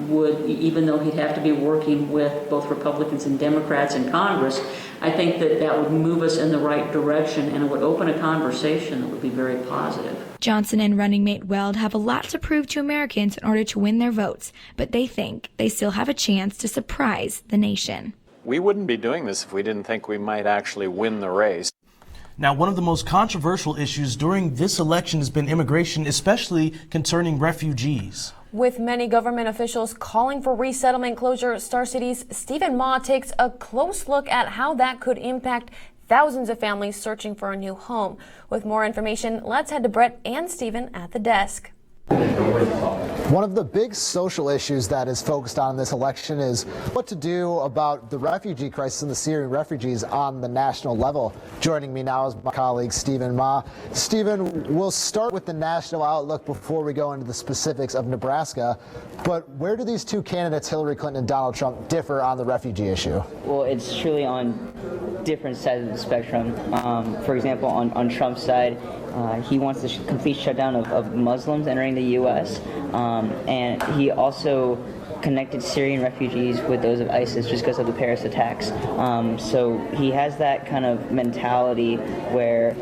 would, even though he'd have to be working with both Republicans and Democrats in Congress, I think that would move us in the right direction and it would open a conversation that would be very positive. Johnson and running mate Weld have a lot to prove to Americans in order to win their votes, but they think they still have a chance to surprise the nation. We wouldn't be doing this if we didn't think we might actually win the race. Now, one of the most controversial issues during this election has been immigration, especially concerning refugees. With many government officials calling for resettlement closure, Star City's Stephen Ma takes a close look at how that could impact thousands of families searching for a new home. With more information, let's head to Brett and Stephen at the desk. One of the big social issues that is focused on in this election is what to do about the refugee crisis and the Syrian refugees on the national level. Joining me now is my colleague Stephen Ma. Stephen, we'll start with the national outlook before we go into the specifics of Nebraska. But where do these two candidates, Hillary Clinton and Donald Trump, differ on the refugee issue? Well, it's truly on different sides of the spectrum. For example, on Trump's side, he wants the complete shutdown of Muslims entering the U.S. And he also connected Syrian refugees with those of ISIS just because of the Paris attacks. So he has that kind of mentality where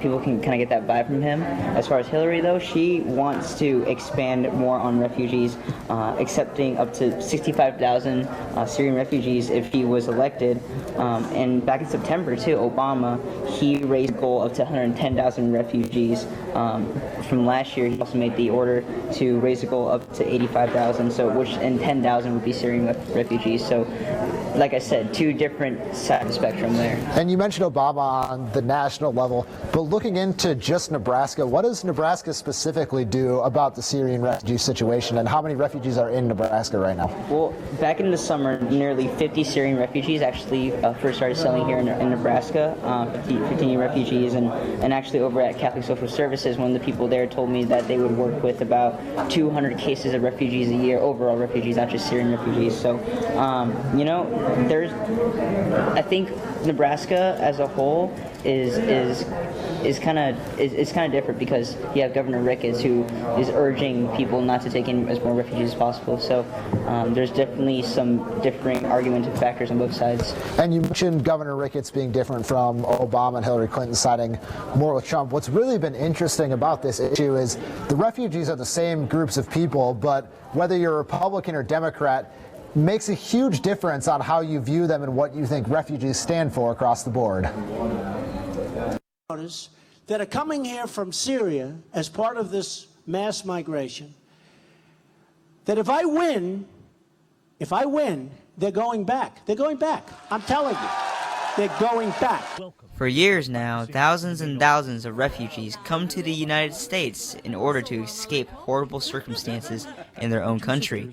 people can kind of get that vibe from him. As far as Hillary, though, she wants to expand more on refugees, accepting up to 65,000 Syrian refugees if he was elected. And back in September, too, Obama, he raised a goal up to 110,000 refugees. From last year, he also made the order to raise the goal up to 85,000, so and 10,000 would be Syrian refugees. So, like I said, two different sides of the spectrum there. And you mentioned Obama on the national level, but looking into just Nebraska, what does Nebraska specifically do about the Syrian refugee situation, and how many refugees are in Nebraska right now? Well, back in the summer, nearly 50 Syrian refugees actually first started settling here in Nebraska, 50 refugees, and actually over at Catholic Social Services, one of the people there told me that they would work with about 200 cases of refugees a year, overall refugees, not just Syrian refugees. So, you know, I think Nebraska as a whole is kind of different because you have Governor Ricketts who is urging people not to take in as more refugees as possible. So there's definitely some differing argumentative factors on both sides. And you mentioned Governor Ricketts being different from Obama and Hillary Clinton siding more with Trump. What's really been interesting about this issue is the refugees are the same groups of people, but whether you're Republican or Democrat, makes a huge difference on how you view them and what you think refugees stand for across the board. That are coming here from Syria as part of this mass migration, that if I win, they're going back. They're going back. I'm telling you, they're going back. For years now, thousands and thousands of refugees come to the United States in order to escape horrible circumstances in their own country.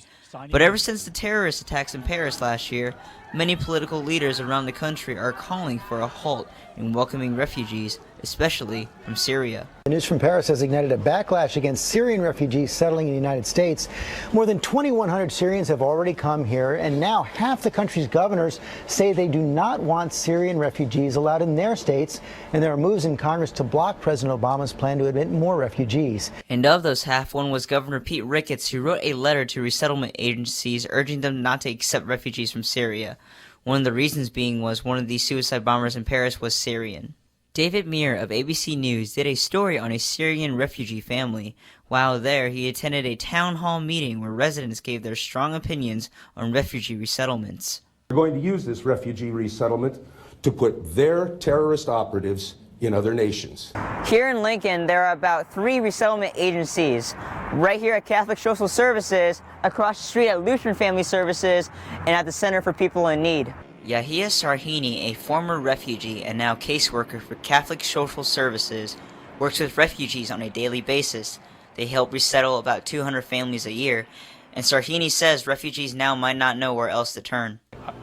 But ever since the terrorist attacks in Paris last year, many political leaders around the country are calling for a halt in welcoming refugees, especially from Syria. The news from Paris has ignited a backlash against Syrian refugees settling in the United States. More than 2,100 Syrians have already come here, and now half the country's governors say they do not want Syrian refugees allowed in their states, and there are moves in Congress to block President Obama's plan to admit more refugees. And of those half, one was Governor Pete Ricketts, who wrote a letter to resettlement agencies urging them not to accept refugees from Syria. One of the reasons being was one of these suicide bombers in Paris was Syrian. David Muir of ABC News did a story on a Syrian refugee family. While there, he attended a town hall meeting where residents gave their strong opinions on refugee resettlements. We're going to use this refugee resettlement to put their terrorist operatives in other nations. Here in Lincoln, there are about 3 resettlement agencies. Right here at Catholic Social Services, across the street at Lutheran Family Services, and at the Center for People in Need. Yahia Sarhini, a former refugee and now caseworker for Catholic Social Services, works with refugees on a daily basis. They help resettle about 200 families a year, and Sarhini says refugees now might not know where else to turn.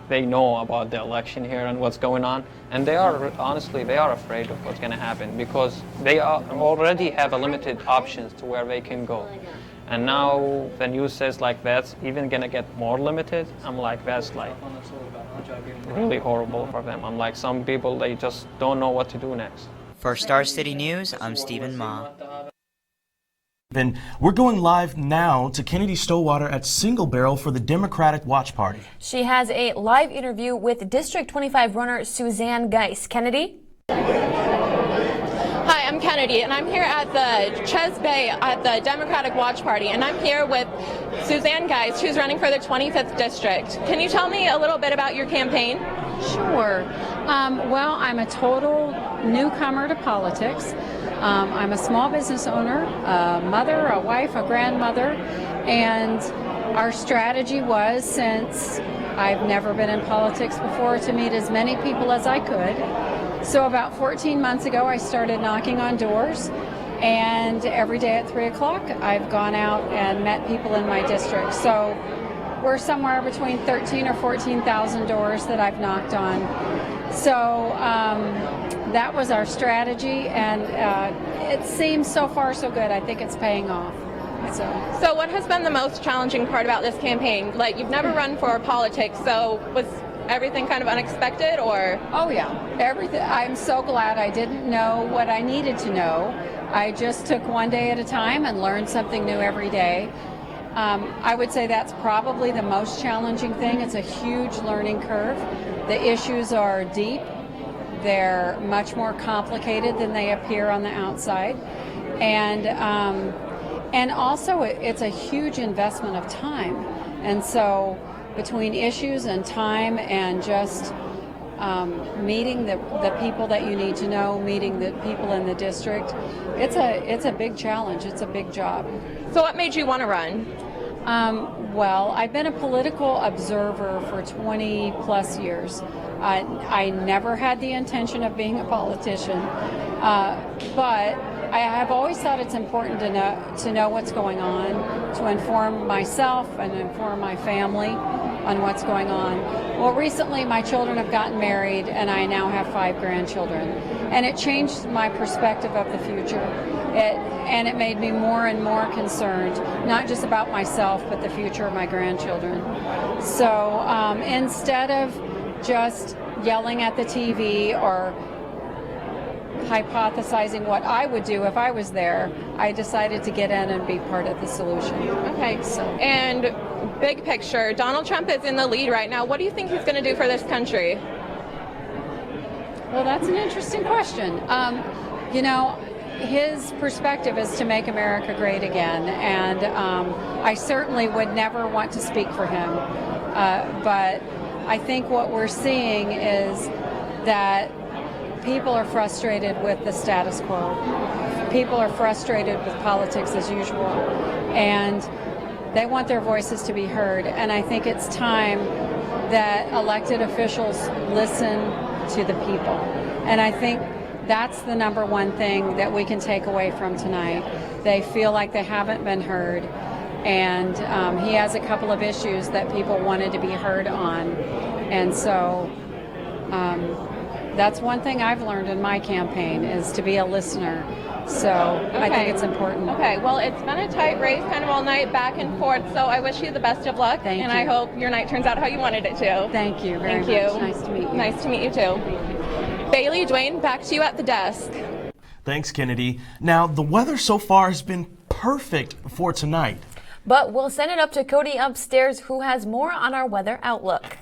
They know about the election here and what's going on, and they are afraid of what's going to happen because they already have a limited options to where they can go. And now the news says like that's even going to get more limited. I'm like, that's like really horrible for them. I'm like, some people, they just don't know what to do next. For Star City News, I'm Stephen Ma. We're going live now to Kennedy Stowwater at Single Barrel for the Democratic Watch Party. She has a live interview with District 25 runner Suzanne Geis. Kennedy? Hi, I'm Kennedy, and I'm here at the Ches Bay at the Democratic Watch Party, and I'm here with Suzanne Geis, who's running for the 25th District. Can you tell me a little bit about your campaign? Sure. Well, I'm a total newcomer to politics. I'm a small business owner, a mother, a wife, a grandmother, and our strategy was, since I've never been in politics before, to meet as many people as I could. So about 14 months ago, I started knocking on doors And every day at 3 o'clock, I've gone out and met people in my district. So we're somewhere between 13 or 14,000 doors that I've knocked on. So that was our strategy, and it seems so far so good. I think it's paying off. So what has been the most challenging part about this campaign? Like, you've never run for politics, so was everything kind of unexpected, or? Oh yeah, everything. I'm so glad I didn't know what I needed to know. I just took one day at a time and learned something new every day. I would say that's probably the most challenging thing. It's a huge learning curve. The issues are deep. They're much more complicated than they appear on the outside. And also it's a huge investment of time. And so between issues and time and just meeting the people that you need to know, meeting the people in the district, it's a big challenge. It's a big job. So what made you want to run? Well, I've been a political observer for 20 plus years. I never had the intention of being a politician, but I have always thought it's important to know what's going on, to inform myself and inform my family on what's going on. Well, recently my children have gotten married, and I now have 5 grandchildren, and it changed my perspective of the future. And it made me more and more concerned, not just about myself, but the future of my grandchildren. So instead of just yelling at the TV or hypothesizing what I would do if I was there, I decided to get in and be part of the solution. Okay, and big picture, Donald Trump is in the lead right now. What do you think he's going to do for this country? Well, that's an interesting question. You know, his perspective is to make America great again, and I certainly would never want to speak for him. But I think what we're seeing is that people are frustrated with the status quo. People are frustrated with politics as usual, and they want their voices to be heard. And I think it's time that elected officials listen to the people. And I think that's the number one thing that we can take away from tonight. They feel like they haven't been heard, and he has a couple of issues that people wanted to be heard on. And so that's one thing I've learned in my campaign, is to be a listener. So I think it's important. Okay, well, it's been a tight race kind of all night, back and forth, so I wish you the best of luck. Thank and you. I hope your night turns out how you wanted it to. Thank you very Thank you. much. Nice to meet you. Nice to meet you too. Bailey, Dwayne, back to you at the desk. Thanks, Kennedy. Now, the weather so far has been perfect for tonight. But we'll send it up to Cody upstairs, who has more on our weather outlook.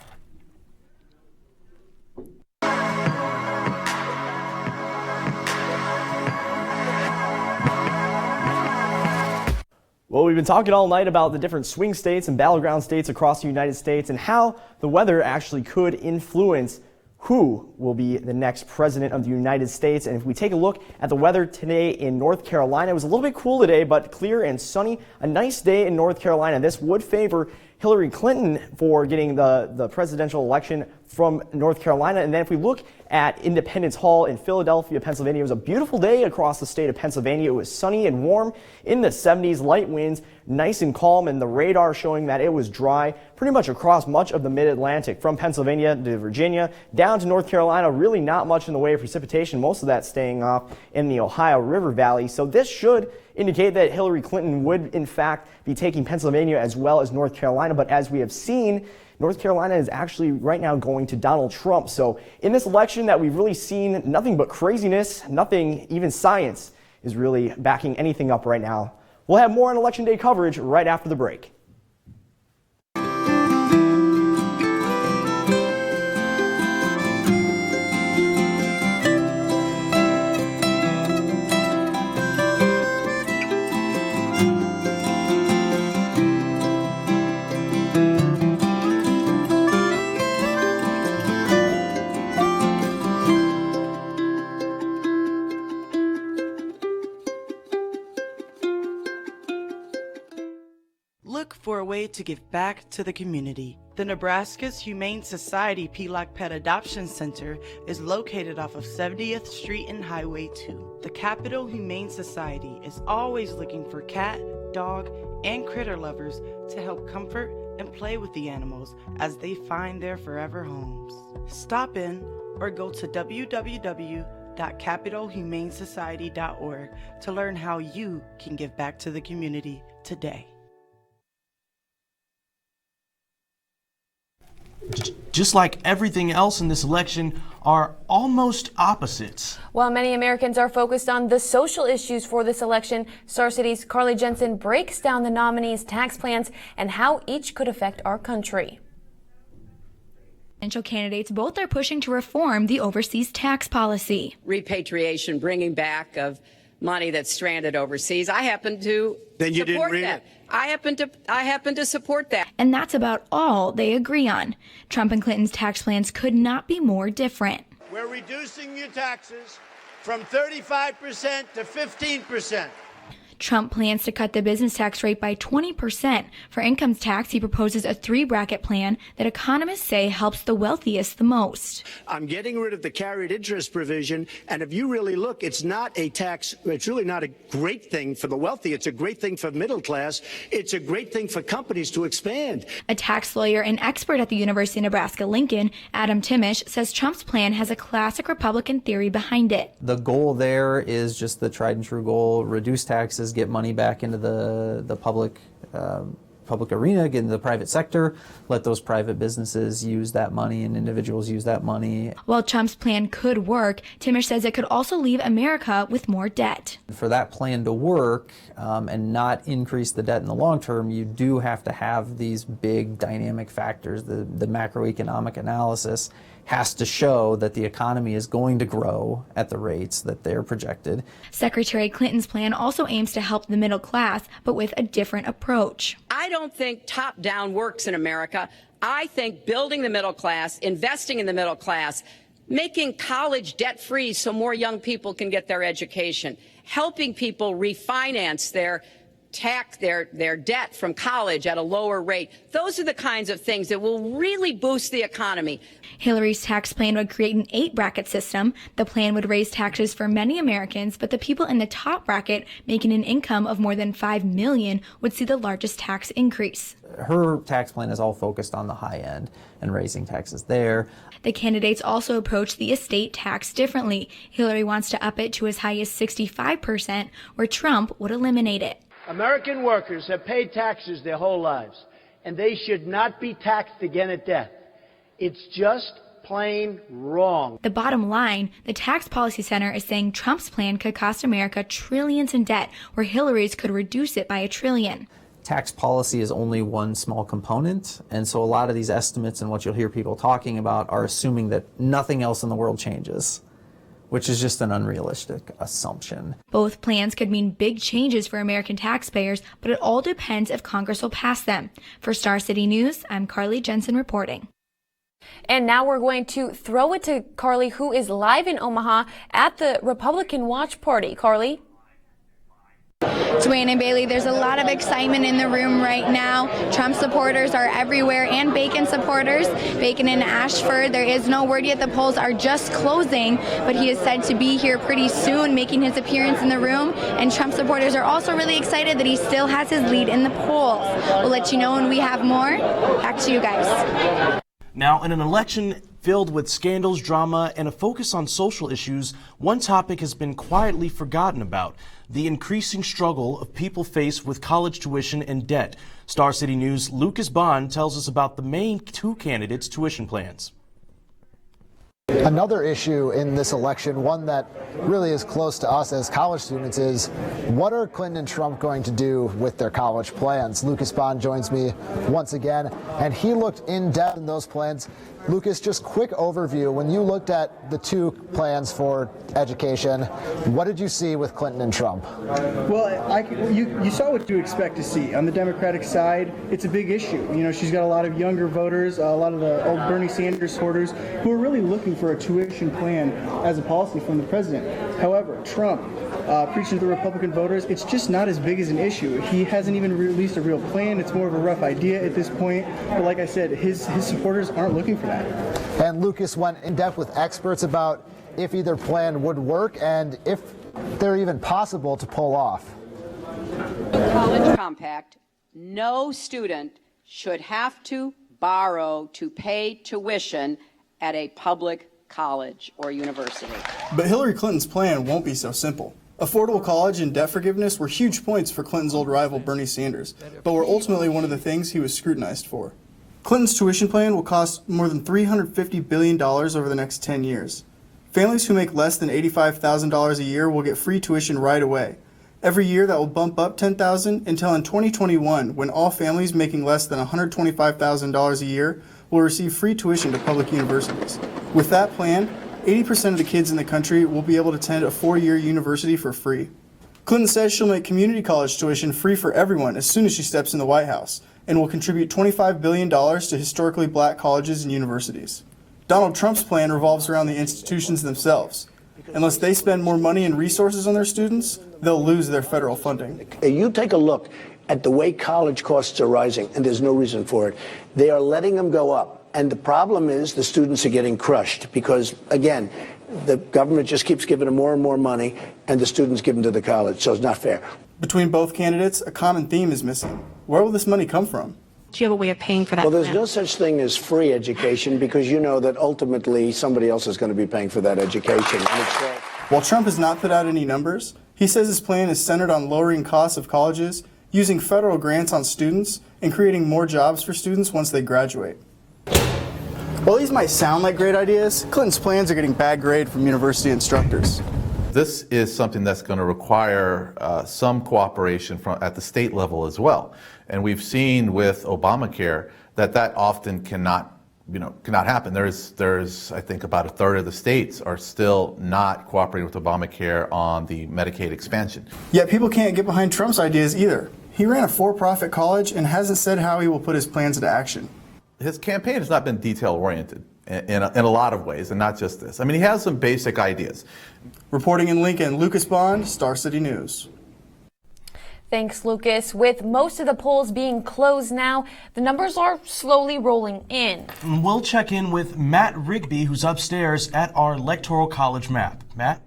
Well, we've been talking all night about the different swing states and battleground states across the United States and how the weather actually could influence who will be the next president of the United States. And if we take a look at the weather today in North Carolina, it was a little bit cool today, but clear and sunny. A nice day in North Carolina. This would favor Hillary Clinton for getting the presidential election from North Carolina. And then if we look at Independence Hall in Philadelphia, Pennsylvania, it was a beautiful day across the state of Pennsylvania. It was sunny and warm in the 70s, light winds, nice and calm, and the radar showing that it was dry pretty much across much of the mid-Atlantic, from Pennsylvania to Virginia, down to North Carolina. Really not much in the way of precipitation, most of that staying off in the Ohio River Valley. So this should indicate that Hillary Clinton would in fact be taking Pennsylvania as well as North Carolina. But as we have seen, North Carolina is actually right now going to Donald Trump. So in this election that we've really seen nothing but craziness, nothing, even science is really backing anything up right now. We'll have more on Election Day coverage right after the break. Look for a way to give back to the community. The Nebraska's Humane Society Pelock Pet Adoption Center is located off of 70th Street and Highway 2. The Capital Humane Society is always looking for cat, dog, and critter lovers to help comfort and play with the animals as they find their forever homes. Stop in or go to www.capitalhumanesociety.org to learn how you can give back to the community today. Just like everything else in this election, are almost opposites. While many Americans are focused on the social issues for this election, Star City's Carly Jensen breaks down the nominees' tax plans and how each could affect our country. Presidential candidates both are pushing to reform the overseas tax policy. Repatriation, bringing back of money that's stranded overseas. I happen to support that. I happen to support that. And that's about all they agree on. Trump and Clinton's tax plans could not be more different. We're reducing your taxes from 35% to 15%. Trump plans to cut the business tax rate by 20%. For income tax, he proposes a 3-bracket plan that economists say helps the wealthiest the most. I'm getting rid of the carried interest provision, and if you really look, it's not a tax, it's really not a great thing for the wealthy. It's a great thing for middle class. It's a great thing for companies to expand. A tax lawyer and expert at the University of Nebraska-Lincoln, Adam Timish, says Trump's plan has a classic Republican theory behind it. The goal there is just the tried and true goal: reduce taxes, get money back into the public arena, get into the private sector, let those private businesses use that money and individuals use that money. While Trump's plan could work, Timish says it could also leave America with more debt. For that plan to work and not increase the debt in the long term, you do have to have these big dynamic factors. The macroeconomic analysis has to show that the economy is going to grow at the rates that they're projected. Secretary Clinton's plan also aims to help the middle class, but with a different approach. I don't think top-down works in America. I think building the middle class, investing in the middle class, making college debt-free so more young people can get their education, helping people refinance their debt from college at a lower rate. Those are the kinds of things that will really boost the economy. Hillary's tax plan would create an 8-bracket system. The plan would raise taxes for many Americans, but the people in the top bracket making an income of more than $5 million would see the largest tax increase. Her tax plan is all focused on the high end and raising taxes there. The candidates also approach the estate tax differently. Hillary wants to up it to as high as 65%, where Trump would eliminate it. American workers have paid taxes their whole lives, and they should not be taxed again at death. It's just plain wrong. The bottom line, the Tax Policy Center is saying Trump's plan could cost America trillions in debt, where Hillary's could reduce it by $1 trillion. Tax policy is only one small component, and so a lot of these estimates and what you'll hear people talking about are assuming that nothing else in the world changes, which is just an unrealistic assumption. Both plans could mean big changes for American taxpayers, but it all depends if Congress will pass them. For Star City News, I'm Carly Jensen reporting. And now we're going to throw it to Carly, who is live in Omaha at the Republican Watch Party. Carly? Dwayne and Bailey, there's a lot of excitement in the room right now. Trump supporters are everywhere, and Bacon supporters. Bacon in Ashford, there is no word yet. The polls are just closing, but he is said to be here pretty soon, making his appearance in the room. And Trump supporters are also really excited that he still has his lead in the polls. We'll let you know when we have more. Back to you guys. Now, in an election filled with scandals, drama, and a focus on social issues, one topic has been quietly forgotten about: the increasing struggle of people faced with college tuition and debt. Star City News' Lucas Bond tells us about the main two candidates' tuition plans. Another issue in this election, one that really is close to us as college students, is what are Clinton and Trump going to do with their college plans? Lucas Bond joins me once again, and he looked in depth in those plans. Lucas, just quick overview. When you looked at the two plans for education, what did you see with Clinton and Trump? Well, you saw what you expect to see. On the Democratic side, it's a big issue. You know, she's got a lot of younger voters, a lot of the old Bernie Sanders supporters who are really looking pushing for a tuition plan as a policy from the president. However, Trump preaching to the Republican voters, it's just not as big as an issue. He hasn't even released a real plan. It's more of a rough idea at this point. But like I said, his supporters aren't looking for that. And Lucas went in depth with experts about if either plan would work and if they're even possible to pull off. The College Compact, no student should have to borrow to pay tuition at a public college or university. But Hillary Clinton's plan won't be so simple. Affordable college and debt forgiveness were huge points for Clinton's old rival Bernie Sanders, but were ultimately one of the things he was scrutinized for. Clinton's tuition plan will cost more than $350 billion over the next 10 years. Families who make less than $85,000 a year will get free tuition right away. Every year that will bump up $10,000 until in 2021, when all families making less than $125,000 a year will receive free tuition to public universities. With that plan, 80% of the kids in the country will be able to attend a 4-year university for free. Clinton says she'll make community college tuition free for everyone as soon as she steps in the White House, and will contribute $25 billion to historically black colleges and universities. Donald Trump's plan revolves around the institutions themselves. Unless they spend more money and resources on their students, they'll lose their federal funding. You take a look at the way college costs are rising, and there's no reason for it. They are letting them go up. And the problem is the students are getting crushed because, again, the government just keeps giving them more and more money, and the students give them to the college, so it's not fair. Between both candidates, a common theme is missing. Where will this money come from? Do you have a way of paying for that? Well, there's no such thing as free education because you know that ultimately somebody else is going to be paying for that education. While Trump has not put out any numbers, he says his plan is centered on lowering costs of colleges, using federal grants on students, and creating more jobs for students once they graduate. While these might sound like great ideas, Clinton's plans are getting bad grade from university instructors. This is something that's going to require some cooperation at the state level as well. And we've seen with Obamacare that often cannot happen. There's I think about a third of the states are still not cooperating with Obamacare on the Medicaid expansion. Yet people can't get behind Trump's ideas either. He ran a for-profit college and hasn't said how he will put his plans into action. His campaign has not been detail-oriented in a lot of ways, and not just this. I mean, he has some basic ideas. Reporting in Lincoln, Lucas Bond, Star City News. Thanks, Lucas. With most of the polls being closed now, the numbers are slowly rolling in. We'll check in with Matt Rigby, who's upstairs at our Electoral College map. Matt?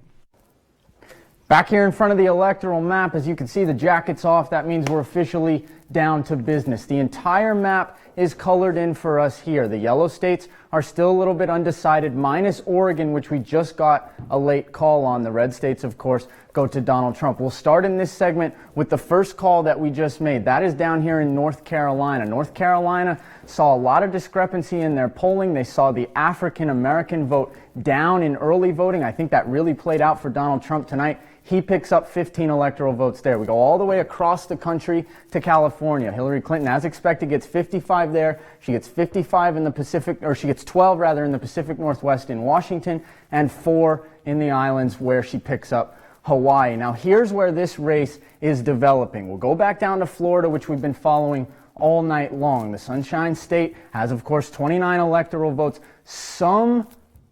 Back here in front of the electoral map, as you can see, the jacket's off. That means we're officially down to business. The entire map is colored in for us here. The yellow states are still a little bit undecided, minus Oregon, which we just got a late call on. The red states, of course, go to Donald Trump. We'll start in this segment with the first call that we just made. That is down here in North Carolina. North Carolina saw a lot of discrepancy in their polling. They saw the African-American vote down in early voting. I think that really played out for Donald Trump tonight. He picks up 15 electoral votes there. We go all the way across the country to California. Hillary Clinton, as expected, gets 55 there. She gets 55 in the Pacific, or she gets 12 rather in the Pacific Northwest in Washington, and 4 in the islands where she picks up Hawaii. Now here's where this race is developing. We'll go back down to Florida, which we've been following all night long. The Sunshine State has, of course, 29 electoral votes. Some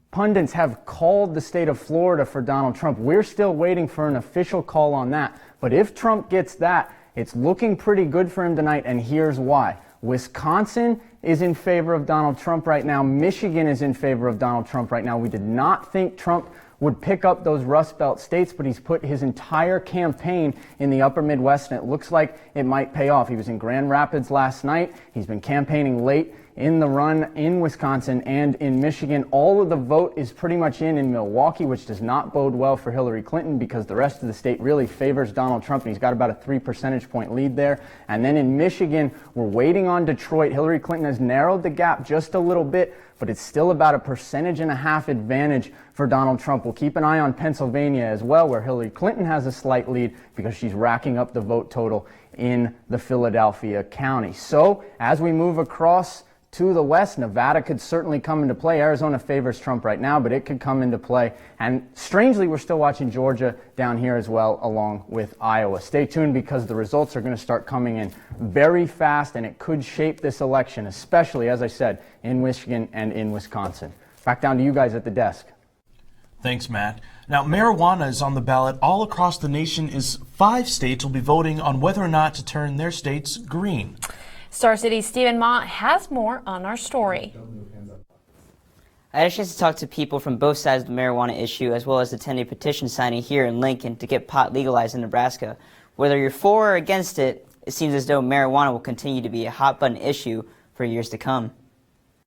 pundits have called the state of Florida for Donald Trump. We're still waiting for an official call on that. But if Trump gets that, it's looking pretty good for him tonight, and here's why. Wisconsin is in favor of Donald Trump right now. Michigan is in favor of Donald Trump right now. We did not think Trump would pick up those Rust Belt states, but he's put his entire campaign in the upper Midwest, and it looks like it might pay off. He was in Grand Rapids last night. He's been campaigning late in the run in Wisconsin and in Michigan. All of the vote is pretty much in Milwaukee, which does not bode well for Hillary Clinton because the rest of the state really favors Donald Trump, and he's got about a 3 percentage point lead there. And then in Michigan, we're waiting on Detroit. Hillary Clinton has narrowed the gap just a little bit, but it's still about a 1.5 percentage advantage for Donald Trump. We'll keep an eye on Pennsylvania as well, where Hillary Clinton has a slight lead because she's racking up the vote total in the Philadelphia county. So as we move across to the west, Nevada could certainly come into play. Arizona favors Trump right now, but it could come into play. And strangely, we're still watching Georgia down here as well, along with Iowa. Stay tuned because the results are going to start coming in very fast, and it could shape this election, especially, as I said, in Michigan and in Wisconsin. Back down to you guys at the desk. Thanks, Matt. Now, marijuana is on the ballot all across the nation as 5 states will be voting on whether or not to turn their states green. Star City's Stephen Ma has more on our story. I had a chance to talk to people from both sides of the marijuana issue, as well as attend a petition signing here in Lincoln to get pot legalized in Nebraska. Whether you're for or against it, it seems as though marijuana will continue to be a hot-button issue for years to come.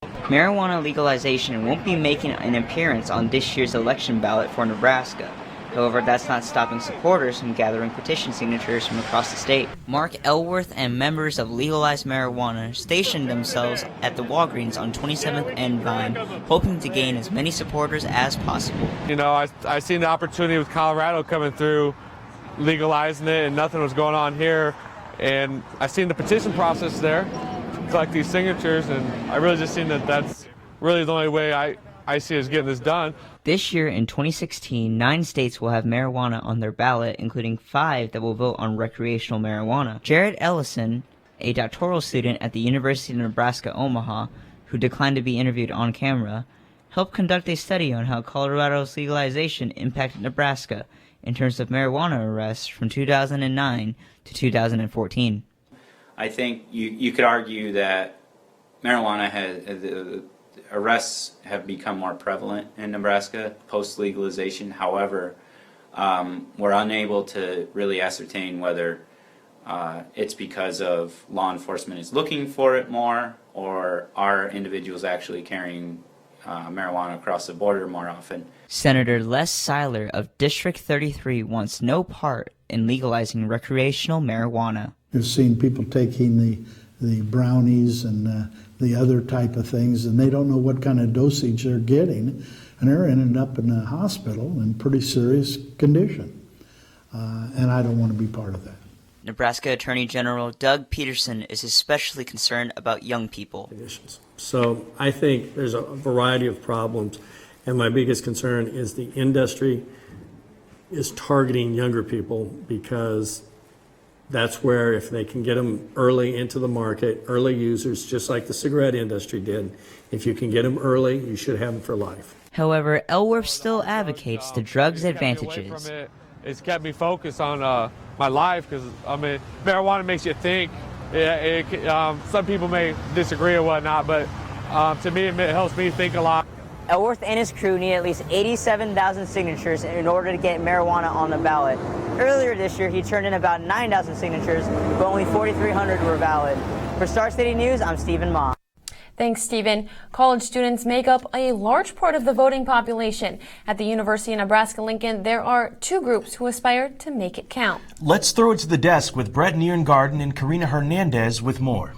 Marijuana legalization won't be making an appearance on this year's election ballot for Nebraska. However, that's not stopping supporters from gathering petition signatures from across the state. Mark Elworth and members of Legalized Marijuana stationed themselves at the Walgreens on 27th and Vine, hoping to gain as many supporters as possible. You know, I seen the opportunity with Colorado coming through, legalizing it, and nothing was going on here. And I seen the petition process there, collect these signatures, and I really just seen that that's really the only way I see us getting this done. This year in 2016, 9 states will have marijuana on their ballot, including 5 that will vote on recreational marijuana. Jared Ellison, a doctoral student at the University of Nebraska, Omaha, who declined to be interviewed on camera, helped conduct a study on how Colorado's legalization impacted Nebraska in terms of marijuana arrests from 2009 to 2014. I think you could argue that marijuana has arrests have become more prevalent in Nebraska post-legalization. However, we're unable to really ascertain whether it's because of law enforcement is looking for it more, or are individuals actually carrying marijuana across the border more often. Senator Les Seiler of District 33 wants no part in legalizing recreational marijuana. You've seen people taking the brownies and the other type of things, and they don't know what kind of dosage they're getting, and they're ending up in the hospital in pretty serious condition. And I don't want to be part of that. Nebraska Attorney General Doug Peterson is especially concerned about young people. So I think there's a variety of problems, and my biggest concern is the industry is targeting younger people, because that's where, if they can get them early into the market, early users, just like the cigarette industry did, if you can get them early, you should have them for life. However, Elworth still advocates the drug's advantages. It's kept me focused on my life, because I mean, marijuana makes you think. Some people may disagree or whatnot, but to me, it helps me think a lot. Elworth and his crew need at least 87,000 signatures in order to get marijuana on the ballot. Earlier this year, he turned in about 9,000 signatures, but only 4,300 were valid. For Star City News, I'm Stephen Ma. Thanks, Stephen. College students make up a large part of the voting population. At the University of Nebraska-Lincoln, there are 2 groups who aspire to make it count. Let's throw it to the desk with Brett Nierengarten and Karina Hernandez with more.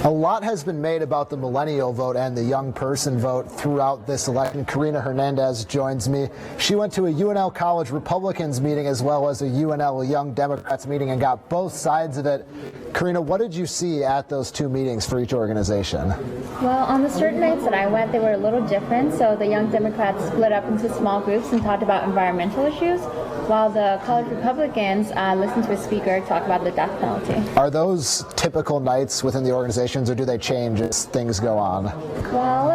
A lot has been made about the millennial vote and the young person vote throughout this election. Karina Hernandez joins me. She went to a UNL College Republicans meeting as well as a UNL Young Democrats meeting and got both sides of it. Karina, what did you see at those 2 meetings for each organization? Well, on the certain nights that I went, they were a little different. So the Young Democrats split up into small groups and talked about environmental issues, while the College Republicans listened to a speaker talk about the death penalty. Are those typical nights within the organizations, or do they change as things go on? Well,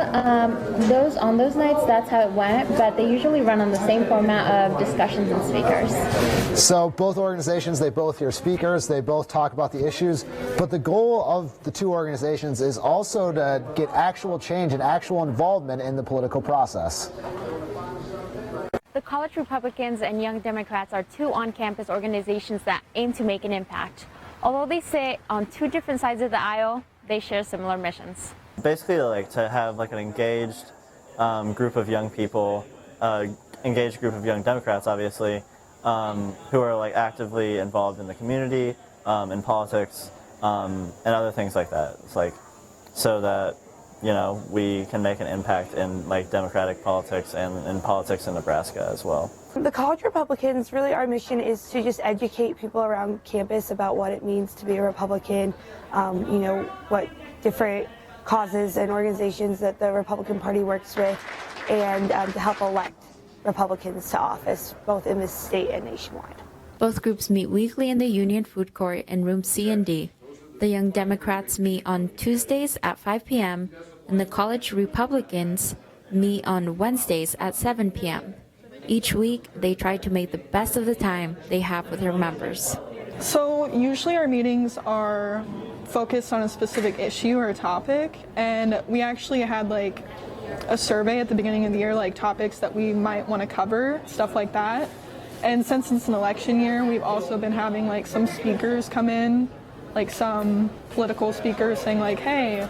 on those nights, that's how it went, but they usually run on the same format of discussions and speakers. So both organizations, they both hear speakers, they both talk about the issues, but the goal of the 2 organizations is also to get actual change and actual involvement in the political process. The College Republicans and Young Democrats are 2 on-campus organizations that aim to make an impact. Although they sit on 2 different sides of the aisle, they share similar missions. Basically, like to have like an engaged group of young people, engaged group of young Democrats, obviously, who are like actively involved in the community, in politics, and other things like that. It's like so that we can make an impact in like democratic politics and in politics in Nebraska as well. The College Republicans, really our mission is to just educate people around campus about what it means to be a Republican, what different causes and organizations that the Republican Party works with, and to help elect Republicans to office, both in this state and nationwide. Both groups meet weekly in the Union Food Court in room C and D. The Young Democrats meet on Tuesdays at 5 p.m., and the college Republicans meet on Wednesdays at 7 p.m. Each week, they try to make the best of the time they have with their members. So usually our meetings are focused on a specific issue or a topic, and we actually had like a survey at the beginning of the year, like topics that we might want to cover, stuff like that. And since it's an election year, we've also been having like some speakers come in, like some political speakers saying like, hey,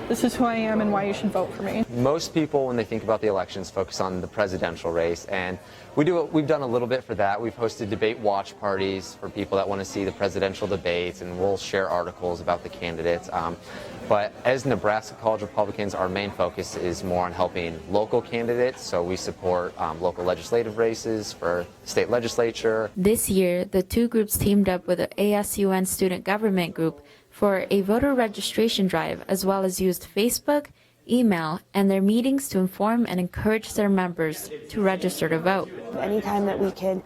this is who I am and why you should vote for me. Most people, when they think about the elections, focus on the presidential race, and we've done a little bit for that. We've hosted debate watch parties for people that want to see the presidential debates, and we'll share articles about the candidates. But as Nebraska College Republicans, our main focus is more on helping local candidates, so we support local legislative races for state legislature. This year, the two groups teamed up with the ASUN Student Government Group for a voter registration drive, as well as used Facebook, email, and their meetings to inform and encourage their members to register to vote. Anytime that we can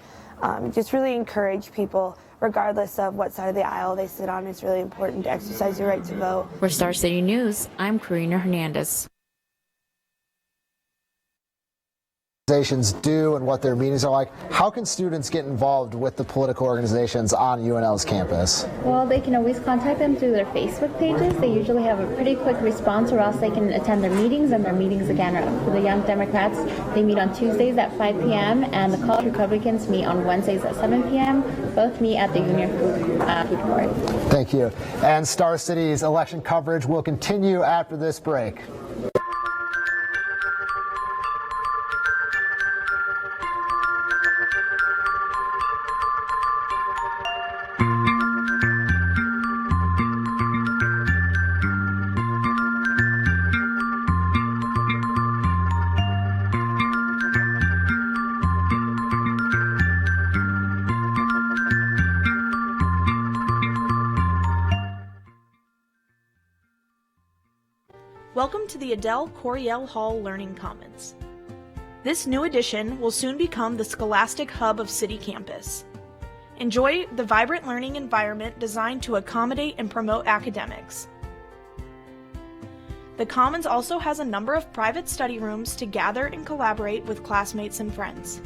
just really encourage people, regardless of what side of the aisle they sit on, it's really important to exercise your right to vote. For Star City News, I'm Karina Hernandez. Organizations do and what their meetings are like. How can students get involved with the political organizations on UNL's campus? Well, they can always contact them through their Facebook pages. They usually have a pretty quick response, or else they can attend their meetings, and their meetings again are for the Young Democrats. They meet on Tuesdays at 5 p.m. and the College Republicans meet on Wednesdays at 7 p.m. Both meet at the Union Food Court. Thank you. And Star City's election coverage will continue after this break. Welcome to the Adele Coryell Hall Learning Commons. This new addition will soon become the scholastic hub of City Campus. Enjoy the vibrant learning environment designed to accommodate and promote academics. The Commons also has a number of private study rooms to gather and collaborate with classmates and friends.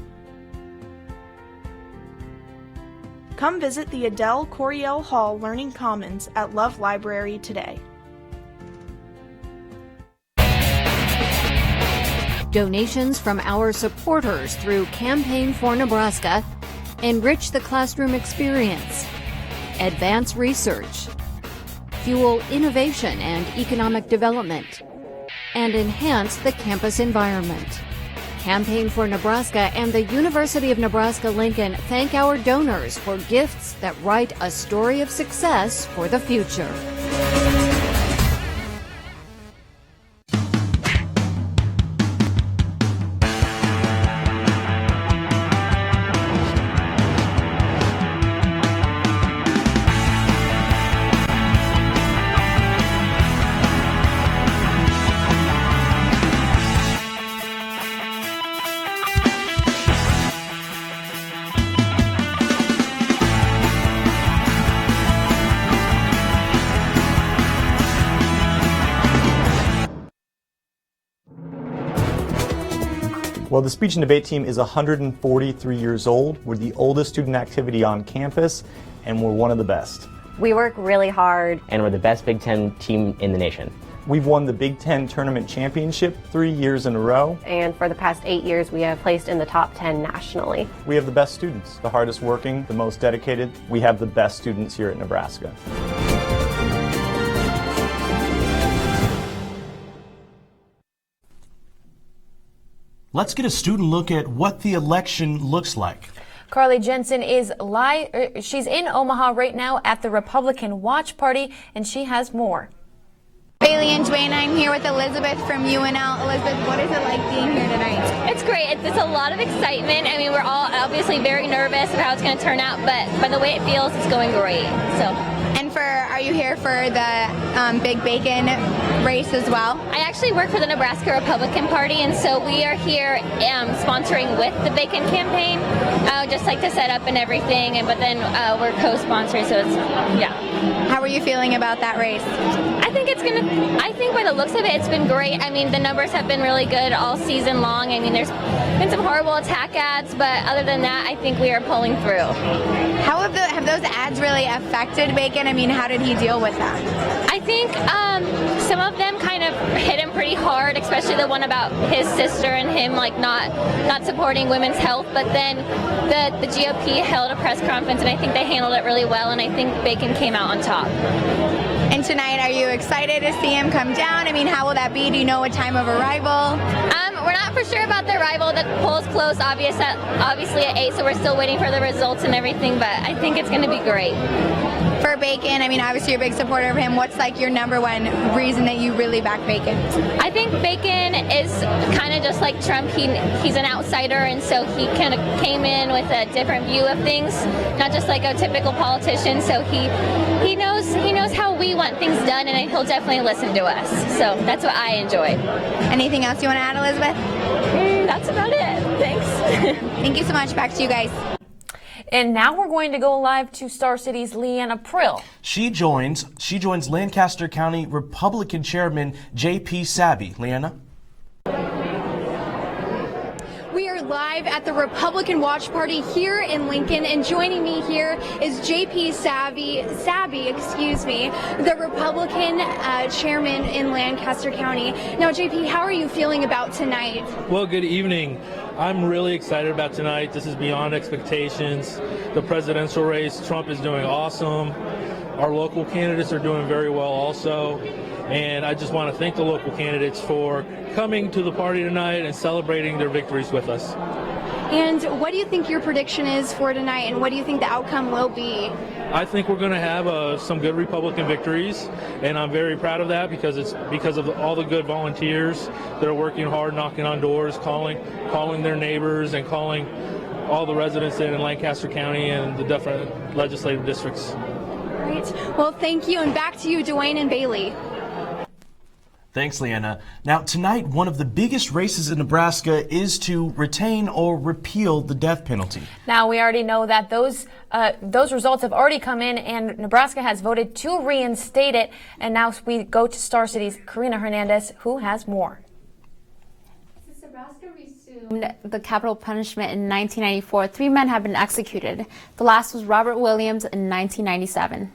Come visit the Adele Coryell Hall Learning Commons at Love Library today. Donations from our supporters through Campaign for Nebraska enrich the classroom experience, advance research, fuel innovation and economic development, and enhance the campus environment. Campaign for Nebraska and the University of Nebraska-Lincoln thank our donors for gifts that write a story of success for the future. Well, the speech and debate team is 143 years old. We're the oldest student activity on campus, and we're one of the best. We work really hard. And we're the best Big Ten team in the nation. We've won the Big Ten Tournament Championship 3 years in a row. And for the past 8 years, we have placed in the top 10 nationally. We have the best students, the hardest working, the most dedicated. We have the best students here at Nebraska. Let's get a student look at what the election looks like. Carly Jensen is she's in Omaha right now at the Republican Watch Party, and she has more. Bailey and Dwayne, I'm here with Elizabeth from UNL. Elizabeth, what is it like being here tonight? It's great. It's a lot of excitement. I mean, we're all obviously very nervous of how it's going to turn out, but by the way it feels, it's going great. So. And for Are you here for the Big Bacon race as well? I actually work for the Nebraska Republican Party, and so we are here sponsoring with the Bacon campaign, just like to set up and everything, but then we're co-sponsors, so it's, yeah. How are you feeling about that race? I think by the looks of it, it's been great. I mean, the numbers have been really good all season long. I mean, there's been some horrible attack ads, but other than that, I think we are pulling through. How have those ads really affected Bacon? I mean, how did he deal with that? I think some of them kind of hit him pretty hard, especially the one about his sister and him like not supporting women's health. But then the GOP held a press conference, and I think they handled it really well, and I think Bacon came out on top. And tonight, are you excited to see him come down? I mean, how will that be? Do you know what time of arrival? We're not for sure about the arrival. The polls close obviously at 8, so we're still waiting for the results and everything, but I think it's going to be great. For Bacon, I mean, obviously you're a big supporter of him. What's like your number one reason that you really back Bacon? I think Bacon is kind of just like Trump. He's an outsider, and so he kind of came in with a different view of things, not just like a typical politician. So he knows how we want things done, and he'll definitely listen to us. So that's what I enjoy. Anything else you want to add, Elizabeth? That's about it. Thanks. Thank you so much. Back to you guys. And now we're going to go live to Star City's Leanna Prill. She joins Lancaster County Republican Chairman J.P. Sabby. Leanna? We are live at the Republican Watch Party here in Lincoln, and joining me here is J.P. Sabby, the Republican chairman in Lancaster County. Now, J.P., how are you feeling about tonight? Well, good evening. I'm really excited about tonight. This is beyond expectations. The presidential race, Trump is doing awesome. Our local candidates are doing very well also. And I just want to thank the local candidates for coming to the party tonight and celebrating their victories with us. And what do you think your prediction is for tonight, and what do you think the outcome will be? I think we're going to have some good Republican victories, and I'm very proud of that because it's because of all the good volunteers that are working hard, knocking on doors, calling their neighbors, and calling all the residents in Lancaster County and the different legislative districts. Great. Well, thank you, and back to you, Dwayne and Bailey. Thanks, Leanna. Now, tonight, one of the biggest races in Nebraska is to retain or repeal the death penalty. Now, we already know that those results have already come in, and Nebraska has voted to reinstate it. And now we go to Star City's Karina Hernandez, who has more. Since Nebraska resumed the capital punishment in 1994, 3 men have been executed. The last was Robert Williams in 1997.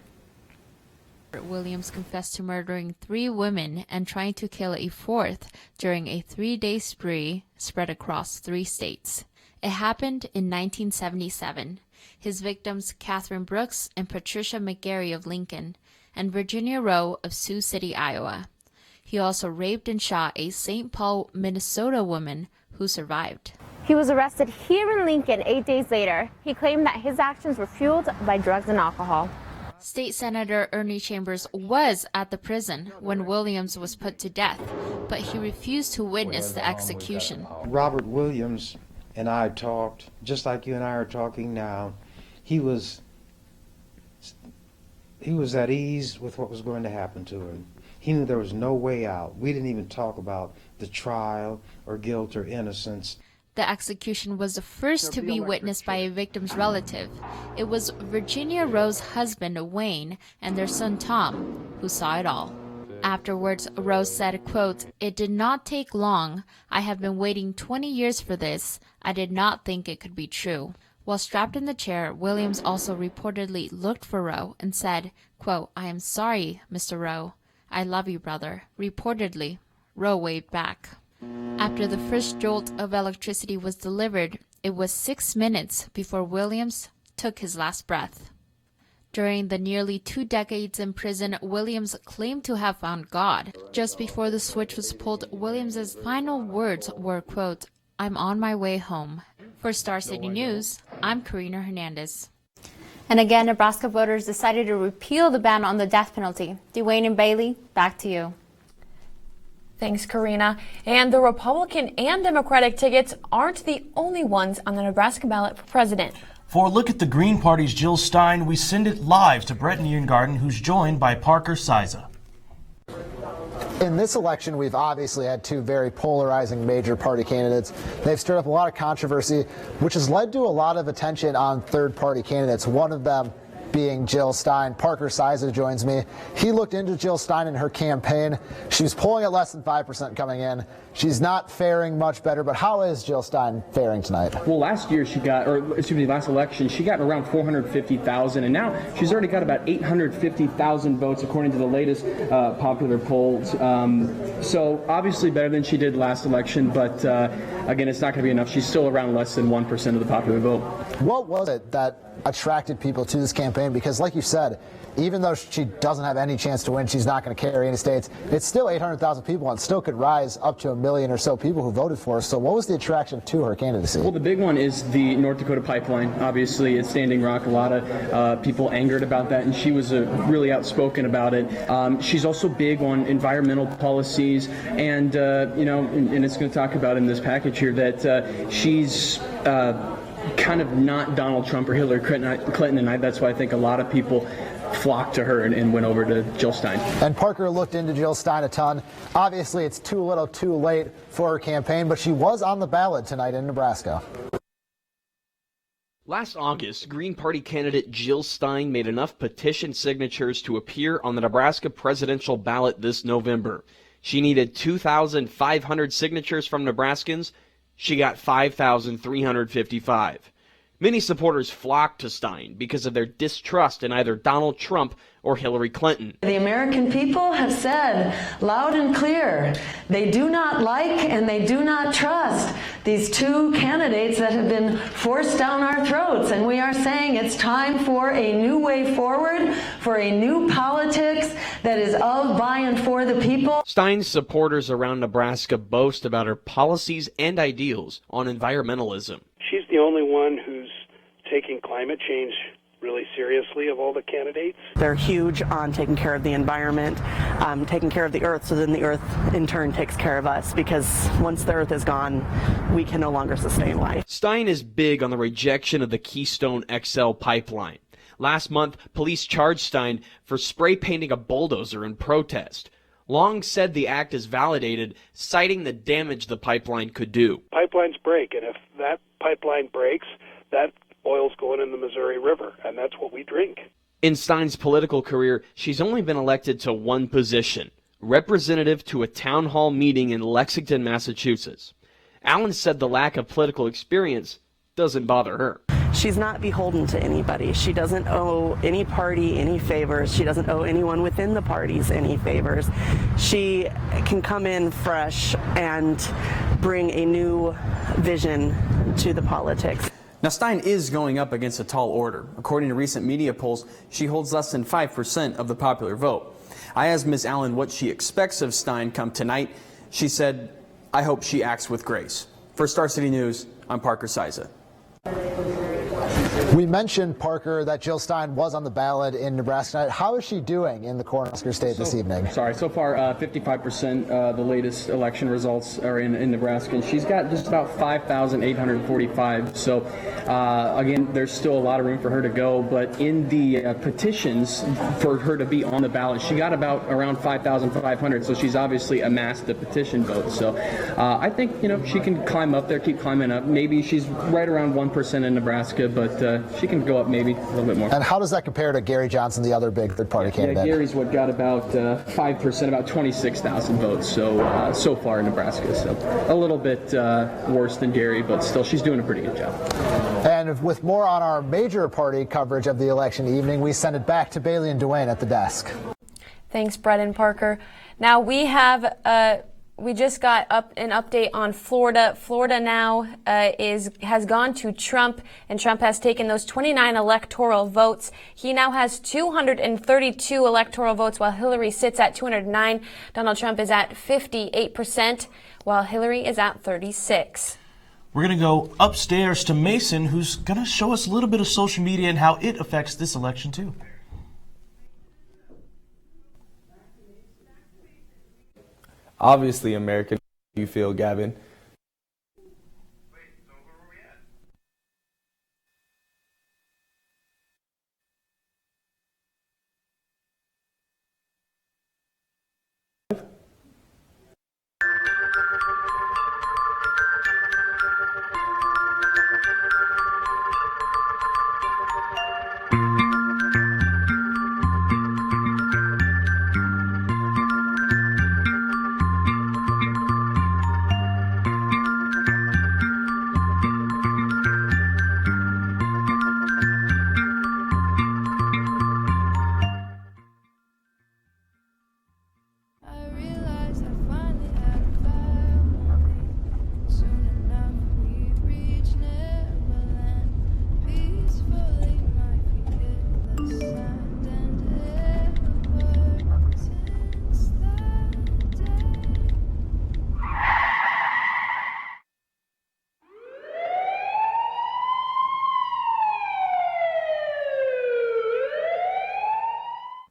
Williams confessed to murdering 3 women and trying to kill a 4th during a 3-day spree spread across 3 states. It happened in 1977. His victims, Catherine Brooks and Patricia McGarry of Lincoln, and Virginia Rowe of Sioux City, Iowa. He also raped and shot a St. Paul, Minnesota woman who survived. He was arrested here in Lincoln 8 days later. He claimed that his actions were fueled by drugs and alcohol. State Senator Ernie Chambers was at the prison when Williams was put to death, but he refused to witness the execution. Robert Williams and I talked, just like you and I are talking now. He was at ease with what was going to happen to him. He knew there was no way out. We didn't even talk about the trial or guilt or innocence. The execution was the first to be witnessed by a victim's relative. It was Virginia Rowe's husband, Wayne, and their son, Tom, who saw it all. Afterwards, Rose said, quote, "It did not take long. I have been waiting 20 years for this. I did not think it could be true." While strapped in the chair, Williams also reportedly looked for Rowe and said, quote, "I am sorry, Mr. Rowe. I love you, brother." Reportedly, Rowe waved back. After the first jolt of electricity was delivered, it was 6 minutes before Williams took his last breath. During the nearly 2 decades in prison, Williams claimed to have found God. Just before the switch was pulled, Williams's final words were, quote, "I'm on my way home." For Star City News, I'm Karina Hernandez. And again, Nebraska voters decided to repeal the ban on the death penalty. Dwayne and Bailey, back to you. Thanks, Karina. And the Republican and Democratic tickets aren't the only ones on the Nebraska ballot for president. For a look at the Green Party's Jill Stein, we send it live to Brett Nierengarten, who's joined by Parker Siza. In this election, we've obviously had two very polarizing major party candidates. They've stirred up a lot of controversy, which has led to a lot of attention on third-party candidates, one of them being Jill Stein. Parker Siza joins me. He looked into Jill Stein and her campaign. She was polling at less than 5% coming in. She's not faring much better, but how is Jill Stein faring tonight? Well, last election, she got around 450,000, and now she's already got about 850,000 votes, according to the latest popular polls. So obviously better than she did last election, but again, it's not going to be enough. She's still around less than 1% of the popular vote. What was it that attracted people to this campaign? Because like you said, even though she doesn't have any chance to win, she's not going to carry any states. It's still 800,000 people and still could rise up to 1 million or so people who voted for her. So what was the attraction to her candidacy? Well, the big one is the North Dakota pipeline. Obviously, it's Standing Rock. A lot of people angered about that, and she was really outspoken about it. She's also big on environmental policies, and and it's going to talk about in this package here that she's kind of not Donald Trump or Hillary Clinton, and that's why I think a lot of people flocked to her and went over to Jill Stein. And Parker looked into Jill Stein a ton. Obviously, it's too little too late for her campaign, but she was on the ballot tonight in Nebraska. Last August, Green Party candidate Jill Stein made enough petition signatures to appear on the Nebraska presidential ballot this November. She needed 2,500 signatures from Nebraskans. She got 5,355. Many supporters flocked to Stein because of their distrust in either Donald Trump or Hillary Clinton. The American people have said loud and clear they do not like and they do not trust these two candidates that have been forced down our throats. And we are saying it's time for a new way forward, for a new politics that is of, by, and for the people. Stein's supporters around Nebraska boast about her policies and ideals on environmentalism. She's the only one who's taking climate change really seriously of all the candidates. They're huge on taking care of the environment, taking care of the earth, so then the earth in turn takes care of us, because once the earth is gone, we can no longer sustain life. Stein is big on the rejection of the Keystone XL pipeline. Last month, police charged Stein for spray painting a bulldozer in protest. Long said the act is validated, citing the damage the pipeline could do. Pipelines break, and if that pipeline breaks, that oil's going in the Missouri River, and that's what we drink. In Stein's political career, she's only been elected to one position, representative to a town hall meeting in Lexington, Massachusetts. Allen said the lack of political experience doesn't bother her. She's not beholden to anybody. She doesn't owe any party any favors. She doesn't owe anyone within the parties any favors. She can come in fresh and bring a new vision to the politics. Now, Stein is going up against a tall order. According to recent media polls, she holds less than 5% of the popular vote. I asked Ms. Allen what she expects of Stein come tonight. She said, "I hope she acts with grace." For Star City News, I'm Parker Siza. We mentioned, Parker, that Jill Stein was on the ballot in Nebraska tonight. How is she doing in the Cornhusker State this evening? So far, 55%, the latest election results are in Nebraska, and she's got just about 5,845. So, again, there's still a lot of room for her to go, but in the petitions for her to be on the ballot, she got around 5,500, so she's obviously amassed the petition vote. So I think, she can climb up there, keep climbing up. Maybe she's right around 1% in Nebraska, but she can go up maybe a little bit more. And how does that compare to Gary Johnson, the other big third-party candidate? Yeah, Gary's got about 5%, about 26,000 votes so far in Nebraska. So a little bit worse than Gary, but still she's doing a pretty good job. And with more on our major party coverage of the election evening, we send it back to Bailey and Dwayne at the desk. Thanks, Brett and Parker. Now we have we just got an update on Florida. Florida now has gone to Trump, and Trump has taken those 29 electoral votes. He now has 232 electoral votes, while Hillary sits at 209. Donald Trump is at 58%, while Hillary is at 36%. We're going to go upstairs to Mason, who's going to show us a little bit of social media and how it affects this election, too. Obviously, America, you feel, Gavin.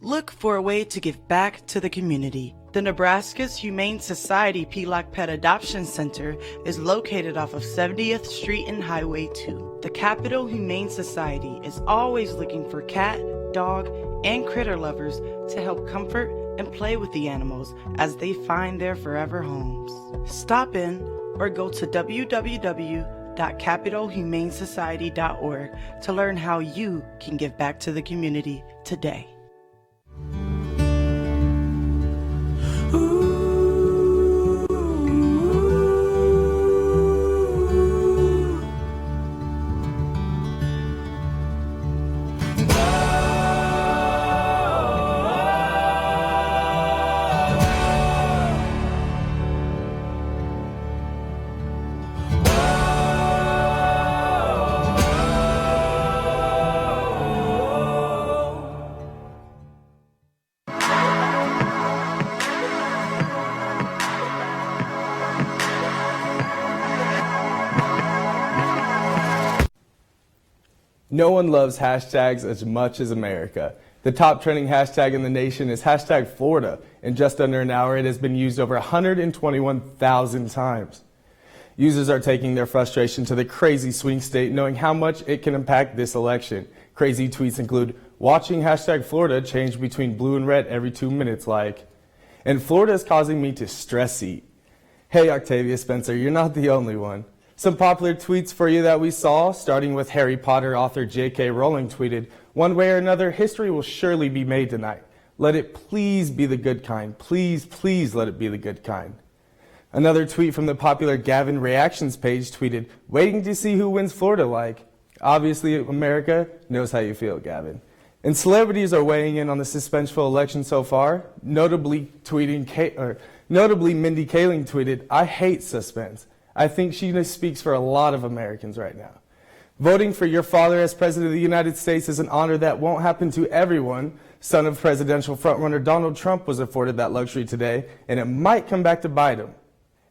Look for a way to give back to the community. The Nebraska's Humane Society Pelock Pet Adoption Center is located off of 70th Street and Highway 2. The Capital Humane Society is always looking for cat, dog, and critter lovers to help comfort and play with the animals as they find their forever homes. Stop in or go to www.capitalhumanesociety.org to learn how you can give back to the community today. No one loves hashtags as much as America. The top trending hashtag in the nation is hashtag Florida. In just under an hour, it has been used over 121,000 times. Users are taking their frustration to the crazy swing state, knowing how much it can impact this election. Crazy tweets include, watching hashtag Florida change between blue and red every 2 minutes like, and Florida is causing me to stress eat. Hey Octavia Spencer, you're not the only one. Some popular tweets for you that we saw, starting with Harry Potter author J.K. Rowling tweeted, one way or another, history will surely be made tonight. Let it please be the good kind. Please, please let it be the good kind. Another tweet from the popular Gavin Reactions page tweeted, waiting to see who wins Florida like. Obviously, America knows how you feel, Gavin. And celebrities are weighing in on the suspenseful election so far. Notably, Mindy Kaling tweeted, I hate suspense. I think she speaks for a lot of Americans right now. Voting for your father as President of the United States is an honor that won't happen to everyone. Son of presidential frontrunner Donald Trump was afforded that luxury today, and it might come back to bite him.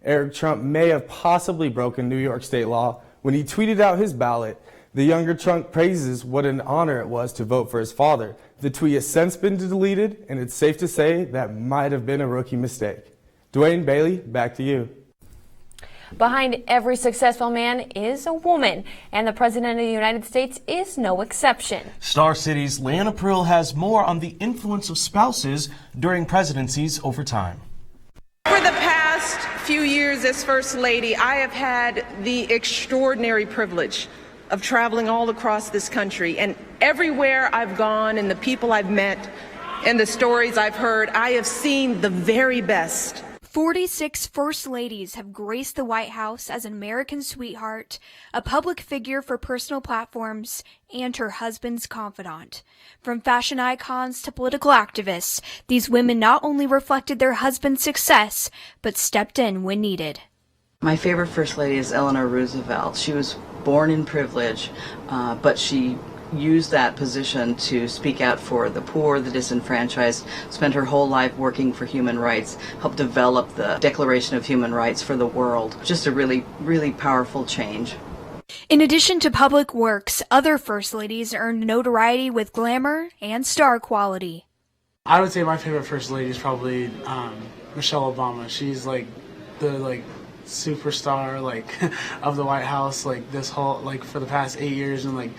Eric Trump may have possibly broken New York state law when he tweeted out his ballot. The younger Trump praises what an honor it was to vote for his father. The tweet has since been deleted, and it's safe to say that might have been a rookie mistake. Dwayne Bailey, back to you. Behind every successful man is a woman, and the President of the United States is no exception. Star City's Leanna Prill has more on the influence of spouses during presidencies over time. For the past few years as First Lady, I have had the extraordinary privilege of traveling all across this country, and everywhere I've gone and the people I've met and the stories I've heard, I have seen the very best. 46 First Ladies have graced the White House as an American sweetheart, a public figure for personal platforms, and her husband's confidant. From fashion icons to political activists, these women not only reflected their husband's success, but stepped in when needed. My favorite First Lady is Eleanor Roosevelt. She was born in privilege, but she used that position to speak out for the poor, the disenfranchised, spent her whole life working for human rights, helped develop the Declaration of Human Rights for the world. Just a really, really powerful change. In addition to public works, other First Ladies earned notoriety with glamour and star quality. I would say my favorite First Lady is probably Michelle Obama. She's like the superstar of the White House this whole for the past 8 years, and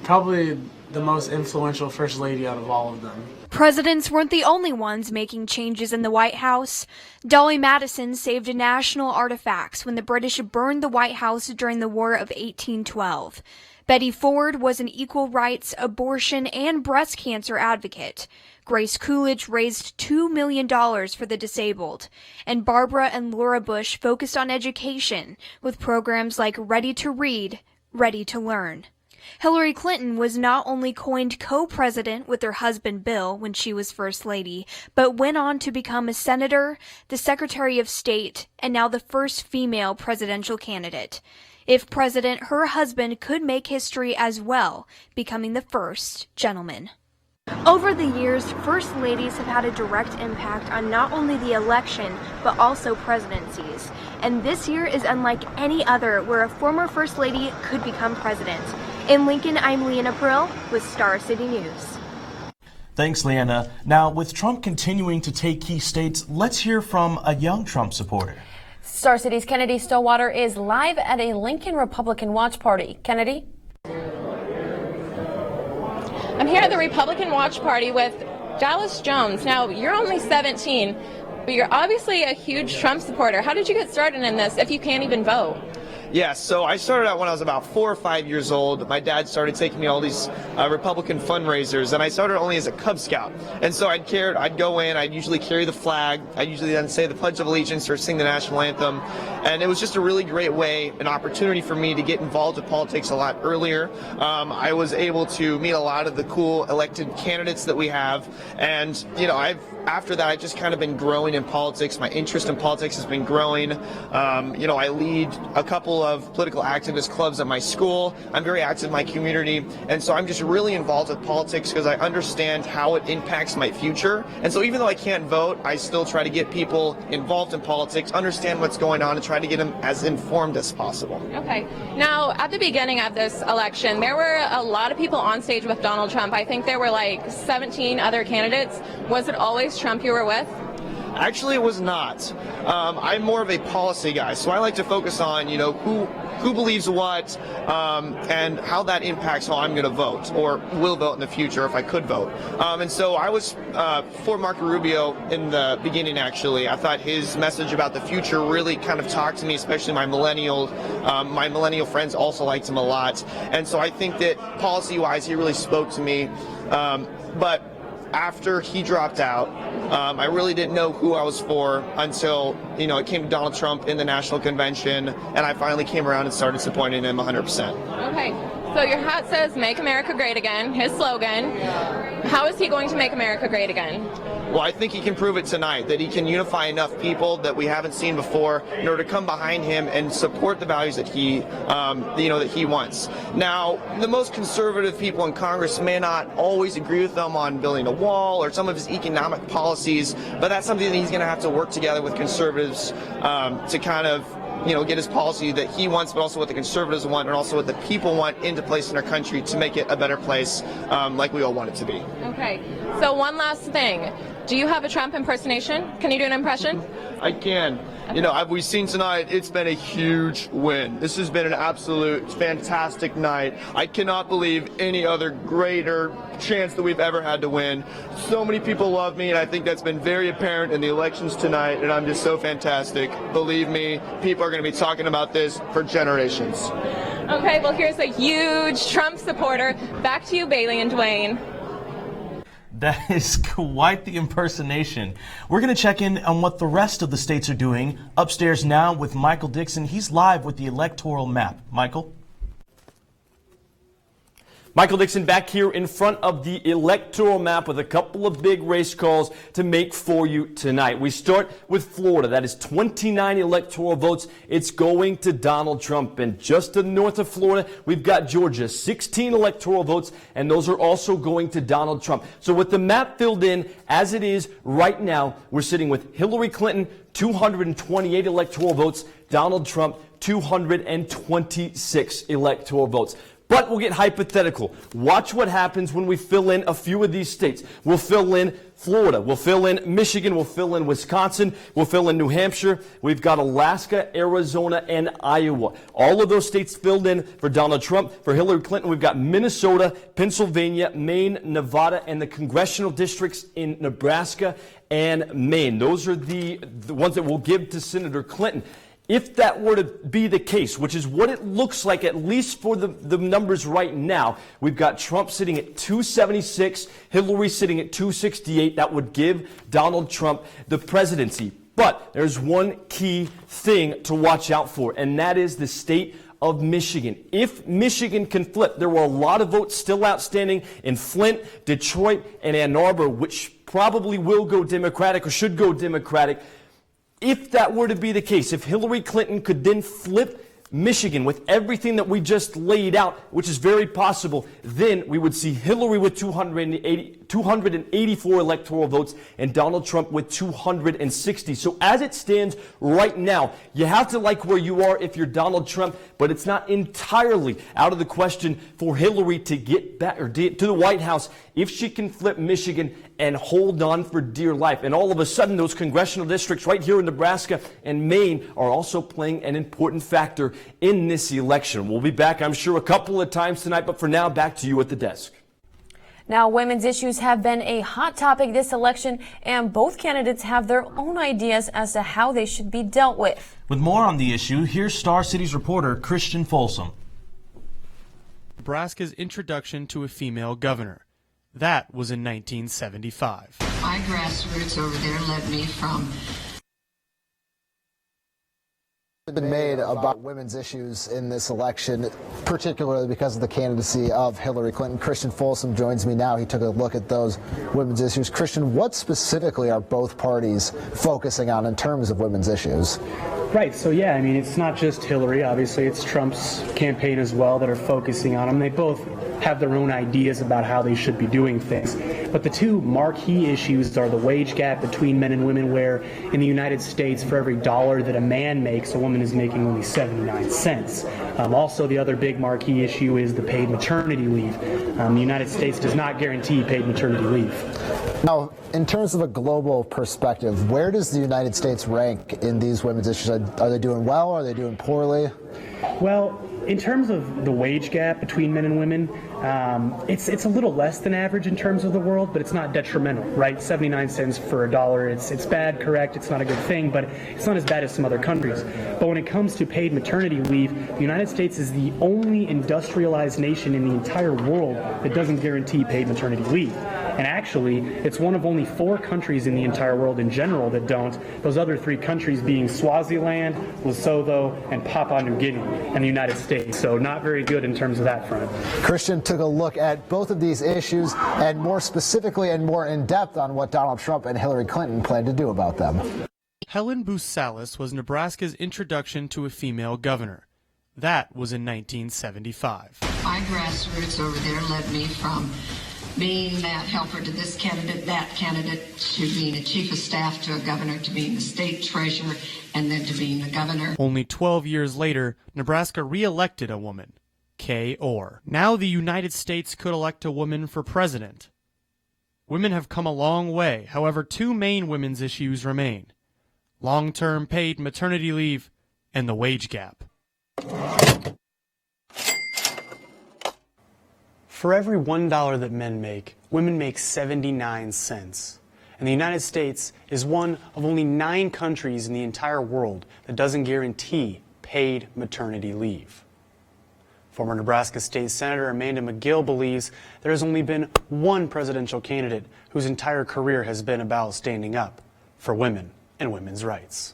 probably the most influential First Lady out of all of them. Presidents weren't the only ones making changes in the White House. Dolly Madison saved national artifacts when the British burned the White House during the War of 1812. Betty Ford was an equal rights, abortion, and breast cancer advocate. Grace Coolidge raised $2 million for the disabled. And Barbara and Laura Bush focused on education with programs like Ready to Read, Ready to Learn. Hillary Clinton was not only coined co-president with her husband Bill when she was First Lady, but went on to become a senator, the Secretary of State, and now the first female presidential candidate. If president, her husband could make history as well, becoming the first gentleman. Over the years, First Ladies have had a direct impact on not only the election, but also presidencies. And this year is unlike any other where a former First Lady could become president. In Lincoln, I'm Leanna Prill with Star City News. Thanks, Leanna. Now, with Trump continuing to take key states, let's hear from a young Trump supporter. Star City's Kennedy Stillwater is live at a Lincoln Republican watch party. Kennedy? I'm here at the Republican watch party with Dallas Jones. Now, you're only 17, but you're obviously a huge Trump supporter. How did you get started in this if you can't even vote? Yeah, so I started out when I was about 4 or 5 years old. My dad started taking me all these Republican fundraisers, and I started only as a Cub Scout. And so I'd go in, I'd usually carry the flag, I'd usually then say the Pledge of Allegiance or sing the national anthem. And it was just a really great way, an opportunity for me to get involved with politics a lot earlier. I was able to meet a lot of the cool elected candidates that we have. And, you know, after that, I've just kind of been growing in politics. My interest in politics has been growing. You know, I lead a couple of political activist clubs at my school. I'm very active in my community, and so I'm just really involved with politics because I understand how it impacts my future. And so even though I can't vote, I still try to get people involved in politics, understand what's going on, and try to get them as informed as possible. Okay. Now, at the beginning of this election, there were a lot of people on stage with Donald Trump. I think there were like 17 other candidates. Was it always Trump you were with? Actually, it was not. I'm more of a policy guy, so I like to focus on, you know, who believes what and how that impacts how I'm going to vote or will vote in the future if I could vote. And so I was for Marco Rubio in the beginning, actually. I thought his message about the future really kind of talked to me, especially my millennial friends also liked him a lot. And so I think that policy-wise, he really spoke to me. But after he dropped out, I really didn't know who I was for until, you know, it came to Donald Trump in the national convention, and I finally came around and started supporting him 100%. Okay. So your hat says "Make America Great Again," his slogan. How is he going to make America great again? Well, I think he can prove it tonight, that he can unify enough people that we haven't seen before in order to come behind him and support the values that he, that he wants. Now, the most conservative people in Congress may not always agree with him on building a wall or some of his economic policies, but that's something that he's going to have to work together with conservatives to kind of, you know, get his policy that he wants, but also what the conservatives want and also what the people want into place in our country to make it a better place like we all want it to be. Okay. So one last thing. Do you have a Trump impersonation? Can you do an impression? I can. You know, we've seen tonight, it's been a huge win. This has been an absolute fantastic night. I cannot believe any other greater chance that we've ever had to win. So many people love me, and I think that's been very apparent in the elections tonight, and I'm just so fantastic. Believe me, people are going to be talking about this for generations. Okay, well, here's a huge Trump supporter. Back to you, Bailey and Dwayne. That is quite the impersonation. We're going to check in on what the rest of the states are doing. Upstairs now with Michael Dixon. He's live with the electoral map. Michael? Michael Dixon back here in front of the electoral map with a couple of big race calls to make for you tonight. We start with Florida. That is 29 electoral votes. It's going to Donald Trump. And just to the north of Florida, we've got Georgia, 16 electoral votes, and those are also going to Donald Trump. So with the map filled in as it is right now, we're sitting with Hillary Clinton, 228 electoral votes, Donald Trump, 226 electoral votes. But we'll get hypothetical. Watch what happens when we fill in a few of these states. We'll fill in Florida. We'll fill in Michigan. We'll fill in Wisconsin. We'll fill in New Hampshire. We've got Alaska, Arizona, and Iowa. All of those states filled in for Donald Trump. For Hillary Clinton, we've got Minnesota, Pennsylvania, Maine, Nevada, and the congressional districts in Nebraska and Maine. Those are the ones that we'll give to Senator Clinton. If that were to be the case, which is what it looks like, at least for the numbers right now, we've got Trump sitting at 276, Hillary sitting at 268. That would give Donald Trump the presidency. But there's one key thing to watch out for, and that is the state of Michigan. If Michigan can flip, there were a lot of votes still outstanding in Flint, Detroit, and Ann Arbor, which probably will go Democratic or should go Democratic. If that were to be the case, if Hillary Clinton could then flip Michigan with everything that we just laid out, which is very possible, then we would see Hillary with 284 electoral votes and Donald Trump with 260. So as it stands right now, you have to like where you are if you're Donald Trump, but it's not entirely out of the question for Hillary to get back or to the White House if she can flip Michigan and hold on for dear life. And all of a sudden, those congressional districts right here in Nebraska and Maine are also playing an important factor in this election. We'll be back, I'm sure, a couple of times tonight, but for now, back to you at the desk. Now, women's issues have been a hot topic this election, and both candidates have their own ideas as to how they should be dealt with. With more on the issue, here's Star City's reporter Christian Folsom. Nebraska's introduction to a female governor. That was in 1975. My grassroots over there led me from been made about women's issues in this election, particularly because of the candidacy of Hillary Clinton. Christian Folsom joins me now. He took a look at those women's issues. Christian, what specifically are both parties focusing on in terms of women's issues? Right, so yeah, I mean, it's not just Hillary, obviously, it's Trump's campaign as well that are focusing on them. They both have their own ideas about how they should be doing things. But the two marquee issues are the wage gap between men and women, where in the United States, for every dollar that a man makes, a woman is making only 79 cents. Also, the other big marquee issue is the paid maternity leave. The United States does not guarantee paid maternity leave. Now, in terms of a global perspective, where does the United States rank in these women's issues? Are they doing well? Are they doing poorly? Well, in terms of the wage gap between men and women, it's a little less than average in terms of the world, but it's not detrimental, right? 79 cents for a dollar, it's bad, correct, it's not a good thing, but it's not as bad as some other countries. But when it comes to paid maternity leave, the United States is the only industrialized nation in the entire world that doesn't guarantee paid maternity leave. And actually, it's one of only 4 countries in the entire world in general that don't, those other 3 countries being Swaziland, Lesotho, and Papua New Guinea, and the United States. So not very good in terms of that front. Christian took a look at both of these issues, and more specifically and more in depth on what Donald Trump and Hillary Clinton plan to do about them. Helen Boosalis was Nebraska's introduction to a female governor. That was in 1975. my grassroots over there led me from being that helper to this candidate, that candidate, to being a chief of staff to a governor, to being the state treasurer, and then to being the governor. Only 12 years later, Nebraska re-elected a woman, Kay Orr. Now the United States could elect a woman for president. Women have come a long way. However, 2 main women's issues remain: long-term paid maternity leave and the wage gap. For every $1 that men make, women make 79 cents. And the United States is one of only 9 countries in the entire world that doesn't guarantee paid maternity leave. Former Nebraska State Senator Amanda McGill believes there has only been one presidential candidate whose entire career has been about standing up for women and women's rights.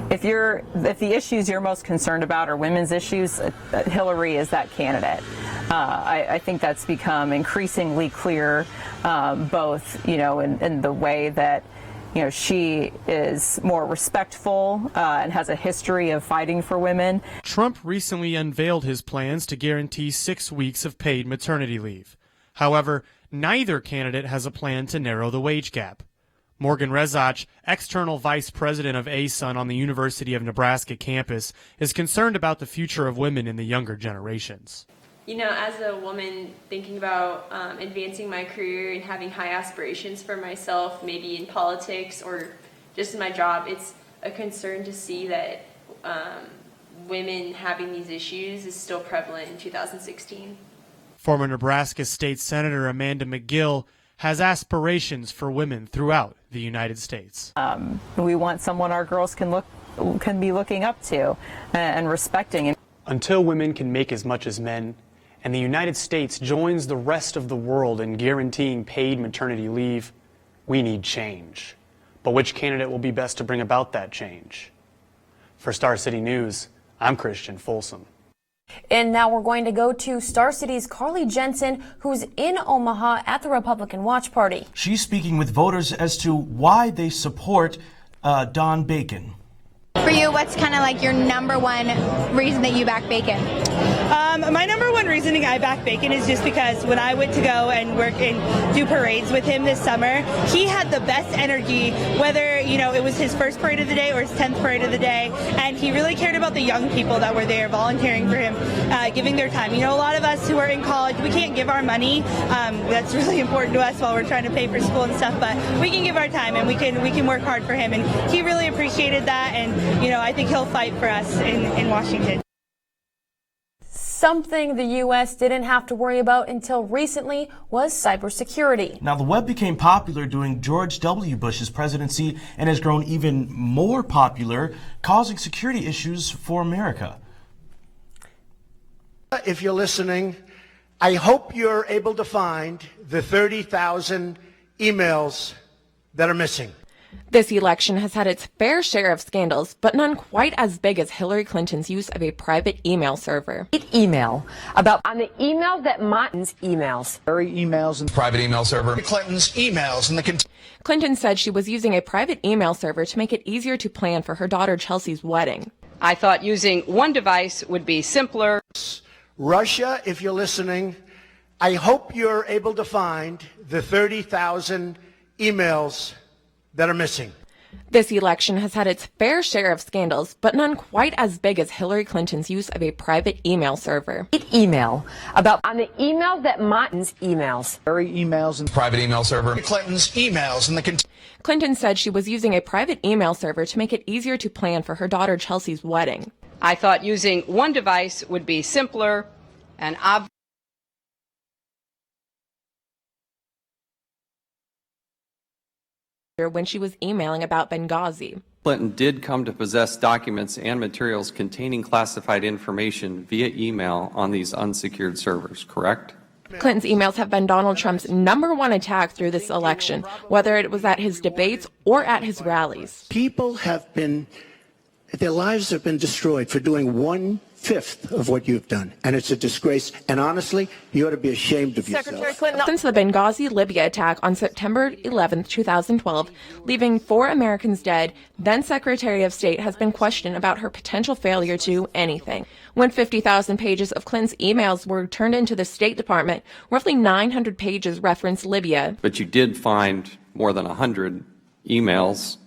If the issues you're most concerned about are women's issues, Hillary is that candidate. I think that's become increasingly clear, both, in the way that, she is more respectful and has a history of fighting for women. Trump recently unveiled his plans to guarantee 6 weeks of paid maternity leave. However, neither candidate has a plan to narrow the wage gap. Morgan Rezach, external vice president of ASUN on the University of Nebraska campus, is concerned about the future of women in the younger generations. As a woman thinking about advancing my career and having high aspirations for myself, maybe in politics or just in my job, it's a concern to see that women having these issues is still prevalent in 2016. Former Nebraska State Senator Amanda McGill has aspirations for women throughout the United States. We want someone our girls can be looking up to and respecting. Until women can make as much as men, and the United States joins the rest of the world in guaranteeing paid maternity leave, we need change. But which candidate will be best to bring about that change? For Star City News, I'm Christian Folsom. And now we're going to go to Star City's Carly Jensen, who's in Omaha at the Republican Watch Party. She's speaking with voters as to why they support Don Bacon. For For you, what's kind of like your number one reason that you back Bacon? My number one reasoning I back Bacon is just because when I went to go and work and do parades with him this summer, he had the best energy, whether, it was his first parade of the day or his 10th parade of the day, and he really cared about the young people that were there volunteering for him, giving their time. A lot of us who are in college, we can't give our money. That's really important to us while we're trying to pay for school and stuff, but we can give our time and we can work hard for him, and he really appreciated that, and I think he'll fight for us in Washington. Something the U.S. didn't have to worry about until recently was cybersecurity. Now, the web became popular during George W. Bush's presidency and has grown even more popular, causing security issues for America. If you're listening, I hope you're able to find the 30,000 emails that are missing. This election has had its fair share of scandals, but none quite as big as Hillary Clinton's use of a private email server. Email about on the email that Martin's emails. Very emails and Private email server. Clinton's emails and the Clinton said she was using a private email server to make it easier to plan for her daughter Chelsea's wedding. I thought using one device would be simpler. Russia, if you're listening, I hope you're able to find the 30,000 emails that are missing. This election has had its fair share of scandals, but none quite as big as Hillary Clinton's use of a private email server. Email about on the email that Martin's emails. Very emails and Private email server. Clinton's emails and the Clinton said she was using a private email server to make it easier to plan for her daughter Chelsea's wedding. I thought using one device would be simpler and obvious. When she was emailing about Benghazi. Clinton did come to possess documents and materials containing classified information via email on these unsecured servers, correct? Clinton's emails have been Donald Trump's #1 attack through this election, whether it was at his debates or at his rallies. People their lives have been destroyed for doing 1/5 of what you've done, and it's a disgrace, and honestly, you ought to be ashamed of yourself. Secretary Clinton, since the Benghazi, Libya attack on September 11, 2012, leaving 4 Americans dead, then Secretary of State has been questioned about her potential failure to do anything. When 50,000 pages of Clinton's emails were turned into the State Department, roughly 900 pages referenced Libya. But you did find more than 100 emails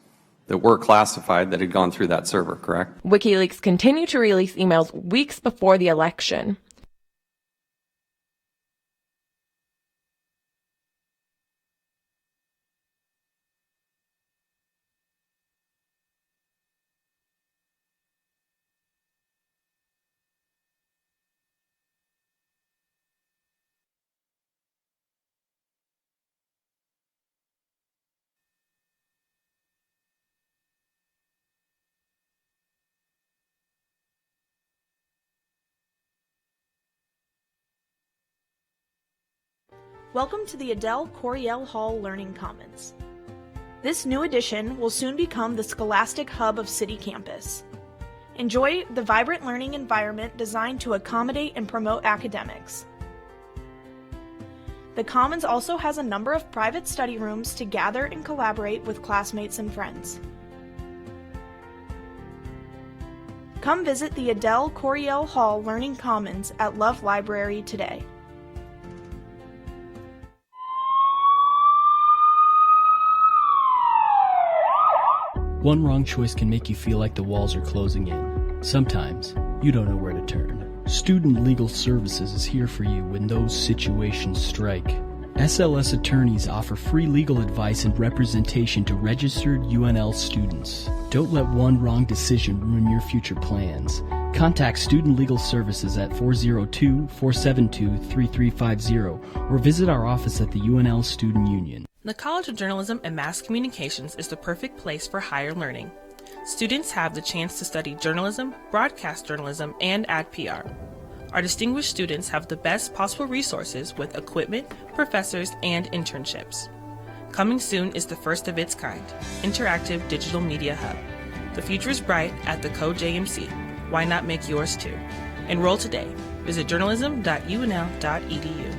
that were classified that had gone through that server, correct? WikiLeaks continued to release emails weeks before the election. Welcome to the Adele Coryell Hall Learning Commons. This new addition will soon become the scholastic hub of City Campus. Enjoy the vibrant learning environment designed to accommodate and promote academics. The Commons also has a number of private study rooms to gather and collaborate with classmates and friends. Come visit the Adele Coryell Hall Learning Commons at Love Library today. One wrong choice can make you feel like the walls are closing in. Sometimes, you don't know where to turn. Student Legal Services is here for you when those situations strike. SLS attorneys offer free legal advice and representation to registered UNL students. Don't let one wrong decision ruin your future plans. Contact Student Legal Services at 402-472-3350 or visit our office at the UNL Student Union. The College of Journalism and Mass Communications is the perfect place for higher learning. Students have the chance to study journalism, broadcast journalism, and add PR. Our distinguished students have the best possible resources with equipment, professors, and internships. Coming soon is the first of its kind, Interactive Digital Media Hub. The future is bright at the CoJMC. Why not make yours too? Enroll today. Visit journalism.unl.edu.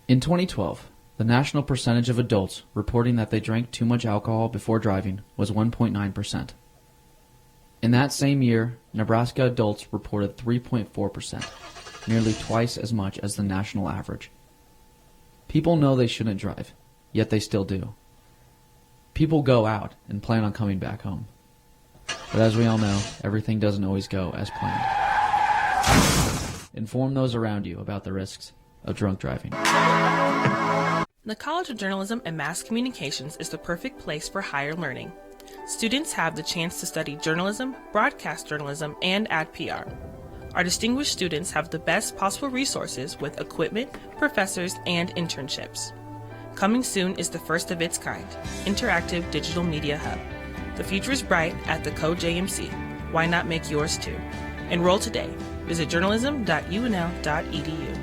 In 2012, The national percentage of adults reporting that they drank too much alcohol before driving was 1.9%. In that same year, Nebraska adults reported 3.4%, nearly twice as much as the national average. People know they shouldn't drive, yet they still do. People go out and plan on coming back home. But as we all know, everything doesn't always go as planned. Inform those around you about the risks of drunk driving. The College of Journalism and Mass Communications is the perfect place for higher learning. Students have the chance to study journalism, broadcast journalism, and add PR. Our distinguished students have the best possible resources with equipment, professors, and internships. Coming soon is the first of its kind, interactive digital media hub. The future is bright at the CoJMC. Why not make yours too? Enroll today. Visit journalism.unl.edu.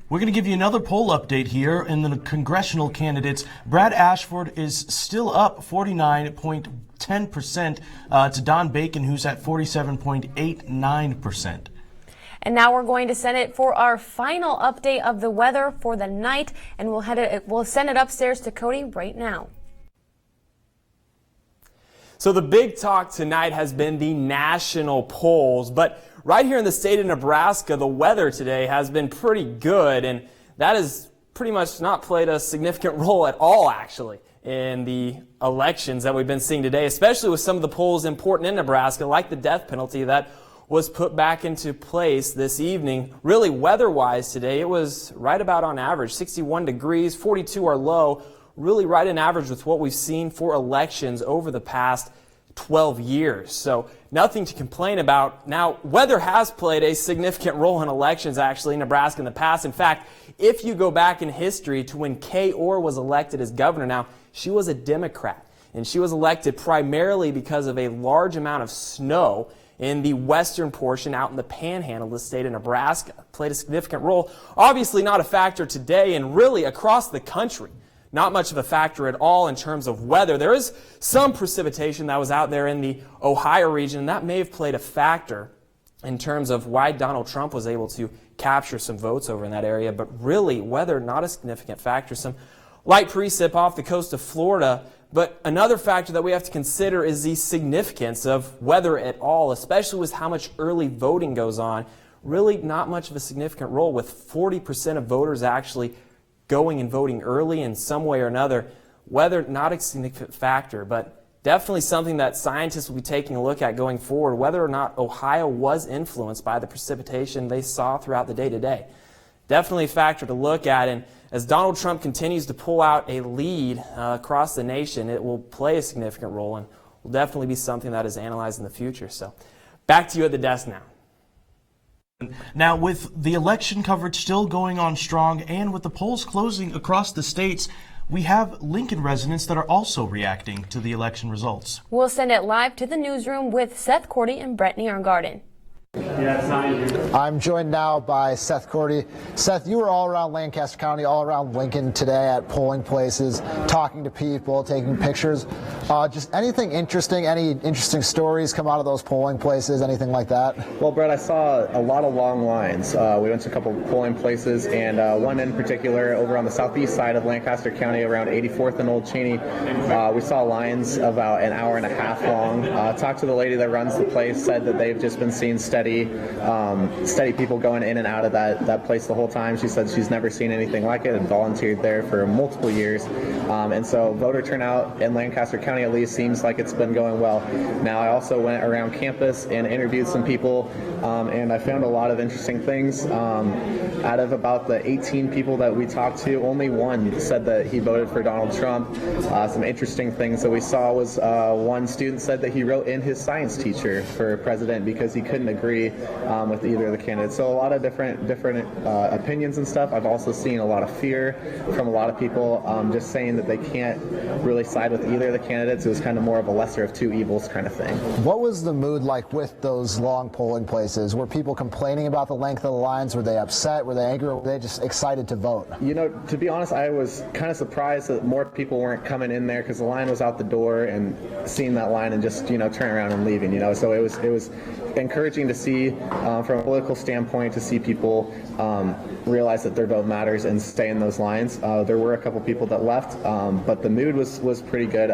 We're going to give you another poll update here in the congressional candidates. Brad Ashford is still up 49.10% to Don Bacon, who's at 47.89%. And now we're going to send it for our final update of the weather for the night, and we'll send it upstairs to Cody right now. So the big talk tonight has been the national polls, but right here in the state of Nebraska, the weather today has been pretty good, and that has pretty much not played a significant role at all, actually, in the elections that we've been seeing today, especially with some of the polls important in Nebraska, like the death penalty that was put back into place this evening. Really, weather-wise today, it was right about on average, 61 degrees, 42 are low, really right in average with what we've seen for elections over the past 12 years. So nothing to complain about. Now, weather has played a significant role in elections, actually, in Nebraska in the past. In fact, if you go back in history to when Kay Orr was elected as governor, now, she was a Democrat, and she was elected primarily because of a large amount of snow in the western portion out in the panhandle of the state of Nebraska. Played a significant role. Obviously not a factor today, and really across the country. Not much of a factor at all in terms of weather. There is some precipitation that was out there in the Ohio region, and that may have played a factor in terms of why Donald Trump was able to capture some votes over in that area. But really, weather, not a significant factor. Some light precip off the coast of Florida. But another factor that we have to consider is the significance of weather at all, especially with how much early voting goes on. Really not much of a significant role, with 40% of voters actually going and voting early in some way or another. Weather, not a significant factor, but definitely something that scientists will be taking a look at going forward, whether or not Ohio was influenced by the precipitation they saw throughout the day today. Definitely a factor to look at, and as Donald Trump continues to pull out a lead across the nation, it will play a significant role and will definitely be something that is analyzed in the future. So back to you at the desk now. Now, with the election coverage still going on strong and with the polls closing across the states, we have Lincoln residents that are also reacting to the election results. We'll send it live to the newsroom with Seth Cordy and Brittany Arngarden. I'm joined now by Seth Cordy. Seth, you were all around Lancaster County, all around Lincoln today at polling places, talking to people, taking pictures. Just anything interesting, any interesting stories come out of those polling places, anything like that? Well, Brett, I saw a lot of long lines. We went to a couple of polling places, and one in particular over on the southeast side of Lancaster County around 84th and Old Cheney. We saw lines about an hour and a half long. Talked to the lady that runs the place, said that they've just been seeing steady people going in and out of that place the whole time. She said she's never seen anything like it and volunteered there for multiple years. And so voter turnout in Lancaster County at least seems like it's been going well. Now, I also went around campus and interviewed some people, and I found a lot of interesting things. Out of about the 18 people that we talked to, only one said that he voted for Donald Trump. Some interesting things that we saw was one student said that he wrote in his science teacher for president because he couldn't agree agree with either of the candidates. So a lot of different opinions and stuff. I've also seen a lot of fear from a lot of people just saying that they can't really side with either of the candidates. It was kind of more of a lesser of two evils kind of thing. What was the mood like with those long polling places? Were people complaining about the length of the lines? Were they upset? Were they angry? Or were they just excited to vote? You know, to be honest, I was kind of surprised that more people weren't coming in there because the line was out the door, and seeing that line and just, turning around and leaving, So it was encouraging to see from a political standpoint, to see people realize that their vote matters and stay in those lines. There were a couple people that left, but the mood was pretty good.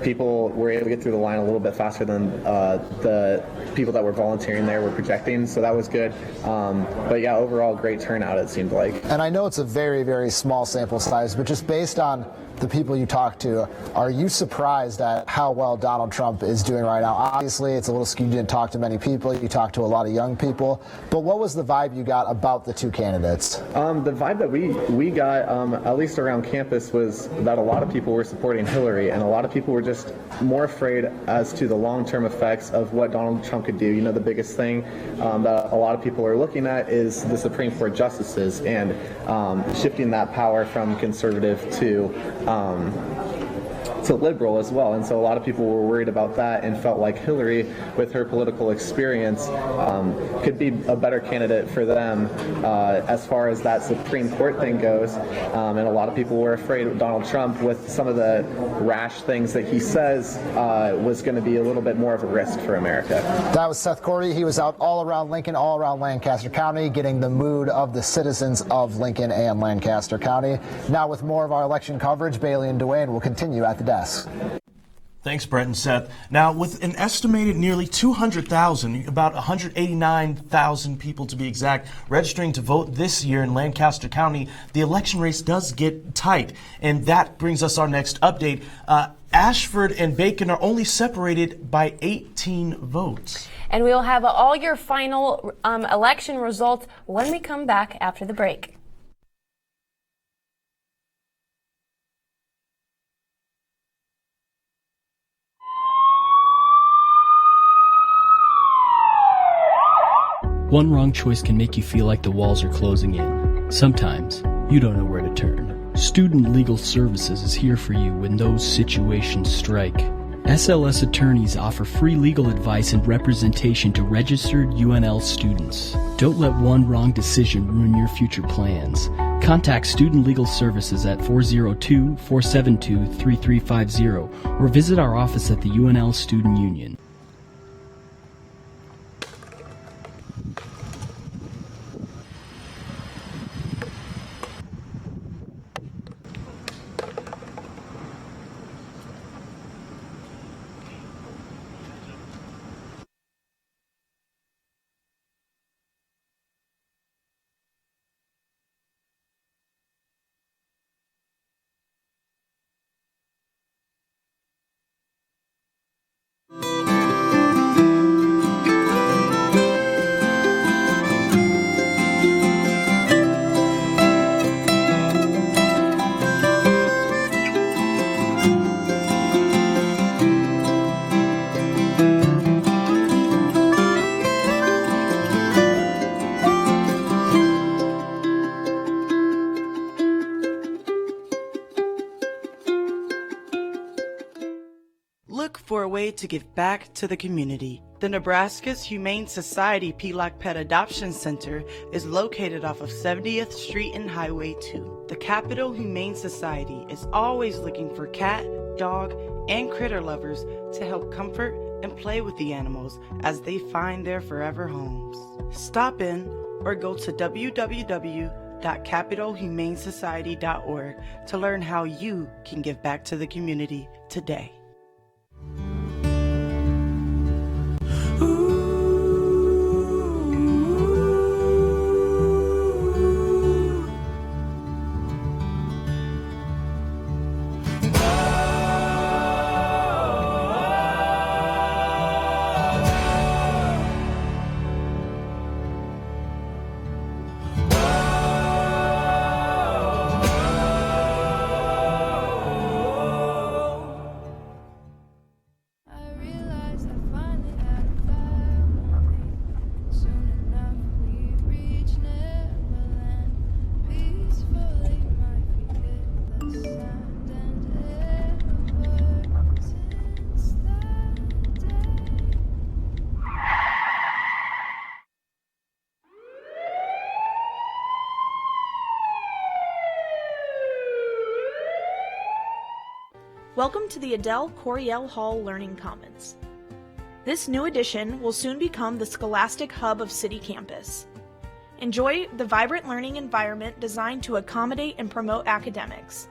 People were able to get through the line a little bit faster than the people that were volunteering there were projecting, so that was good. But yeah, overall, great turnout, it seemed like. And I know it's a very, very small sample size, but just based on the people you talk to, are you surprised at how well Donald Trump is doing right now? Obviously, it's a little skewed. You didn't talk to many people. You talked to a lot of young people. But what was the vibe you got about the two candidates? The vibe that we got, at least around campus, was that a lot of people were supporting Hillary, and a lot of people were just more afraid as to the long-term effects of what Donald Trump could do. The biggest thing that a lot of people are looking at is the Supreme Court justices and shifting that power from conservative to liberal as well. And so a lot of people were worried about that and felt like Hillary, with her political experience, could be a better candidate for them as far as that Supreme Court thing goes. And a lot of people were afraid of Donald Trump, with some of the rash things that he says, was going to be a little bit more of a risk for America. That was Seth Cordy. He was out all around Lincoln, all around Lancaster County, getting the mood of the citizens of Lincoln and Lancaster County. Now, with more of our election coverage, Bailey and Dwayne will continue at the desk. Thanks, Brett and Seth. Now, with an estimated nearly 200,000, about 189,000 people to be exact, registering to vote this year in Lancaster County, the election race does get tight. And that brings us our next update. Ashford and Bacon are only separated by 18 votes. And we'll have all your final election results when we come back after the break. One wrong choice can make you feel like the walls are closing in. Sometimes, you don't know where to turn. Student Legal Services is here for you when those situations strike. SLS attorneys offer free legal advice and representation to registered UNL students. Don't let one wrong decision ruin your future plans. Contact Student Legal Services at 402-472-3350 or visit our office at the UNL Student Union. Look for a way to give back to the community. The Nebraska's Humane Society Pelock Pet Adoption Center is located off of 70th Street and Highway 2. The Capital Humane Society is always looking for cat, dog, and critter lovers to help comfort and play with the animals as they find their forever homes. Stop in or go to www.capitalhumanesociety.org to learn how you can give back to the community today. Welcome to the Adele Coriel Hall Learning Commons. This new addition will soon become the scholastic hub of City Campus. Enjoy the vibrant learning environment designed to accommodate and promote academics.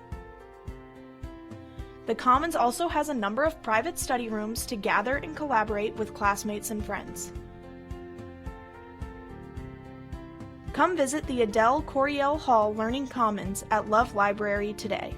The Commons also has a number of private study rooms to gather and collaborate with classmates and friends. Come visit the Adele Coriel Hall Learning Commons at Love Library today.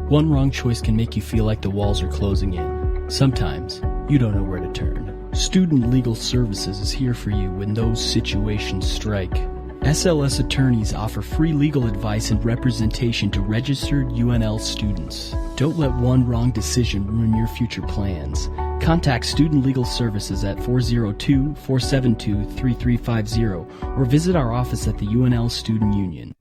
One wrong choice can make you feel like the walls are closing in. Sometimes, you don't know where to turn. Student Legal Services is here for you when those situations strike. SLS attorneys offer free legal advice and representation to registered UNL students. Don't let one wrong decision ruin your future plans. Contact Student Legal Services at 402-472-3350 or visit our office at the UNL Student Union.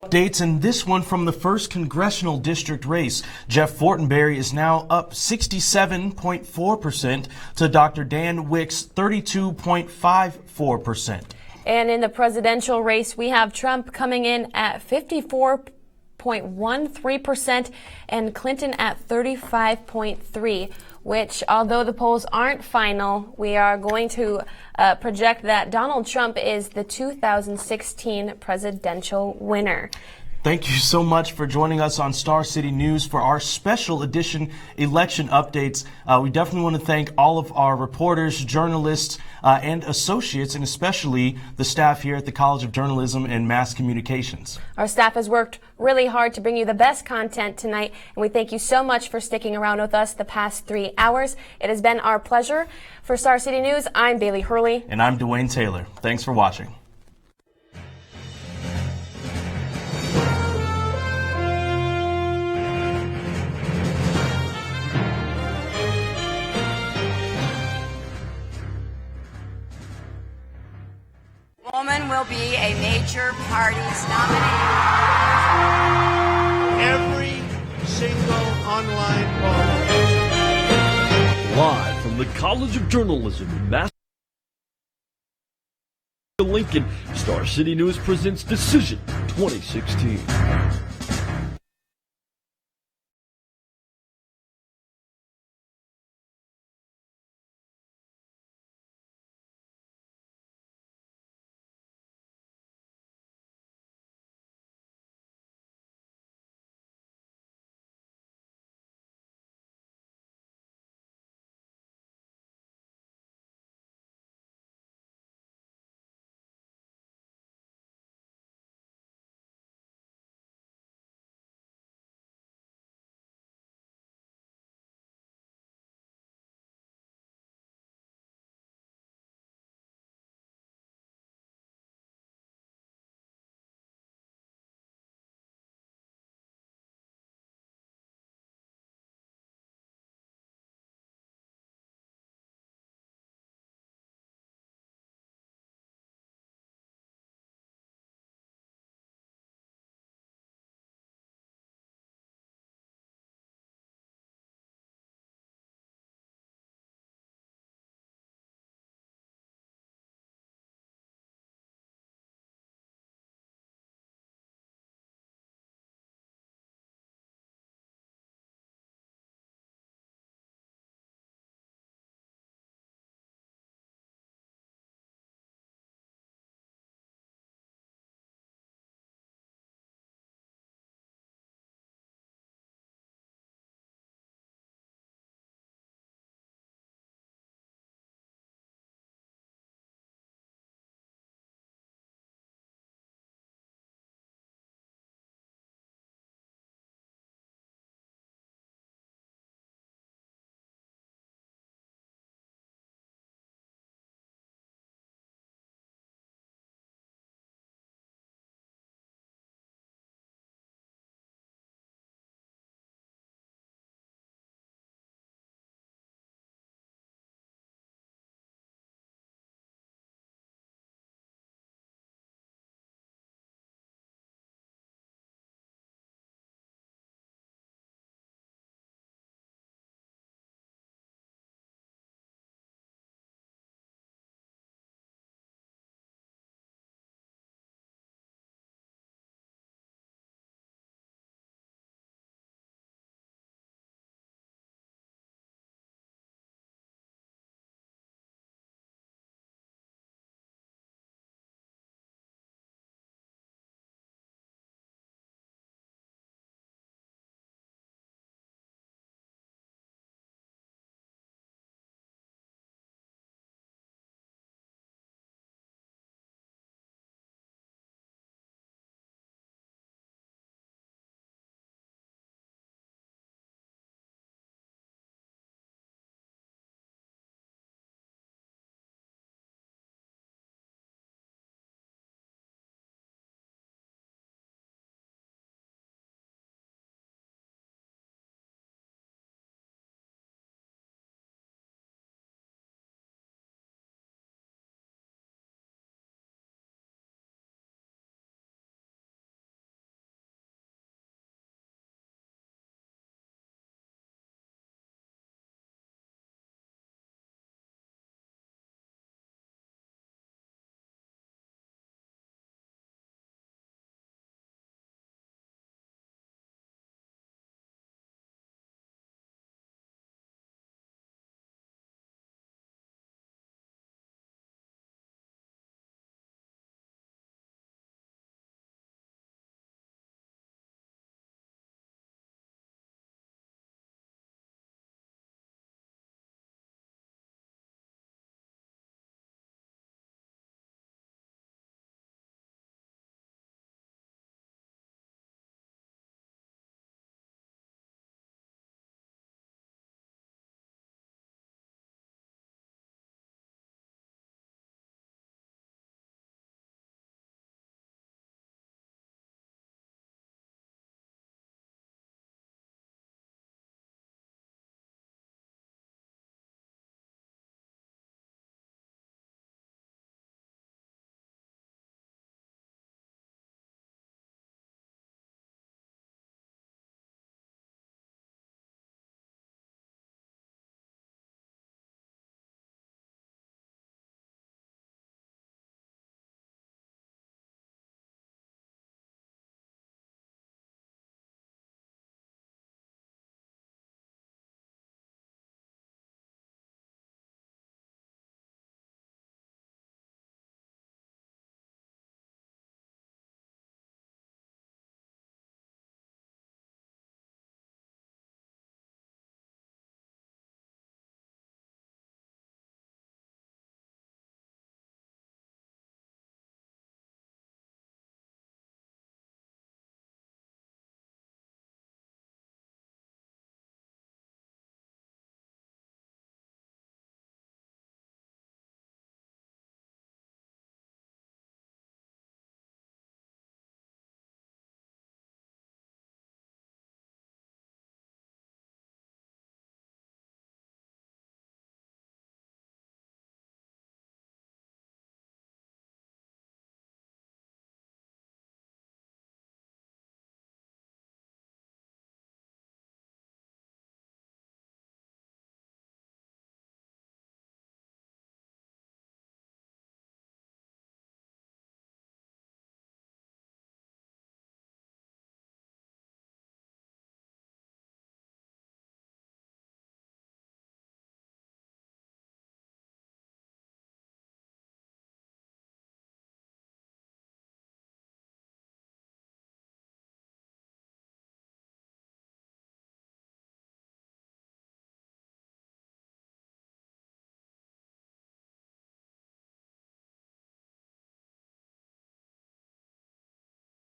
Updates, and this one from the 1st Congressional District race. Jeff Fortenberry is now up 67.4% to Dr. Dan Wick's 32.54%. And in the presidential race, we have Trump coming in at 54.13% and Clinton at 35.3%. Which, although the polls aren't final, we are going to project that Donald Trump is the 2016 presidential winner. Thank you so much for joining us on Star City News for our special edition election updates. We definitely want to thank all of our reporters, journalists, and associates, and especially the staff here at the College of Journalism and Mass Communications. Our staff has worked really hard to bring you the best content tonight, and we thank you so much for sticking around with us the past 3 hours. It has been our pleasure. For Star City News, I'm Bailey Hurley. And I'm Dwayne Taylor. Thanks for watching. Woman will be a major party's nominee. Every single online poll. Live from the College of Journalism in Mass Lincoln, Star City News presents Decision 2016.